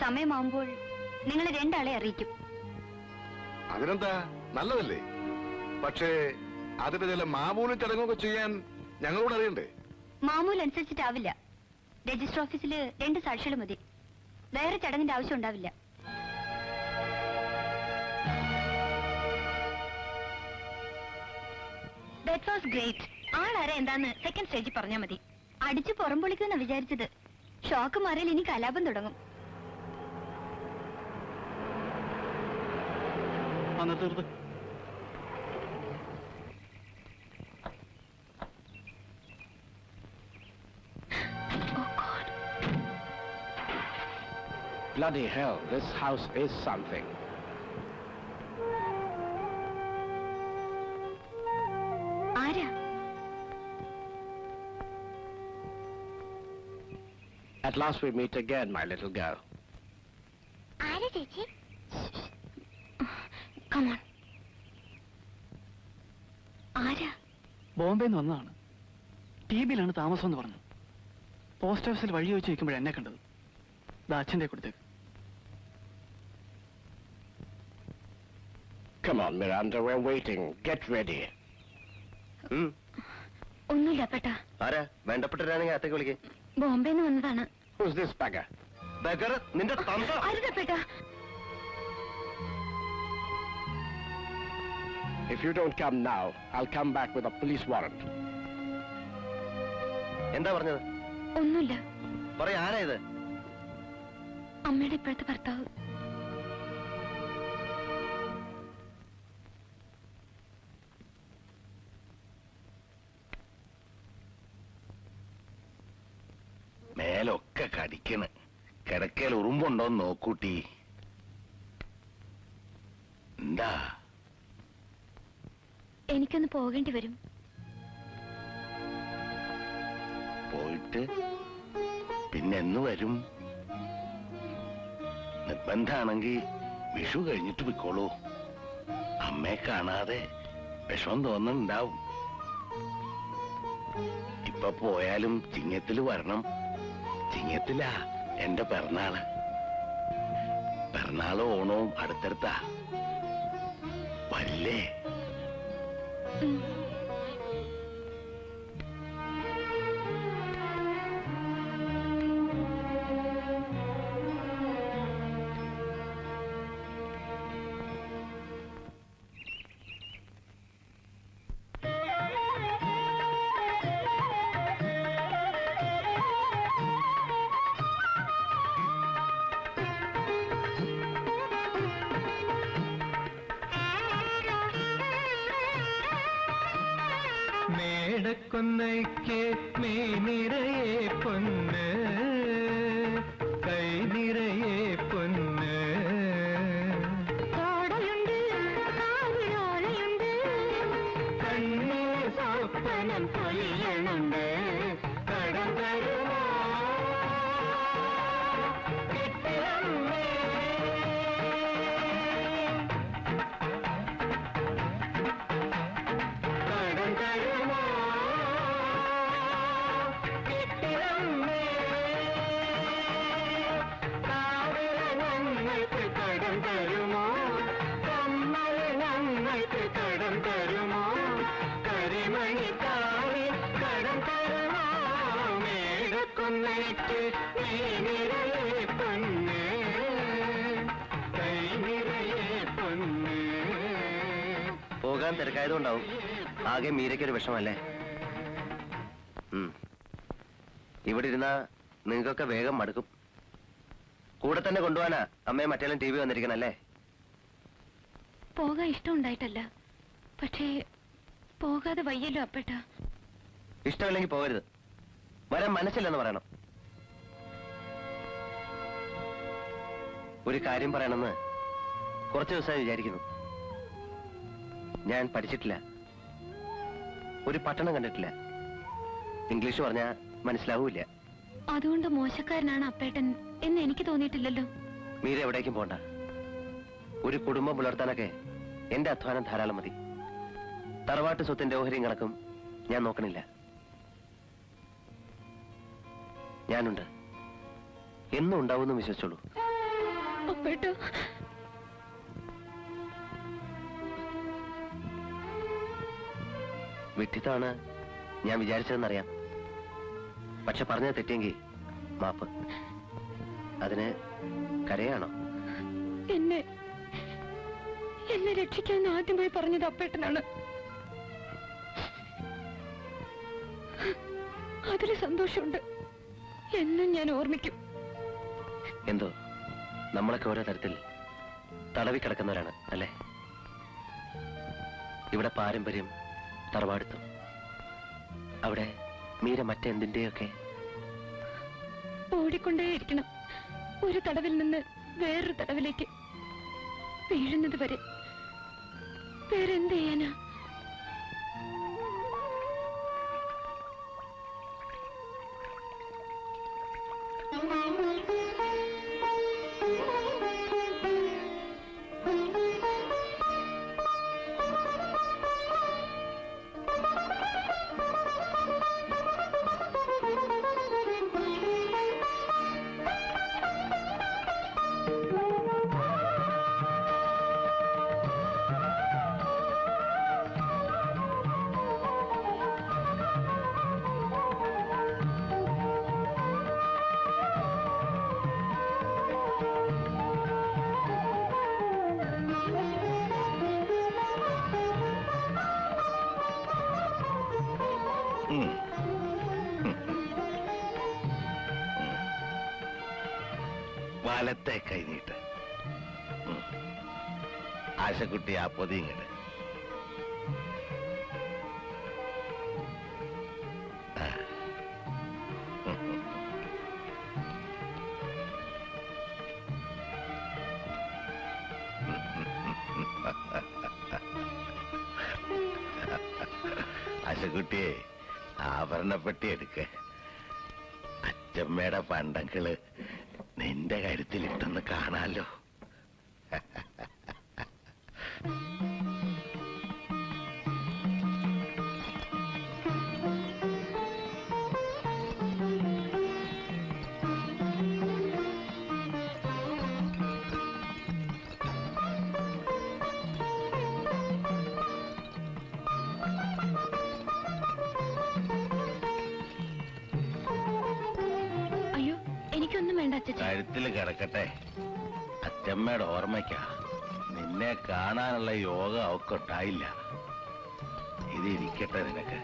സമയമാവുമ്പോൾ നിങ്ങളെ രണ്ടാളെ അറിയിക്കും. അതിനെന്താ, നല്ലതല്ലേ? പക്ഷേ അതിന്റെ ചില മാമൂലും ചടങ്ങൊക്കെ ചെയ്യാൻ ഞങ്ങളോട് അറിയണ്ടേ? മാമൂൽ അനുസരിച്ചിട്ടാവില്ല. രജിസ്റ്റർ ഓഫീസില് 2 സാക്ഷികൾ മതി. വേറെ ചടങ്ങിന്റെ ആവശ്യം ഉണ്ടാവില്ല. That was great. ആളാരെ എന്താന്ന് സെക്കൻഡ് സ്റ്റേജിൽ പറഞ്ഞാൽ മതി. അടിച്ചു പുറംപൊളിക്കുമെന്നാ വിചാരിച്ചത്. ഷോക്ക് മാറിയാൽ ഇനി കലാപം തുടങ്ങും. തീർത്ത് Bloody hell, this house is something. ആരാ? At last we meet again, my little girl. ആരാ ചേച്ചി? Come on. ആരാ? ബോംബെന്ന് വന്നതാണ്. ടിബിയിലാണ് താമസം എന്ന് പറഞ്ഞു. പോസ്റ്റ് ഓഫീസിൽ വഴി വെച്ച് വയ്ക്കുമ്പോഴാണ് എന്നെ കണ്ടത്. ദാ അച്ഛൻ്റെ കൊടുത്തേക്ക്. Come on, Miranda, we're waiting. Get ready. ഒന്നുമില്ല അപ്പേട്ടാ. ആരാ? വേണ്ടപ്പെട്ടവരാണെങ്കിൽ അകത്തേക്ക് വിളിക്കേ. ബോംബെന്ന് വന്നതാണ്. Who's this beggar? ബഗർ നിന്റെ തന്ത. അരുതപ്പേട്ടാ. If you don't come now, I'll come back with a police warrant. എന്താ പറഞ്ഞത്? ഒന്നുമില്ല. പറയാ, ആരാ ഇത്? അമ്മയുടെ ഇപ്പോഴത്തെ ഭർത്താവ്. മേലൊക്കെ കടിക്കണ്. കിടക്കയിൽ ഉറുമ്പുണ്ടോന്ന് നോക്കൂട്ടി. എന്താ? എനിക്കൊന്ന് പോകേണ്ടി വരും. പോയിട്ട് പിന്നെന്ന് വരും? നിർബന്ധാണെങ്കിൽ വിഷു കഴിഞ്ഞിട്ട് പോയിക്കോളൂ. അമ്മയെ കാണാതെ വിഷമം തോന്നുന്നുണ്ടാവും. ഇപ്പൊ പോയാലും ചിങ്ങത്തില് വരണം. ചിങ്ങത്തിലാ എന്റെ പിറന്നാള്. പിറന്നാള് ഓണവും അടുത്തടുത്താ. വല്ലേ? മേടക്കൊന്നയ്ക്ക് മേ നിറയെ പൊന്ന്, കൈ നിറയെ പൊന്ന്. കണ്ണേ സ്വപ്നം പൊലിയണുണ്ട്. കടം തരുമോ കിട്ടിയമ്മേ? കടം തരുമോ കിട്ടിയമ്മേ? കാവില ഞങ്ങൾക്ക് കടം തരുമോ? കമ്മൽ ഞങ്ങൾക്ക് കടം തരുമോ? കരിമണിക്കാവിൽ കടം തരുമോ? മേടക്കൊന്നയ്ക്ക് നീ നിറയെ പൊന്ന്, കൈ നിറയെ പൊന്ന്. പോകാൻ തിരക്കായതുകൊണ്ടാവും. ആകെ മീരയ്ക്കൊരു വിഷമല്ലേ? ഇവിടെ ഇരുന്നാ നിങ്ങൾക്കൊക്കെ വേഗം മടുക്കും. കൂടെ തന്നെ കൊണ്ടുപോകാനാ അമ്മയെ മറ്റേലും ടി വി വന്നിരിക്കണല്ലേ? പോകാൻ ഇഷ്ടമുണ്ടായിട്ടല്ല, പക്ഷേ പോകാതെ വയ്യല്ലോ അപ്പേട്ടാ. ഇഷ്ടമില്ലെങ്കിൽ പോകരുത്. വരാൻ മനസ്സില്ലെന്ന് പറയണം. ഒരു കാര്യം പറയണമെന്ന് കുറച്ച് ദിവസമായി വിചാരിക്കുന്നു. ഞാൻ പഠിച്ചിട്ടില്ല, ഒരു പട്ടണം കണ്ടിട്ടില്ല, ഇംഗ്ലീഷ് പറഞ്ഞാൽ മനസ്സിലാവൂല. അതുകൊണ്ട് മോശക്കാരനാണ് അപ്പേട്ടൻ എന്ന് എനിക്ക് തോന്നിയിട്ടില്ലല്ലോ. മീര എവിടേക്കും പോണ്ട. ഒരു കുടുംബം പുലർത്താനൊക്കെ എന്റെ അധ്വാനം ധാരാളം മതി. തറവാട്ട് സ്വത്തിന്റെ ഓഹരിയും കണക്കും ഞാൻ നോക്കണില്ല. ഞാനുണ്ട്, എന്നും ഉണ്ടാവുമെന്ന് വിശ്വസിച്ചോളൂ. അപ്പേട്ടാ, വിഡ്ഢിത്തമാണ് ഞാൻ വിചാരിച്ചതെന്നറിയാം. പക്ഷെ പറഞ്ഞത് തെറ്റിയെങ്കിൽ മാപ്പ്. അതിന് കരയാണോ? എന്നെ രക്ഷിക്കാൻ ആദ്യമായി പറഞ്ഞത് അപ്പേട്ടനാണ്. അതിൽ സന്തോഷമുണ്ട്. എന്നും ഞാൻ ഓർമ്മിക്കും. എന്തോ നമ്മളൊക്കെ ഓരോ തരത്തിൽ തടവി കിടക്കുന്നവരാണ് അല്ലേ? ഇവിടെ പാരമ്പര്യം, തറവാടുത്തം, അവിടെ മീര മറ്റെന്തിന്റെയൊക്കെ. ഓടിക്കൊണ്ടേയിരിക്കണം, ഒരു തടവിൽ നിന്ന് വേറൊരു തടവിലേക്ക് വീഴുന്നത് വരെ. വേറെന്ത് ചെയ്യാനാ? വലത്തെ കൈനീട്ട്. ആശക്കുട്ടി ആ പൊതിങ്ങട്. ആശക്കുട്ടിയെ ആഭരണപ്പെട്ടി എടുക്ക. അച്ചമ്മയുടെ പണ്ടങ്ങള് നിന്റെ കരുത്തിലിട്ടൊന്ന് കാണാലോ. കഴുത്തില് കിടക്കട്ടെ. അച്ചമ്മയുടെ ഓർമ്മയ്ക്കാ. നിന്നെ കാണാനുള്ള യോഗം അവക്കൊട്ടായില്ല. ഇത് ഇരിക്കട്ടെ നിനക്ക്.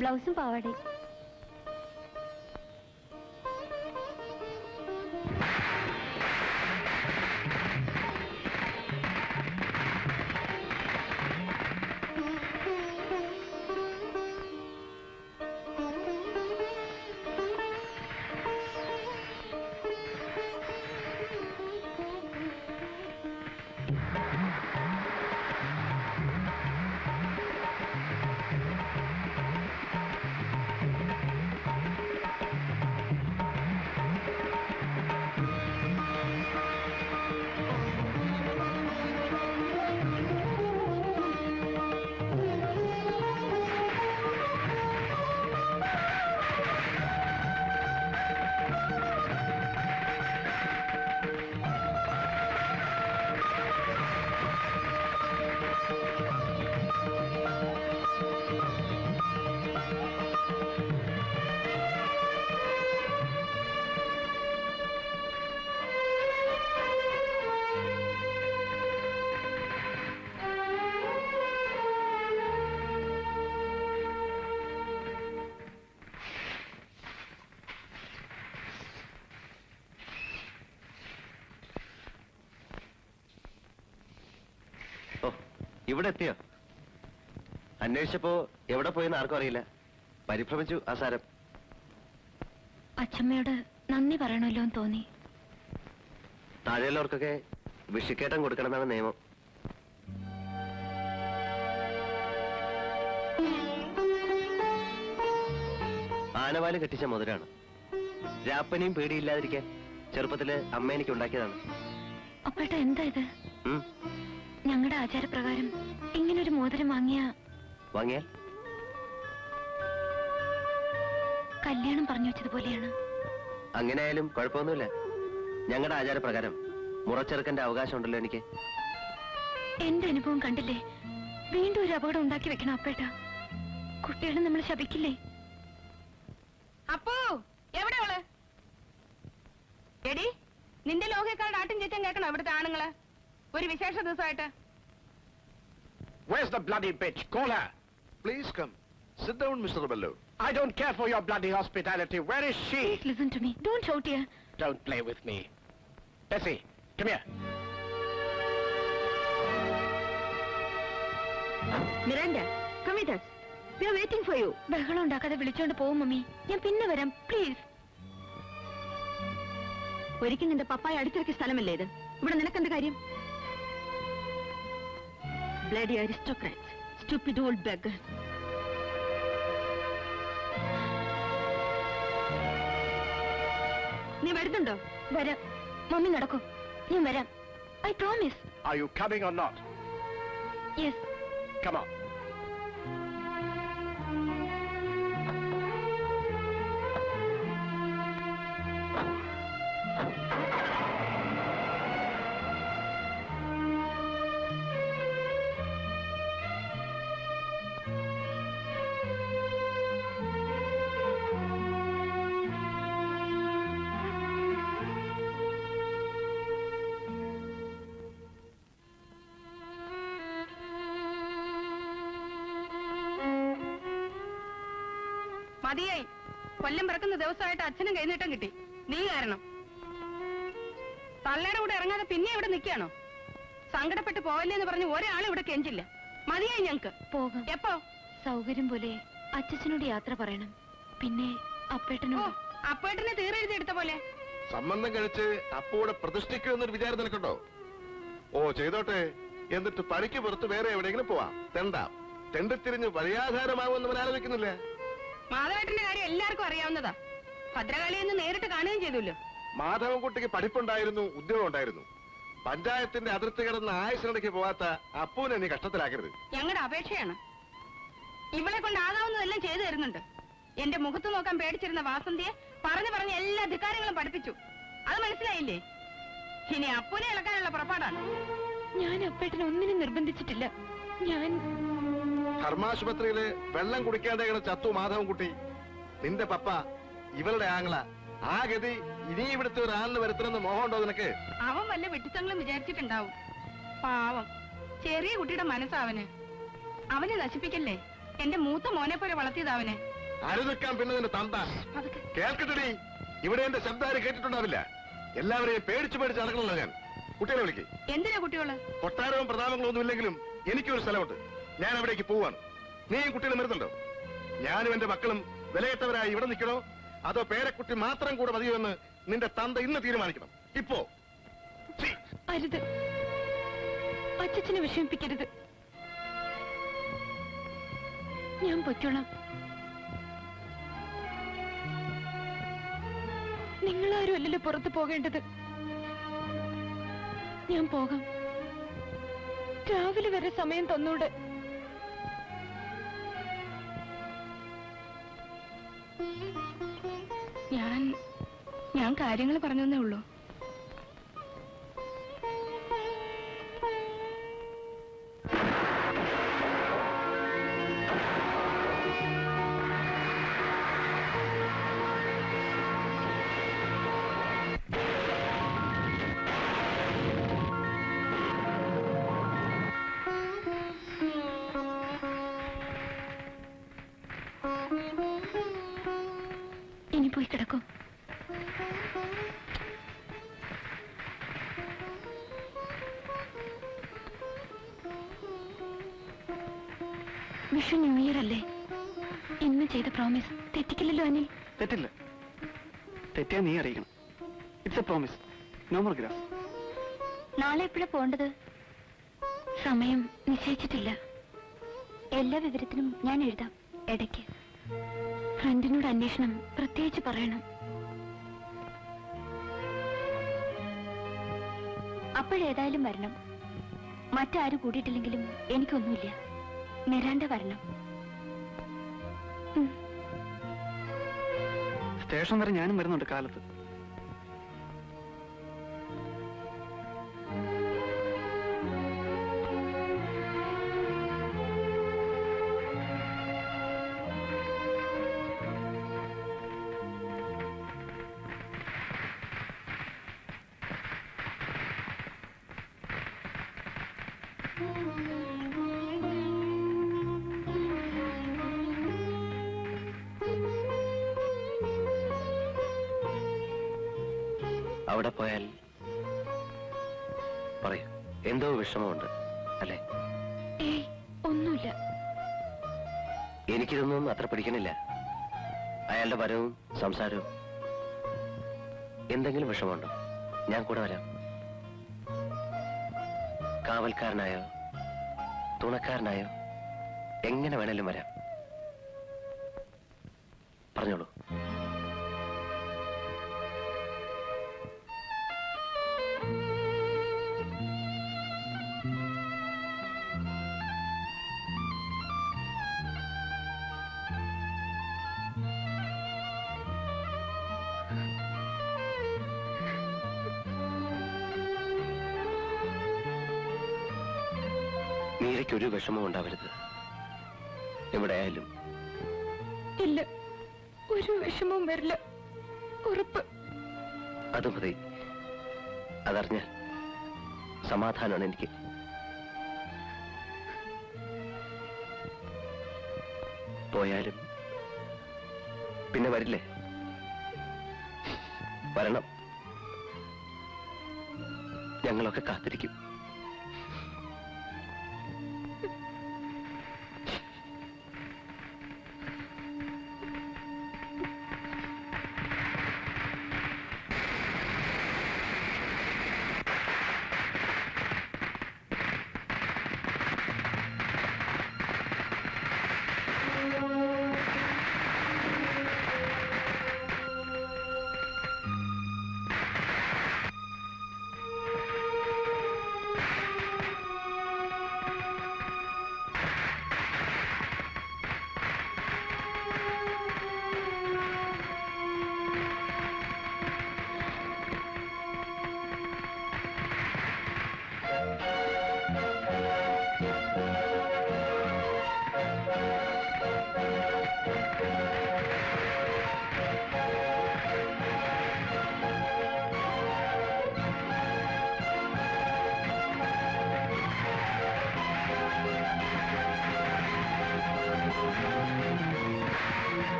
ബ്ലൗസും പാവാടയും. ഇവിടെ എത്തിയോ? അന്വേഷിച്ചപ്പോ എവിടെ പോയെന്ന് ആർക്കും അറിയില്ല. പരിഭ്രമിച്ചു ആസാരം. അച്ഛമ്മയോട് നന്ദി പറയണല്ലോ എന്ന് തോന്നി. താഴെയുള്ളവർക്കൊക്കെ വിഷിക്കേട്ടം കൊടുക്കണമെന്നാണ് നിയമം. ആനവാല് കെട്ടിച്ച മുതലാണ്. രാപ്പനെയും പേടിയില്ലാതിരിക്കാൻ ചെറുപ്പത്തില് അമ്മ എനിക്ക് ഉണ്ടാക്കിയതാണ്. അപ്പേട്ട എന്താ ഇത്? ഞങ്ങളുടെ ആചാരപ്രകാരം ഇങ്ങനൊരു മോതിരം വാങ്ങിയാൽ കല്യാണം പറഞ്ഞു വെച്ചതുപോലെയാണ്. അങ്ങനെ ആയാലും കുഴപ്പമൊന്നുമില്ല. ഞങ്ങളുടെ ആചാരപ്രകാരം മുറച്ചെറുക്കന്റെ അവകാശം ഉണ്ടല്ലോ എനിക്ക്. എന്റെ അനുഭവം കണ്ടില്ലേ? വീണ്ടും ഒരു അപകടം ഉണ്ടാക്കി വെക്കണം അപ്പേട്ട. കുട്ടികളെ നമ്മൾ ശപിക്കില്ലേ? അപ്പോ എവിടെയോള്? എടി നിന്റെ ലോകക്കാരുടെ ആട്ടും ചേച്ചൻ കേൾക്കണോ ഇവിടുത്തെ ആണുങ്ങള് ഒരു വിശേഷ ദിവസമായിട്ട്? Where's the bloody bitch? Call her. Please come. Sit down, Mr. Bello. I don't care for your bloody hospitality. Where is she? Please listen to me. Don't shout here. Don't play with me. Bessie, come here. Miranda, come with us. We are waiting for you. ബഹളം ഉണ്ടാക്കാതെ വിളിച്ചോണ്ട് പോവും mummy. ഞാൻ പിന്നെ വരാം, please. ഒരിക്കൽ നിന്റെ പപ്പായ അടുത്തിറക്കിയ സ്ഥലമല്ലേ ഇത്? ഇവിടെ നിനക്കെന്ത് കാര്യം? Bloody aristocrats, stupid old beggars. നീ വരുന്നുണ്ടോ? വരാം. മമ്മി നടക്കൂ. ഞാൻ വരാം. I promise. Are you coming or not? Yes. Come on. മതിയായി. കൊല്ലം പിറക്കുന്ന ദിവസമായിട്ട് അച്ഛനും കൈനീട്ടം കിട്ടി. നീ കാരണം. തള്ളയുടെ കൂടെ ഇറങ്ങാതെ പിന്നെ ഇവിടെ നിൽക്കുകയാണോ? സങ്കടപ്പെട്ട് പോവല്ലേന്ന് പറഞ്ഞ് ഒരാൾ ഇവിടെ കെഞ്ചില്ല. മതിയായി ഞങ്ങക്ക്. പോകാം. എപ്പോ? സൗകര്യം പോലെ അച്ഛനോട് യാത്ര പറയണം. പിന്നെ അപ്പേട്ടനോട്. അപ്പേട്ടനെ തീരെഴുതി എടുത്ത പോലെ. സംബന്ധം കഴിച്ച് അപ്പൂടെ പ്രതിഷ്ഠിക്കുമെന്നൊരു വിചാരം നിനക്കുണ്ടോ? ഓ, ചെയ്തോട്ടെ. എന്നിട്ട് പണിക്ക് പുറത്ത് വേറെ എവിടെയെങ്കിലും പോവാം. തെണ്ടാം. തെണ്ടിത്തിരിഞ്ഞ് വഴിയാധാരമാകുമെന്ന് ആലോചിക്കുന്നില്ല. മാധവേട്ടന്റെ കാര്യം എല്ലാവർക്കും അറിയാവുന്നതാ. ഭദ്രകാളിയെന്ന് നേരിട്ട് കാണുകയും ചെയ്തല്ലോ. മാധവൻകുട്ടിക്ക് പഠിപ്പുണ്ടായിരുന്നു, ഉദ്യോഗം ഉണ്ടായിരുന്നു. പഞ്ചായത്തിന്റെ അതിർത്തി കിടന്ന് ആയുസിനിടയ്ക്ക് പോവാത്ത അപ്പൂനെ നീ കഷ്ടത്തിലാക്കരുത്. ഞങ്ങളുടെ അപേക്ഷയാണ്. ഇവളെ കൊണ്ട് ആകാവുന്നതെല്ലാം ചെയ്തു തരുന്നുണ്ട്. എന്റെ മുഖത്ത് നോക്കാൻ പേടിച്ചിരുന്ന വാസന്തിയെ പറഞ്ഞ് എല്ലാ ധിക്കാരങ്ങളും പഠിപ്പിച്ചു. അത് മനസ്സിലായില്ലേ? ഇനി അപ്പൂനെ ഇളക്കാനുള്ള പുറപ്പാടാണ്. ഞാൻ അപ്പേട്ടനെ ഒന്നിനും നിർബന്ധിച്ചിട്ടില്ല. ഞാൻ ധർമാശുപത്രിയില് വെള്ളം കുടിക്കാതെ ചത്തു മാധവൻകുട്ടി. നിന്റെ പപ്പ ഇവളുടെ ആങ്ങള. ആ ഗതി ഇനി ഇവിടുത്തെ ഒരാളിന് വരുത്തണമെന്ന് മോഹമുണ്ടോ നിനക്ക്? അവൻ വല്ല വെട്ടിത്തങ്ങളും വിചാരിച്ചിട്ടുണ്ടാവും. പാവം ചെറിയ കുട്ടിയുടെ മനസ്സാവന്. അവനെ നശിപ്പിക്കല്ലേ. എന്റെ മൂത്ത മോനെ പോലെ വളർത്തിയതാവനെ. അരുനിക്കാൻ പിന്നെ നിന്റെ തന്ത കേൾക്കട്ടെടി. ഇവിടെ എന്റെ ശബ്ദം കേട്ടിട്ടുണ്ടാവില്ല. എല്ലാവരെയും പേടിച്ച് നടക്കണല്ലോ ഞാൻ. കുട്ടികളെ വിളിക്ക്. എന്തിനാ കുട്ടികള്? കൊട്ടാരവും പ്രതാപങ്ങളും ഒന്നും ഇല്ലെങ്കിലും എനിക്കൊരു സ്ഥലമുണ്ട്. ഞാൻ അവിടേക്ക് പോവാണ്. നീയും കുട്ടികളും വരുന്നുണ്ടോ? ഞാനും എന്റെ മക്കളും വിലയേറ്റവരായി ഇവിടെ നിൽക്കണോ, അതോ പേരക്കുട്ടി മാത്രം കൂടെ മതിയോ എന്ന് നിന്റെ തന്ത ഇന്ന് തീരുമാനിക്കണം. ഇപ്പോ അരുത്, അച്ഛനെ വിഷമിപ്പിക്കരുത്. ഞാൻ പൊയ്ക്കോളാം. നിങ്ങളാരും അല്ലല്ലോ പുറത്തു പോകേണ്ടത്. ഞാൻ പോകാം. രാവിലെ വരെ സമയം തന്നൂടെ? ഞാൻ കാര്യങ്ങൾ പറഞ്ഞേ ഉള്ളൂ. ഇനി പോയി കിടക്കൂ. വിഷു ന്യൂ ഇയർ അല്ലേ? ഇന്ന് ചെയ്ത പ്രോമിസ് തെറ്റിക്കില്ലല്ലോ അനിൽ? തെറ്റില്ല. തെറ്റിയാ നീ അറിയിക്കണം. It's a promise. No more grass. നാളെ എപ്പോഴാ പോണ്ടത്? സമയം നിശ്ചയിച്ചിട്ടില്ല. എല്ലാ വിവരത്തിനും ഞാൻ എഴുതാം ഇടയ്ക്ക്. ഫ്രണ്ടിനോട് അന്വേഷണം പ്രത്യേകിച്ച് പറയണം. അപ്പോഴേതായാലും വരണം. മറ്റാരും കൂടിയിട്ടില്ലെങ്കിലും എനിക്കൊന്നുമില്ല. മിറാൻഡ വരണം. സ്റ്റേഷൻ വരെ ഞാനും വരുന്നുണ്ട് കാലത്ത്. അവിടെ പോയാൽ പറയൂ, എന്തോ വിഷമമുണ്ട് അല്ലേ? ഏയ് ഒന്നുമില്ല. എനിക്കിതൊന്നും അത്ര പിടിക്കണില്ല. അയാളുടെ വരവും സംസാരവും. എന്തെങ്കിലും വിഷമമുണ്ടോ? ഞാൻ കൂടെ വരാം. കാവൽക്കാരനായോ തുണക്കാരനായോ എങ്ങനെ വേണേലും വരാം. പറഞ്ഞോളൂ. നീരയ്ക്കൊരു വിഷമം ഉണ്ടാവരുത് എവിടെയായാലും. ഇല്ല, ഒരു വിഷമവും വരില്ല, ഉറപ്പ്. അത് മതി. അതറിഞ്ഞാൽ സമാധാനമാണ് എനിക്ക്. പോയാലും പിന്നെ വരില്ലേ? വരണം. ഞങ്ങളൊക്കെ കാത്തിരിക്കും.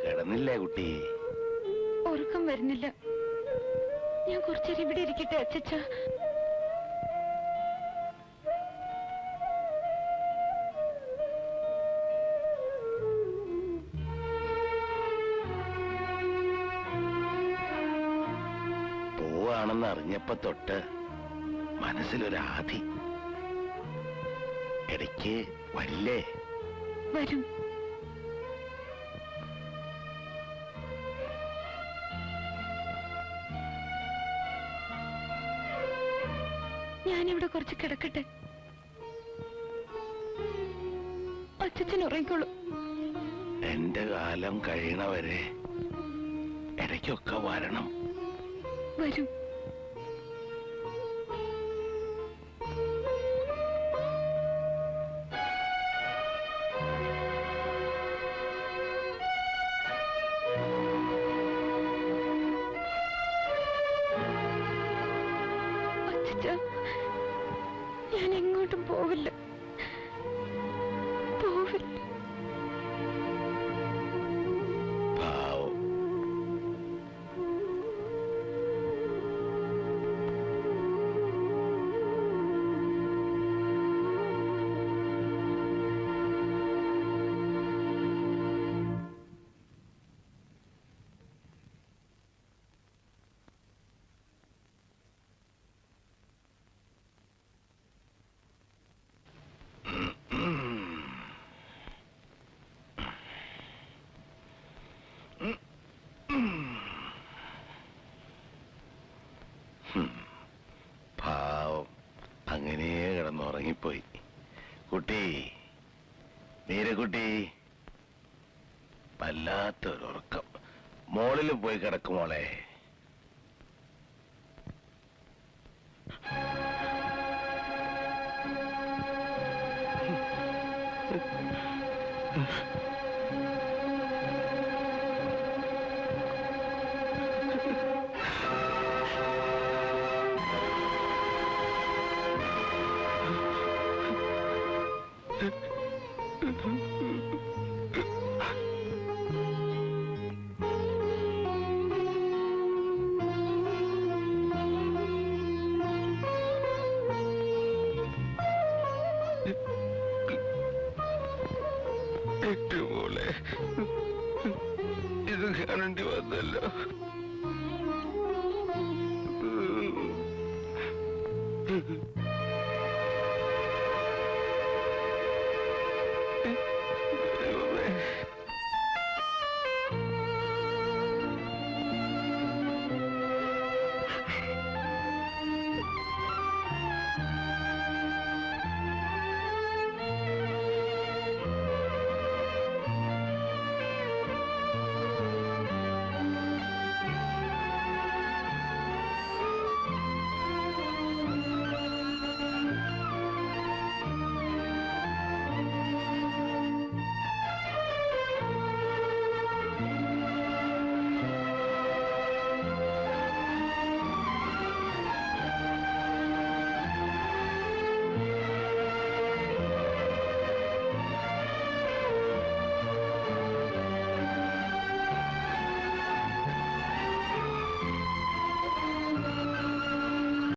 കിടന്നില്ലേ കുട്ടി? ഉറക്കം വരുന്നില്ല. ഞാൻ കുറച്ചേരം ഇവിടെ ഇരിക്കട്ടെ അച്ചച്ച. പോവാണെന്ന് അറിഞ്ഞപ്പോ തൊട്ട് മനസ്സിലൊരാധി. ഇടയ്ക്ക് വരില്ലേ? വരും. ഞാനിവിടെ കുറച്ച് കിടക്കട്ടെ. അച്ഛൻ ഉറങ്ങിക്കോളൂ. എന്റെ കാലം കഴിയണവരെ ഇടയ്ക്കൊക്കെ വരണം. വരും. ഞാൻ എങ്ങോട്ടും പോവില്ല, പോവില്ല. പാവം. പാവം അങ്ങനെ കിടന്നുറങ്ങിപ്പോയി. കുട്ടി, നീരക്കുട്ടി, വല്ലാത്തൊരുറക്കം. മോളിൽ പോയി കിടക്കുമോളെ. ഇത് കാണേണ്ടി വന്നല്ലോ.